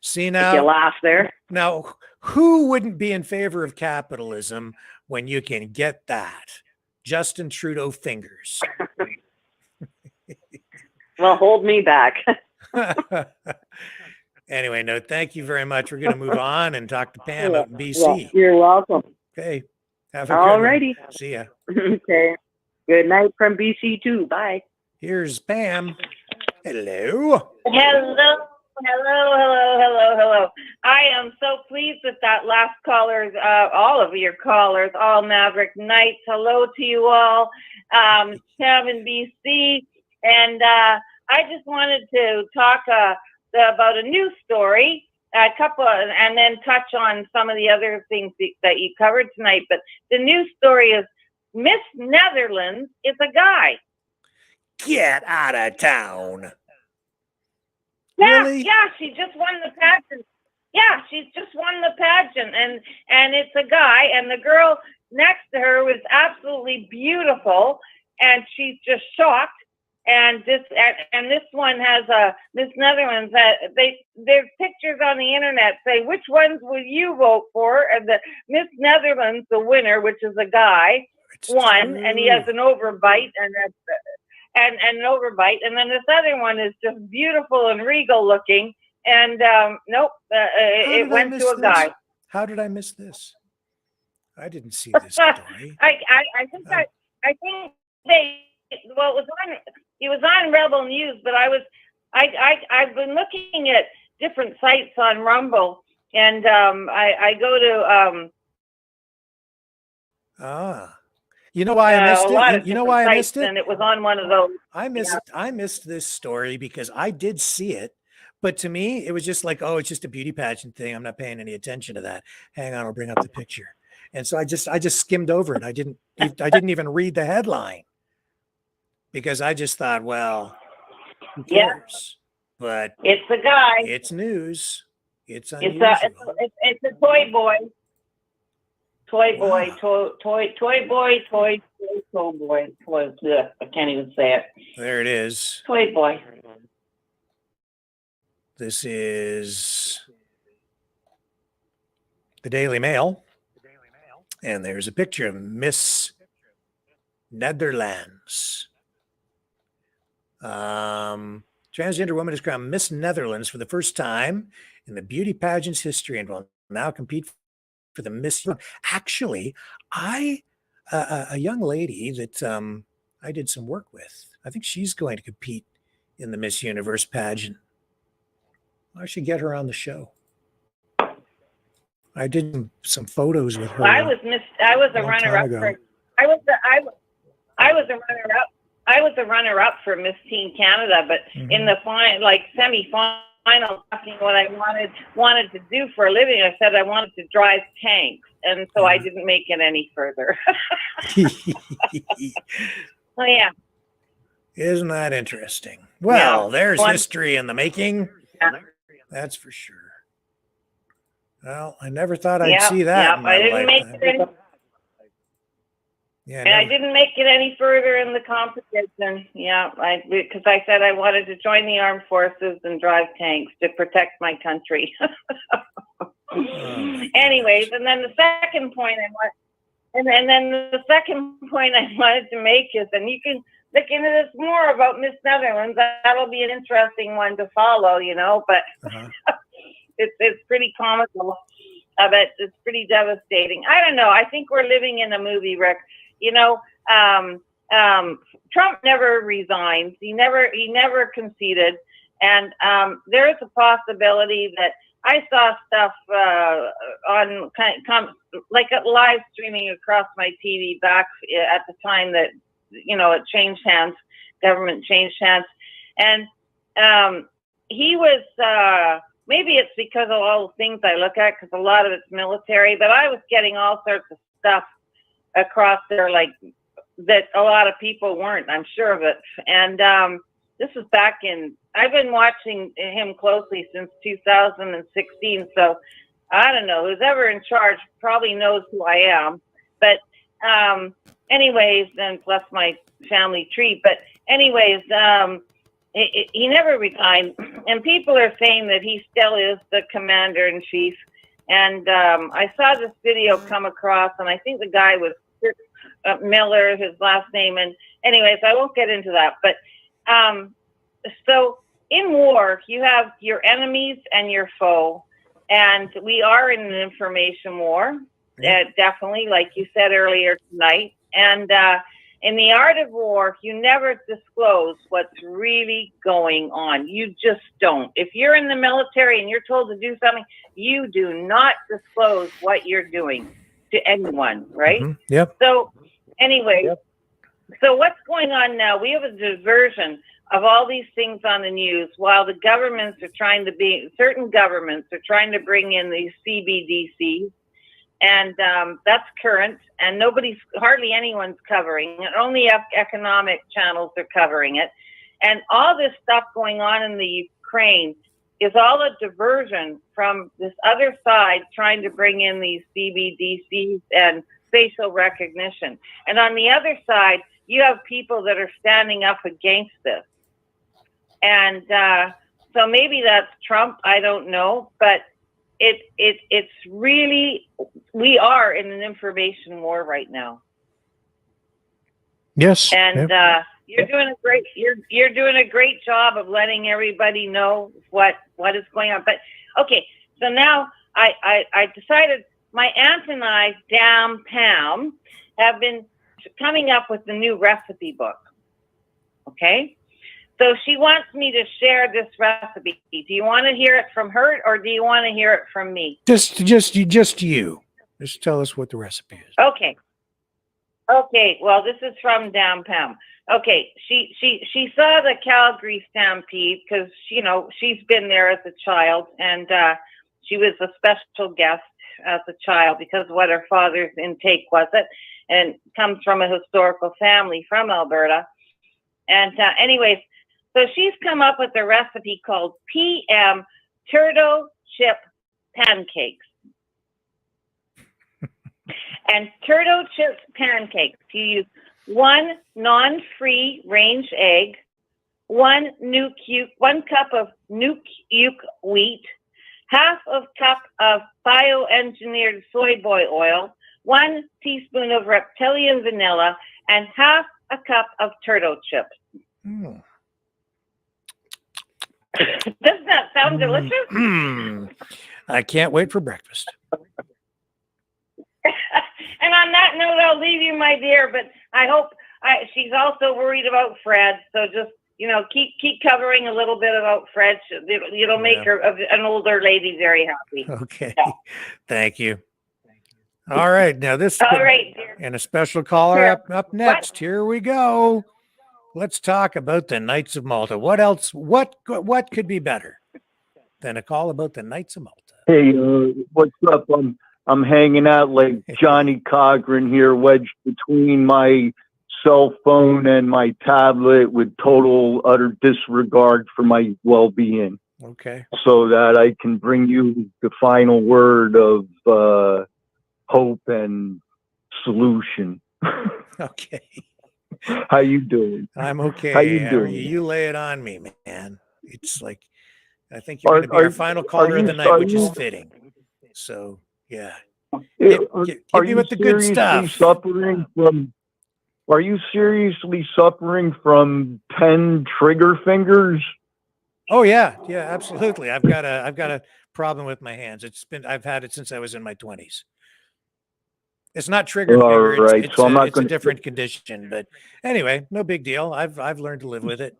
see now. You laugh there. Now, who wouldn't be in favor of capitalism when you can get that? Justin Trudeau fingers. Well, hold me back. Anyway, no, thank you very much. We're going to move on and talk to Pam out in BC. Yeah, you're welcome. Okay. Have a good one. Alrighty. See ya. Okay. Good night from BC too. Bye. Here's Pam. Hello. Hello. I am so pleased with that last caller's, all of your callers, all Maverick Knights. Hello to you all. Pam in BC. And I just wanted to talk about a news story, and then touch on some of the other things that you covered tonight. But the news story is Miss Netherlands is a guy. Get out of town. Yeah, Really? yeah, she just won the pageant. Yeah, she's just won the pageant, and it's a guy, and the girl next to her was absolutely beautiful, and she's just shocked. And this one has Miss Netherlands. There's pictures on the internet say which ones will you vote for? And the Miss Netherlands, the winner, which is a guy, won, and he has an overbite and an overbite, and then this other one is just beautiful and regal looking. And nope, it went to a guy. How did I miss this? I didn't see this story. I think they. Well, it was on Rebel News, but I've been looking at different sites on Rumble, and I go to You know why I missed a lot it? of You know different why I sites, missed it? and it was on one of those. I missed this story because I did see it, but to me it was just like, oh, it's just a beauty pageant thing. I'm not paying any attention to that. Hang on, I'll bring up the picture. And so I just skimmed over it. I didn't even read the headline because I just thought, well, who Yeah, cares? But it's a guy. it's news. It's It's unusual. it's a toy boy. Toy Wow. boy, toy boy, toy boy. Ugh, I can't even say it. There it is. Toy boy. This is the Daily Mail. And there's a picture of Miss Netherlands. Transgender woman is crowned Miss Netherlands for the first time in the beauty pageant's history and will now compete for the Miss. Actually, a young lady that I did some work with, I think she's going to compete in the Miss Universe pageant. I should get her on the show. I did some photos with her. I was a runner-up for. I was a runner-up for Miss Teen Canada, but in the semi-final, asking what I wanted to do for a living, I said I wanted to drive tanks, and so I didn't make it any further. Oh yeah. Isn't that interesting? Well, Yeah. there's history in the making. Yeah. That's for sure. Well, I never thought I'd see that in my I didn't lifetime. make it any. Yeah, And I didn't make it any further in the competition. Yeah, because I said I wanted to join the armed forces and drive tanks to protect my country. Anyways, and then the second point I wanted to make is, and you can look into this more about Miss Netherlands. That'll be an interesting one to follow, but it's pretty comical. But it's pretty devastating. I don't know. I think we're living in a movie, Rick. Trump never resigns. He never conceded. And there is a possibility that I saw stuff on like live streaming across my TV back at the time that, it changed hands, government changed hands. And he was, maybe it's because of all the things I look at, because a lot of it's military, but I was getting all sorts of stuff across there, like that a lot of people weren't, I'm sure of it. And this was back I've been watching him closely since 2016. So I don't know, who's ever in charge probably knows who I am. But anyways, and plus my family tree. But anyways, he never resigned. And people are saying that he still is the commander-in-chief. And I saw this video come across, and I think the guy was Miller, his last name. And anyways, I won't get into that. But so in war, you have your enemies and your foe. And we are in an information war, definitely, like you said earlier tonight. And in the art of war, you never disclose what's really going on. You just don't. If you're in the military and you're told to do something, you do not disclose what you're doing to anyone, right? Yep. So anyway, so what's going on now? We have a diversion of all these things on the news while the governments are certain governments are trying to bring in these CBDCs. And that's current, and hardly anyone's covering it. Only economic channels are covering it. And all this stuff going on in the Ukraine is all a diversion from this other side trying to bring in these CBDCs and facial recognition. And on the other side, you have people that are standing up against this. And so maybe that's Trump, I don't know, but it's really, we are in an information war right now. Yes. And you're doing a great job of letting everybody know what is going on. But okay, so now I decided my aunt and I, damn Pam, have been coming up with the new recipe book. Okay? So she wants me to share this recipe. Do you want to hear it from her, or do you want to hear it from me? Just you. Just tell us what the recipe is. Okay. Okay, well, this is from Dan Pam. Okay, she saw the Calgary Stampede because she's been there as a child, and she was a special guest as a child because of what her father's intake was. And comes from a historical family from Alberta. And anyways, so she's come up with a recipe called PM turtle chip pancakes. And turtle chip pancakes, you use 1 non-free range egg, 1 cup of nuke wheat, half of cup of bioengineered soy boy oil, 1 teaspoon of reptilian vanilla, and half a cup of turtle chips. Mm. Doesn't that sound delicious? I can't wait for breakfast. And on that note, I'll leave you, my dear. But I hope she's also worried about Fred. So just keep covering a little bit about Fred. It'll make her an older lady very happy. Okay, thank you. All right, now this. All right, dear. And a special caller up next. Here we go. Let's talk about the Knights of Malta. What else? What could be better than a call about the Knights of Malta? Hey, what's up? I'm hanging out like Johnny Cochran here, wedged between my cell phone and my tablet with total utter disregard for my well-being. Okay. So that I can bring you the final word of hope and solution. Okay. How you doing? I'm okay. How you doing? You lay it on me, man. It's like, I think you're going to be our final caller of the night, which is fitting. So, yeah. Hit me with the good stuff. Are you seriously suffering from 10 trigger fingers? Oh yeah, absolutely. I've got a problem with my hands. I've had it since I was in my 20s. It's not trigger finger. Right. It's a different condition, but anyway, no big deal. I've learned to live with it.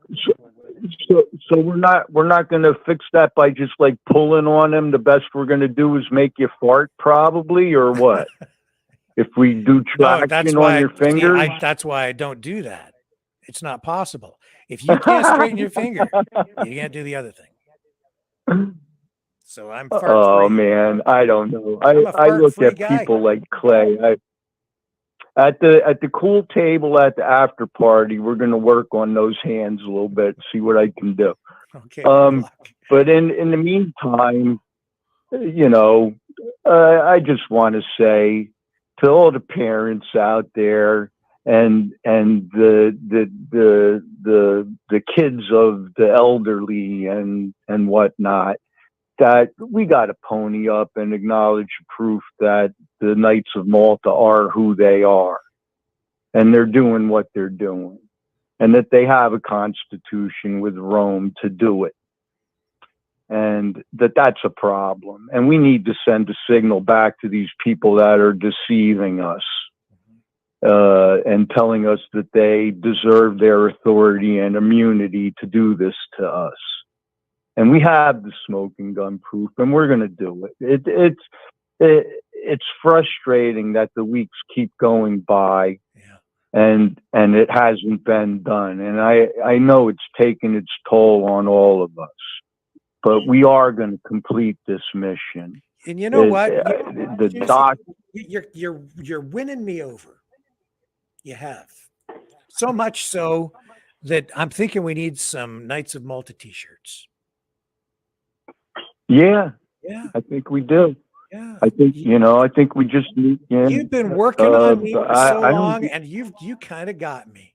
So we're not going to fix that by just like pulling on them. The best we're going to do is make you fart, probably, or what? If we do traction on your fingers, that's why I don't do that. It's not possible. If you can't straighten your finger, you can't do the other thing. So I'm fart free. Oh man, I don't know. I look at people like Clay. At the cool table at the after party, we're going to work on those hands a little bit, see what I can do. Okay. But in the meantime, I just want to say to all the parents out there and the kids of the elderly and whatnot, that we got to pony up and acknowledge proof that the Knights of Malta are who they are, and they're doing what they're doing, and that they have a constitution with Rome to do it, and that's a problem. And we need to send a signal back to these people that are deceiving us and telling us that they deserve their authority and immunity to do this to us. And we have the smoking gun proof, and we're going to do it. It's frustrating that the weeks keep going by, and it hasn't been done. And I know it's taken its toll on all of us, but we are going to complete this mission. And you know what? You're winning me over. You have so much so that I'm thinking we need some Knights of Malta t-shirts. Yeah, I think we do. Yeah, I think we just need. You've been working on me for so long, and you kind of got me.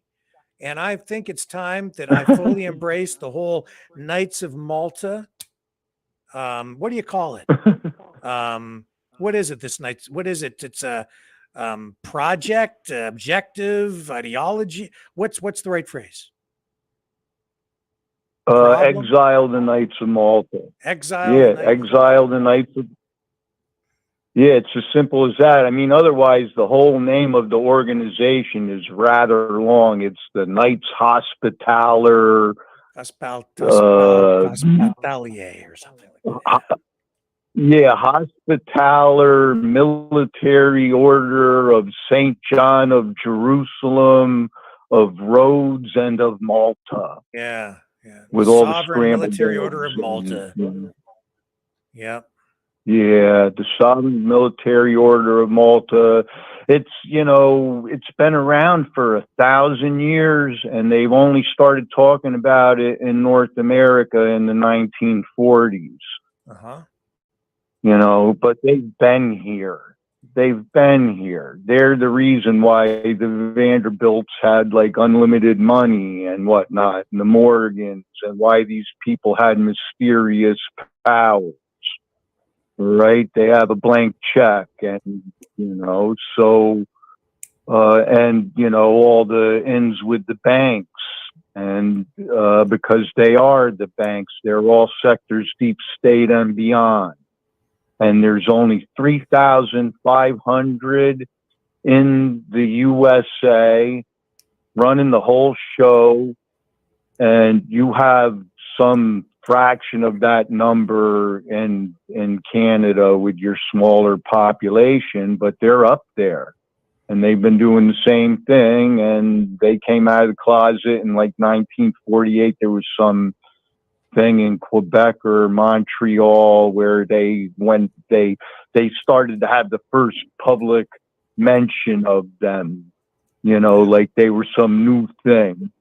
And I think it's time that I fully embrace the whole Knights of Malta. What do you call it? What is it? This Knights? What is it? It's a project, objective, ideology. What's the right phrase? Exile the Knights of Malta. Exile the Knights of. Yeah, it's as simple as that. I mean, otherwise, the whole name of the organization is rather long. It's the Knights Hospitaller. Hospitalier or something like that. Yeah, Hospitaller Military Order of St. John of Jerusalem, of Rhodes, and of Malta. Yeah, yeah. With all the Sovereign scrambled Military Order of eggs Malta. and, Yeah. yeah, the Sovereign Military Order of Malta. It's, you know, it's been around for 1,000 years, and they've only started talking about it in North America in the 1940s. Uh-huh. You know, but they've been here. They've been here. They're the reason why the Vanderbilts had like unlimited money and whatnot, and the Morgans, and why these people had mysterious powers. Right? They have a blank check, and you know, so and you know, all the ends with the banks, and because they are the banks, they're all sectors, deep state and beyond. And there's only 3,500 in the USA running the whole show, and you have some fraction of that number in Canada with your smaller population, but they're up there, and they've been doing the same thing. And they came out of the closet in like 1948. There was some thing in Quebec or Montreal where they started to have the first public mention of them, you know, like they were some new thing,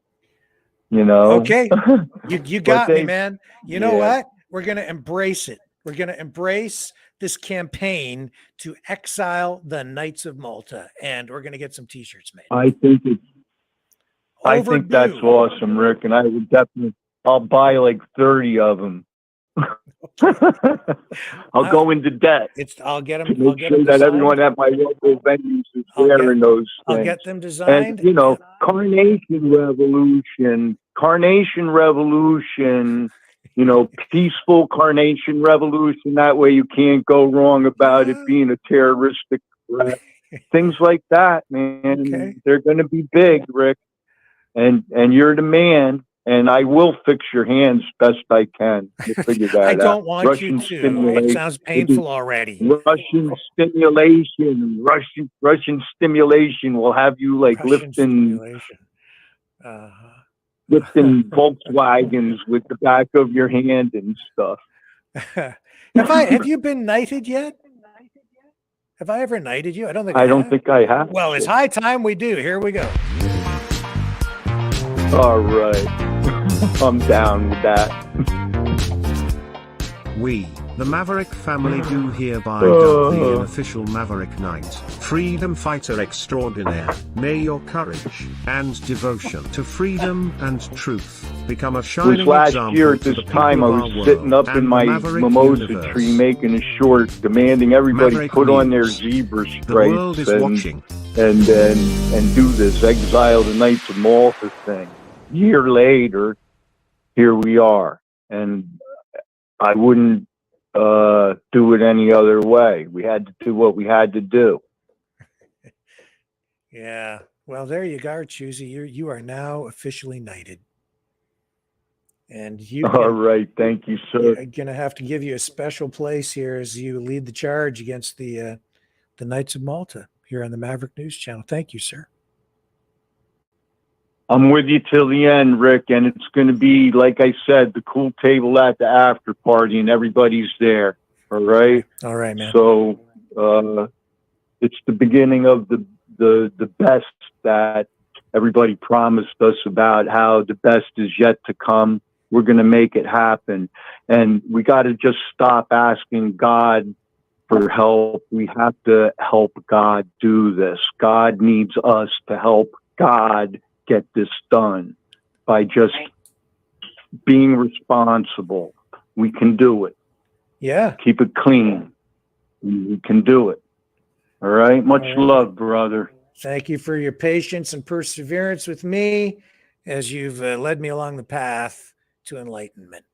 you know. Okay. You got me, man. You know yeah. what? We're going to embrace it. We're going to embrace this campaign to exile the Knights of Malta, and we're going to get some t-shirts made. I think that's awesome, Rick, and I would definitely, I'll buy like 30 of them. I'll go into debt. I'll get them. To make sure that everyone at my local venues is wearing those things. I'll get them designed. And you know, Carnation Revolution, you know, peaceful Carnation Revolution. That way you can't go wrong about it being a terroristic threat. Things like that, man. Okay. They're going to be big, Rick. And you're the man. And I will fix your hands best I can. You figure that I don't out. want Russian you to. It sounds painful already. Russian stimulation will have you like lifting Volkswagens with the back of your hand and stuff. Have you been knighted yet? Have I ever knighted you? I don't think I don't think I have. Well, it's high time we do. Here we go. All right. I'm down with that. We, the Maverick family, do hereby dub thee an official Maverick Knight, freedom fighter extraordinaire. May your courage and devotion to freedom and truth become a shining This last example year at to this the people time, I of our was world sitting up in and my the Maverick mimosa universe. tree making a short, demanding everybody Maverick put on their News. zebra The world stripes is watching. and do this exile the Knights of Malta thing. Year later, here we are, and I wouldn't do it any other way. We had to do what we had to do. Yeah. Well, there you go, Choosy. You are now officially knighted. And All right. Thank you, sir. I'm going to have to give you a special place here as you lead the charge against the Knights of Malta here on the Maverick News Channel. Thank you, sir. I'm with you till the end, Rick, and it's going to be, like I said, the cool table at the after party, and everybody's there. All right? All right, man. So it's the beginning of the best that everybody promised us about, how the best is yet to come. We're going to make it happen. And we got to just stop asking God for help. We have to help God do this. God needs us to help God get this done by just being responsible. We can do it. Yeah. Keep it clean. We can do it. All right. Much love, brother. Thank you for your patience and perseverance with me as you've led me along the path to enlightenment.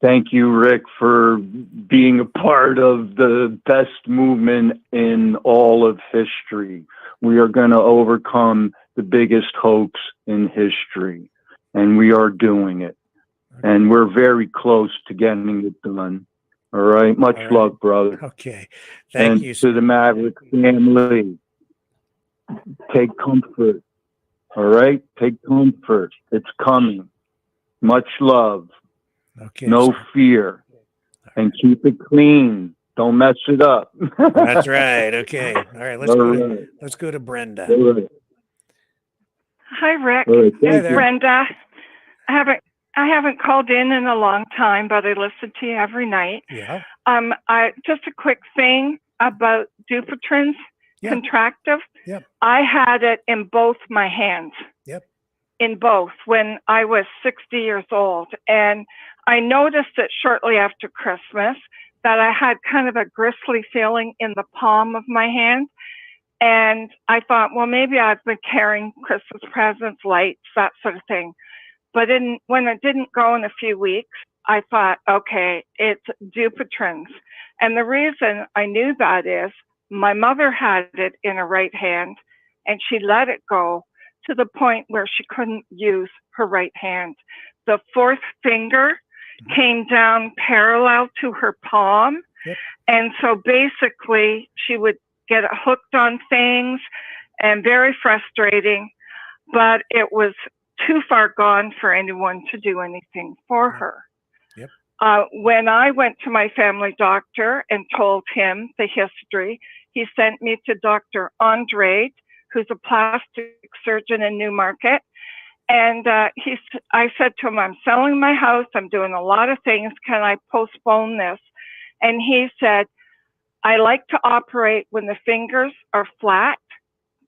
Thank you, Rick, for being a part of the best movement in all of history. We are going to overcome the biggest hoax in history, and we are doing it. and we're very close to getting it done. All right. Much All right. love, brother. Okay. Thank And you, to sir. the Maverick family, take comfort. All right. Take comfort. It's coming. Much love. Okay. No fear. And keep it clean. Don't mess it up. That's right. Okay. All right. Let's go to Brenda. All right. Hi, Rick. All right. Hi Thank there. you. Brenda. I haven't called in a long time, but I listen to you every night. Yeah. Just a quick thing about Dupuytren's Yeah. contractive. Yep. I had it in both my hands. Yep. In both when I was 60 years old. And I noticed it shortly after Christmas that I had kind of a gristly feeling in the palm of my hand. And I thought, well, maybe I've been carrying Christmas presents, lights, that sort of thing. But when it didn't go in a few weeks, I thought, okay, it's Dupuytren's. And the reason I knew that is my mother had it in her right hand and she let it go to the point where she couldn't use her right hand. The fourth finger came down parallel to her palm. Yep. And so basically she would get hooked on things and very frustrating, but it was too far gone for anyone to do anything for her. Yep. When I went to my family doctor and told him the history, he sent me to Dr. Andre, who's a plastic surgeon in Newmarket. And I said to him, I'm selling my house. I'm doing a lot of things. Can I postpone this? And he said, I like to operate when the fingers are flat.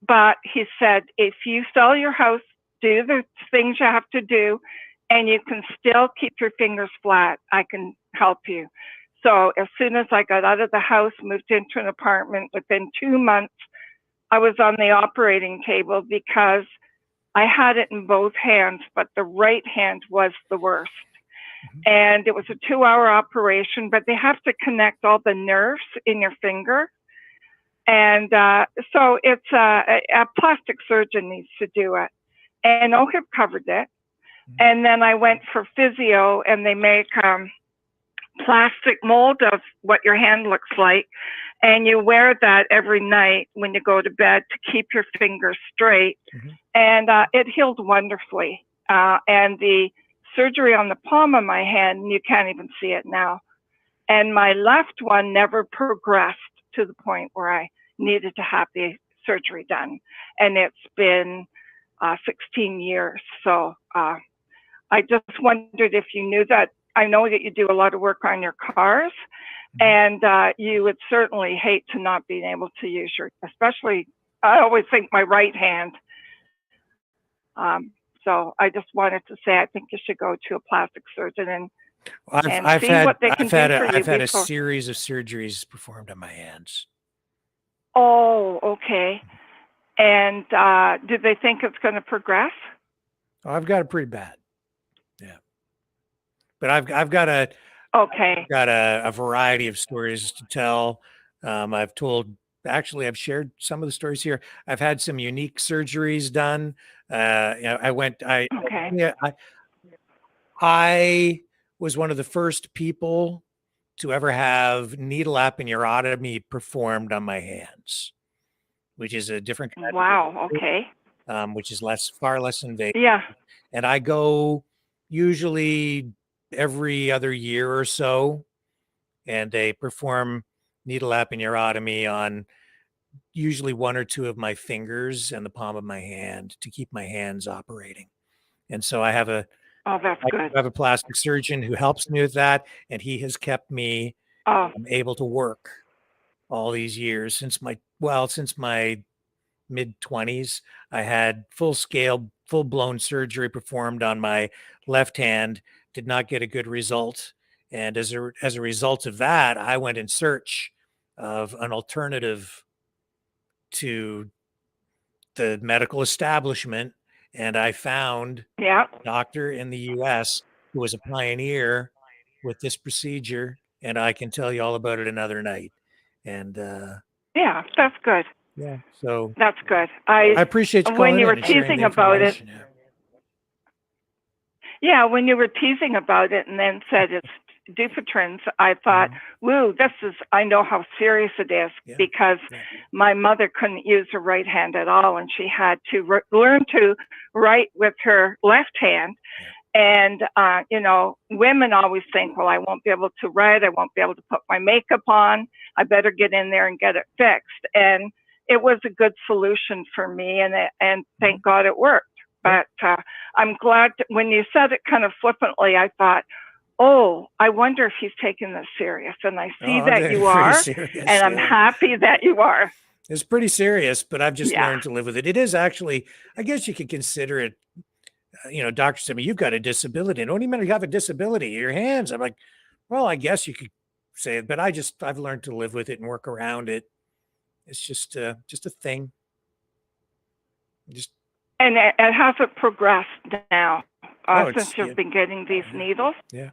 But he said, if you sell your house, do the things you have to do, and you can still keep your fingers flat, I can help you. So as soon as I got out of the house, moved into an apartment, within 2 months, I was on the operating table because I had it in both hands, but the right hand was the worst. And it was a 2-hour operation, but they have to connect all the nerves in your finger. And so it's a plastic surgeon needs to do it. And OHIP covered it. And then I went for physio, and they make plastic mold of what your hand looks like. And you wear that every night when you go to bed to keep your fingers straight. And it healed wonderfully. And the surgery on the palm of my hand, you can't even see it now. And my left one never progressed to the point where I needed to have the surgery done. And it's been 16 years. So I just wondered if you knew that. I know that you do a lot of work on your cars, and you would certainly hate to not being able to use especially, I always think my right hand. So I just wanted to say, I think you should go to a plastic surgeon and I've see had what they can do for you. I've had a series of surgeries performed on my hands. Oh, okay. And did they think it's going to progress? Oh, I've got it pretty bad. Yeah. But I've got a variety of stories to tell. I've shared some of the stories here. I've had some unique surgeries done. I was one of the first people to ever have needle aponeurotomy performed on my hands, which is a different kind Wow. Okay. which is far less invasive. Yeah. And I go usually every other year or so, and they perform needle aponeurotomy on usually one or two of my fingers and the palm of my hand to keep my hands operating. And so I have a plastic surgeon who helps me with that, and he has kept me able to work all these years since my mid-20s. I had full-blown surgery performed on my left hand, did not get a good result. And as a result of that, I went in search of an alternative to the medical establishment. And I found a doctor in the US who was a pioneer with this procedure. And I can tell you all about it another night. And yeah, that's good. Yeah, so that's good. I appreciate you calling when you were in and sharing teasing the about it. information. Yeah, when you were teasing about it and then said it's Dupuytren's, I thought, woo, I know how serious it is, because my mother couldn't use her right hand at all, and she had to learn to write with her left hand. And, women always think, well, I won't be able to write. I won't be able to put my makeup on. I better get in there and get it fixed. And it was a good solution for me, and thank God it worked. But I'm glad when you said it kind of flippantly, I thought, oh, I wonder if he's taking this serious. And I see that you are, serious, and I'm happy that you are. It's pretty serious, but I've just learned to live with it. It is actually, I guess you could consider it, doctors tell me, you've got a disability. And what do you mean you have a disability? Your hands. I'm like, well, I guess you could say it, but I've learned to live with it and work around it. It's just a thing. And it hasn't progressed now since you've been getting these needles. Yeah.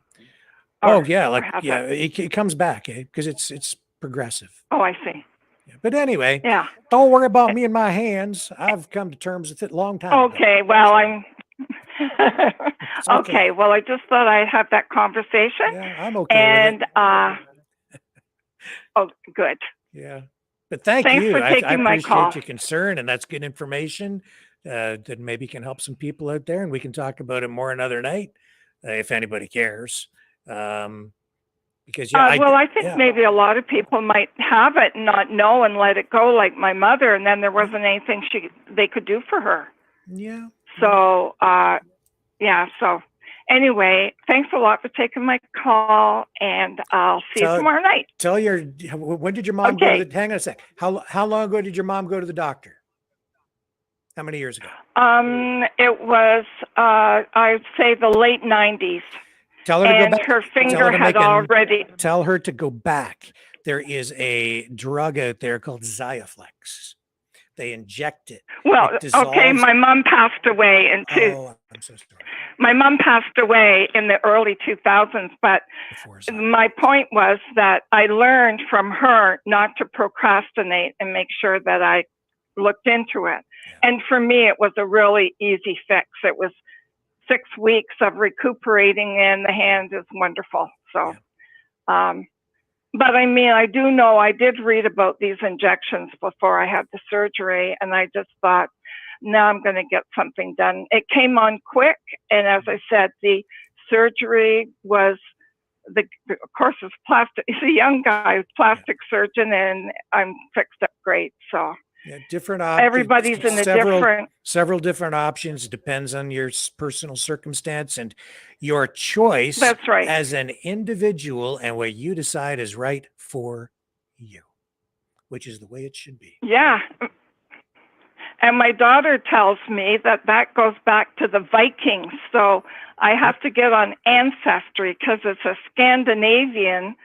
Or it comes back, because it's progressive. Oh, I see. Yeah. But anyway, yeah. Don't worry about me and my hands. I've come to terms with it a long time ago. Okay, well, I'm okay. Well, I just thought I'd have that conversation. Yeah, I'm okay and with it. Oh, good. Yeah. But thanks you. For taking I my appreciate call. your concern, and that's good information that maybe can help some people out there, and we can talk about it more another night if anybody cares. Because I think maybe a lot of people might have it and not know and let it go, like my mother, and then there wasn't anything they could do for her. Yeah. So So anyway, thanks a lot for taking my call, and I'll see you tomorrow night. When did your mom go to the? Hang on a sec. How long ago did your mom go to the doctor? How many years ago? It was I'd say the late 90s. Tell her to go back. Her finger had already. Tell her to go back. There is a drug out there called Xiaflex. They inject it. Well, okay, my mom passed away in I'm so sorry. My mom passed away in the early 2000s, but my point was that I learned from her not to procrastinate and make sure that I looked into it. Yeah. And for me, it was a really easy fix. It was 6 weeks of recuperating, and the hand is wonderful. So, but I mean, I do know I did read about these injections before I had the surgery, and I just thought, now I'm going to get something done. It came on quick, and as I said, the surgery was of course, it's plastic. He's a young guy, plastic surgeon, and I'm fixed up great. So. Yeah, different options. Everybody's in several different options. Depends on your personal circumstance and your choice. That's right. As an individual, and what you decide is right for you, which is the way it should be. Yeah. And my daughter tells me that goes back to the Vikings. So I have to get on Ancestry because it's a Scandinavian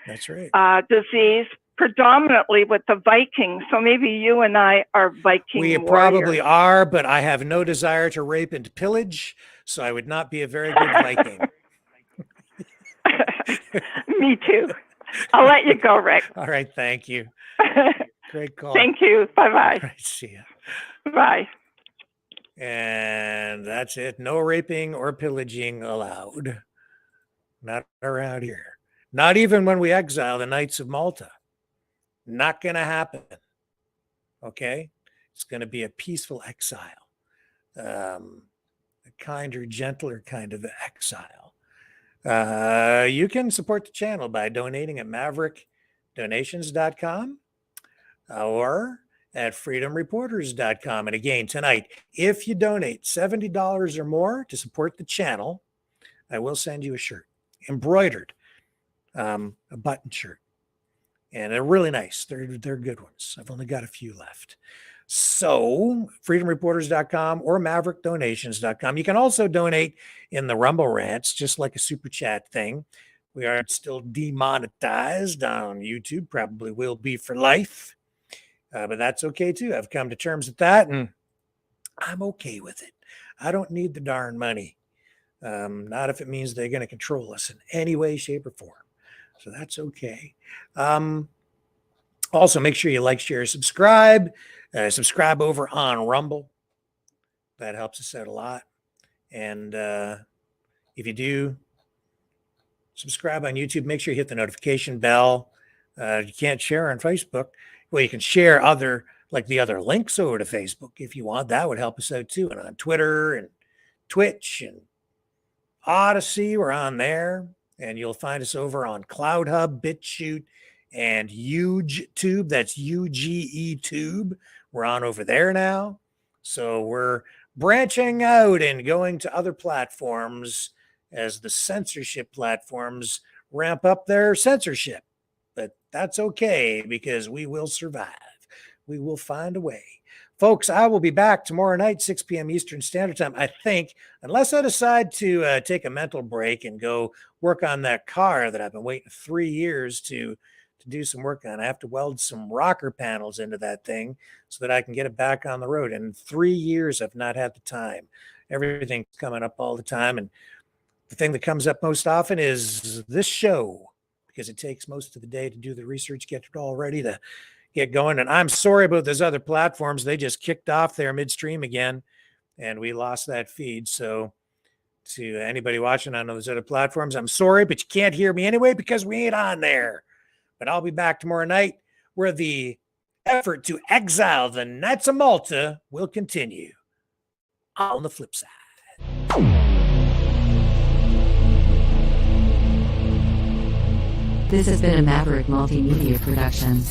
disease, predominantly with the Vikings. So maybe you and I are Viking We warriors. probably are, but I have no desire to rape and pillage, so I would not be a very good Viking. Me too. I'll let you go, Rick. All right, thank you. Great call. Thank you. Bye-bye. All right, see ya. Bye. And that's it. No raping or pillaging allowed. Not around here. Not even when we exile the Knights of Malta. Not going to happen. Okay? It's going to be a peaceful exile. A kinder, gentler kind of exile. You can support the channel by donating at maverickdonations.com or at freedomreporters.com. And again, tonight, if you donate $70 or more to support the channel, I will send you a shirt, embroidered, a button shirt. And they're really nice. They're good ones. I've only got a few left. So freedomreporters.com or maverickdonations.com. You can also donate in the Rumble Rants, just like a super chat thing. We are still demonetized on YouTube, probably will be for life. But that's okay too. I've come to terms with that, and I'm okay with it. I don't need the darn money. Not if it means they're going to control us in any way, shape, or form. So that's okay. Also, make sure you like, share, subscribe. Subscribe over on Rumble. That helps us out a lot. And If you do subscribe on YouTube, make sure you hit the notification bell. You can't share on Facebook. Well, you can share the other links over to Facebook if you want. That would help us out too. And on Twitter and Twitch and Odyssey, we're on there. And you'll find us over on CloudHub, BitChute, and UgeTube. That's UGE Tube. We're on over there now. So we're branching out and going to other platforms as the censorship platforms ramp up their censorship. But that's okay because we will survive. We will find a way. Folks, I will be back tomorrow night, 6 p.m. Eastern Standard Time, I think, unless I decide to take a mental break and go work on that car that I've been waiting 3 years to do some work on. I have to weld some rocker panels into that thing so that I can get it back on the road. And in 3 years, I've not had the time. Everything's coming up all the time. And the thing that comes up most often is this show, because it takes most of the day to do the research, get it all ready to get going. And I'm sorry about those other platforms. They just kicked off there midstream again, and we lost that feed. So to anybody watching on those other platforms, I'm sorry, but you can't hear me anyway because we ain't on there. But I'll be back tomorrow night where the effort to exile the Knights of Malta will continue on the flip side. This has been a Maverick Multimedia production.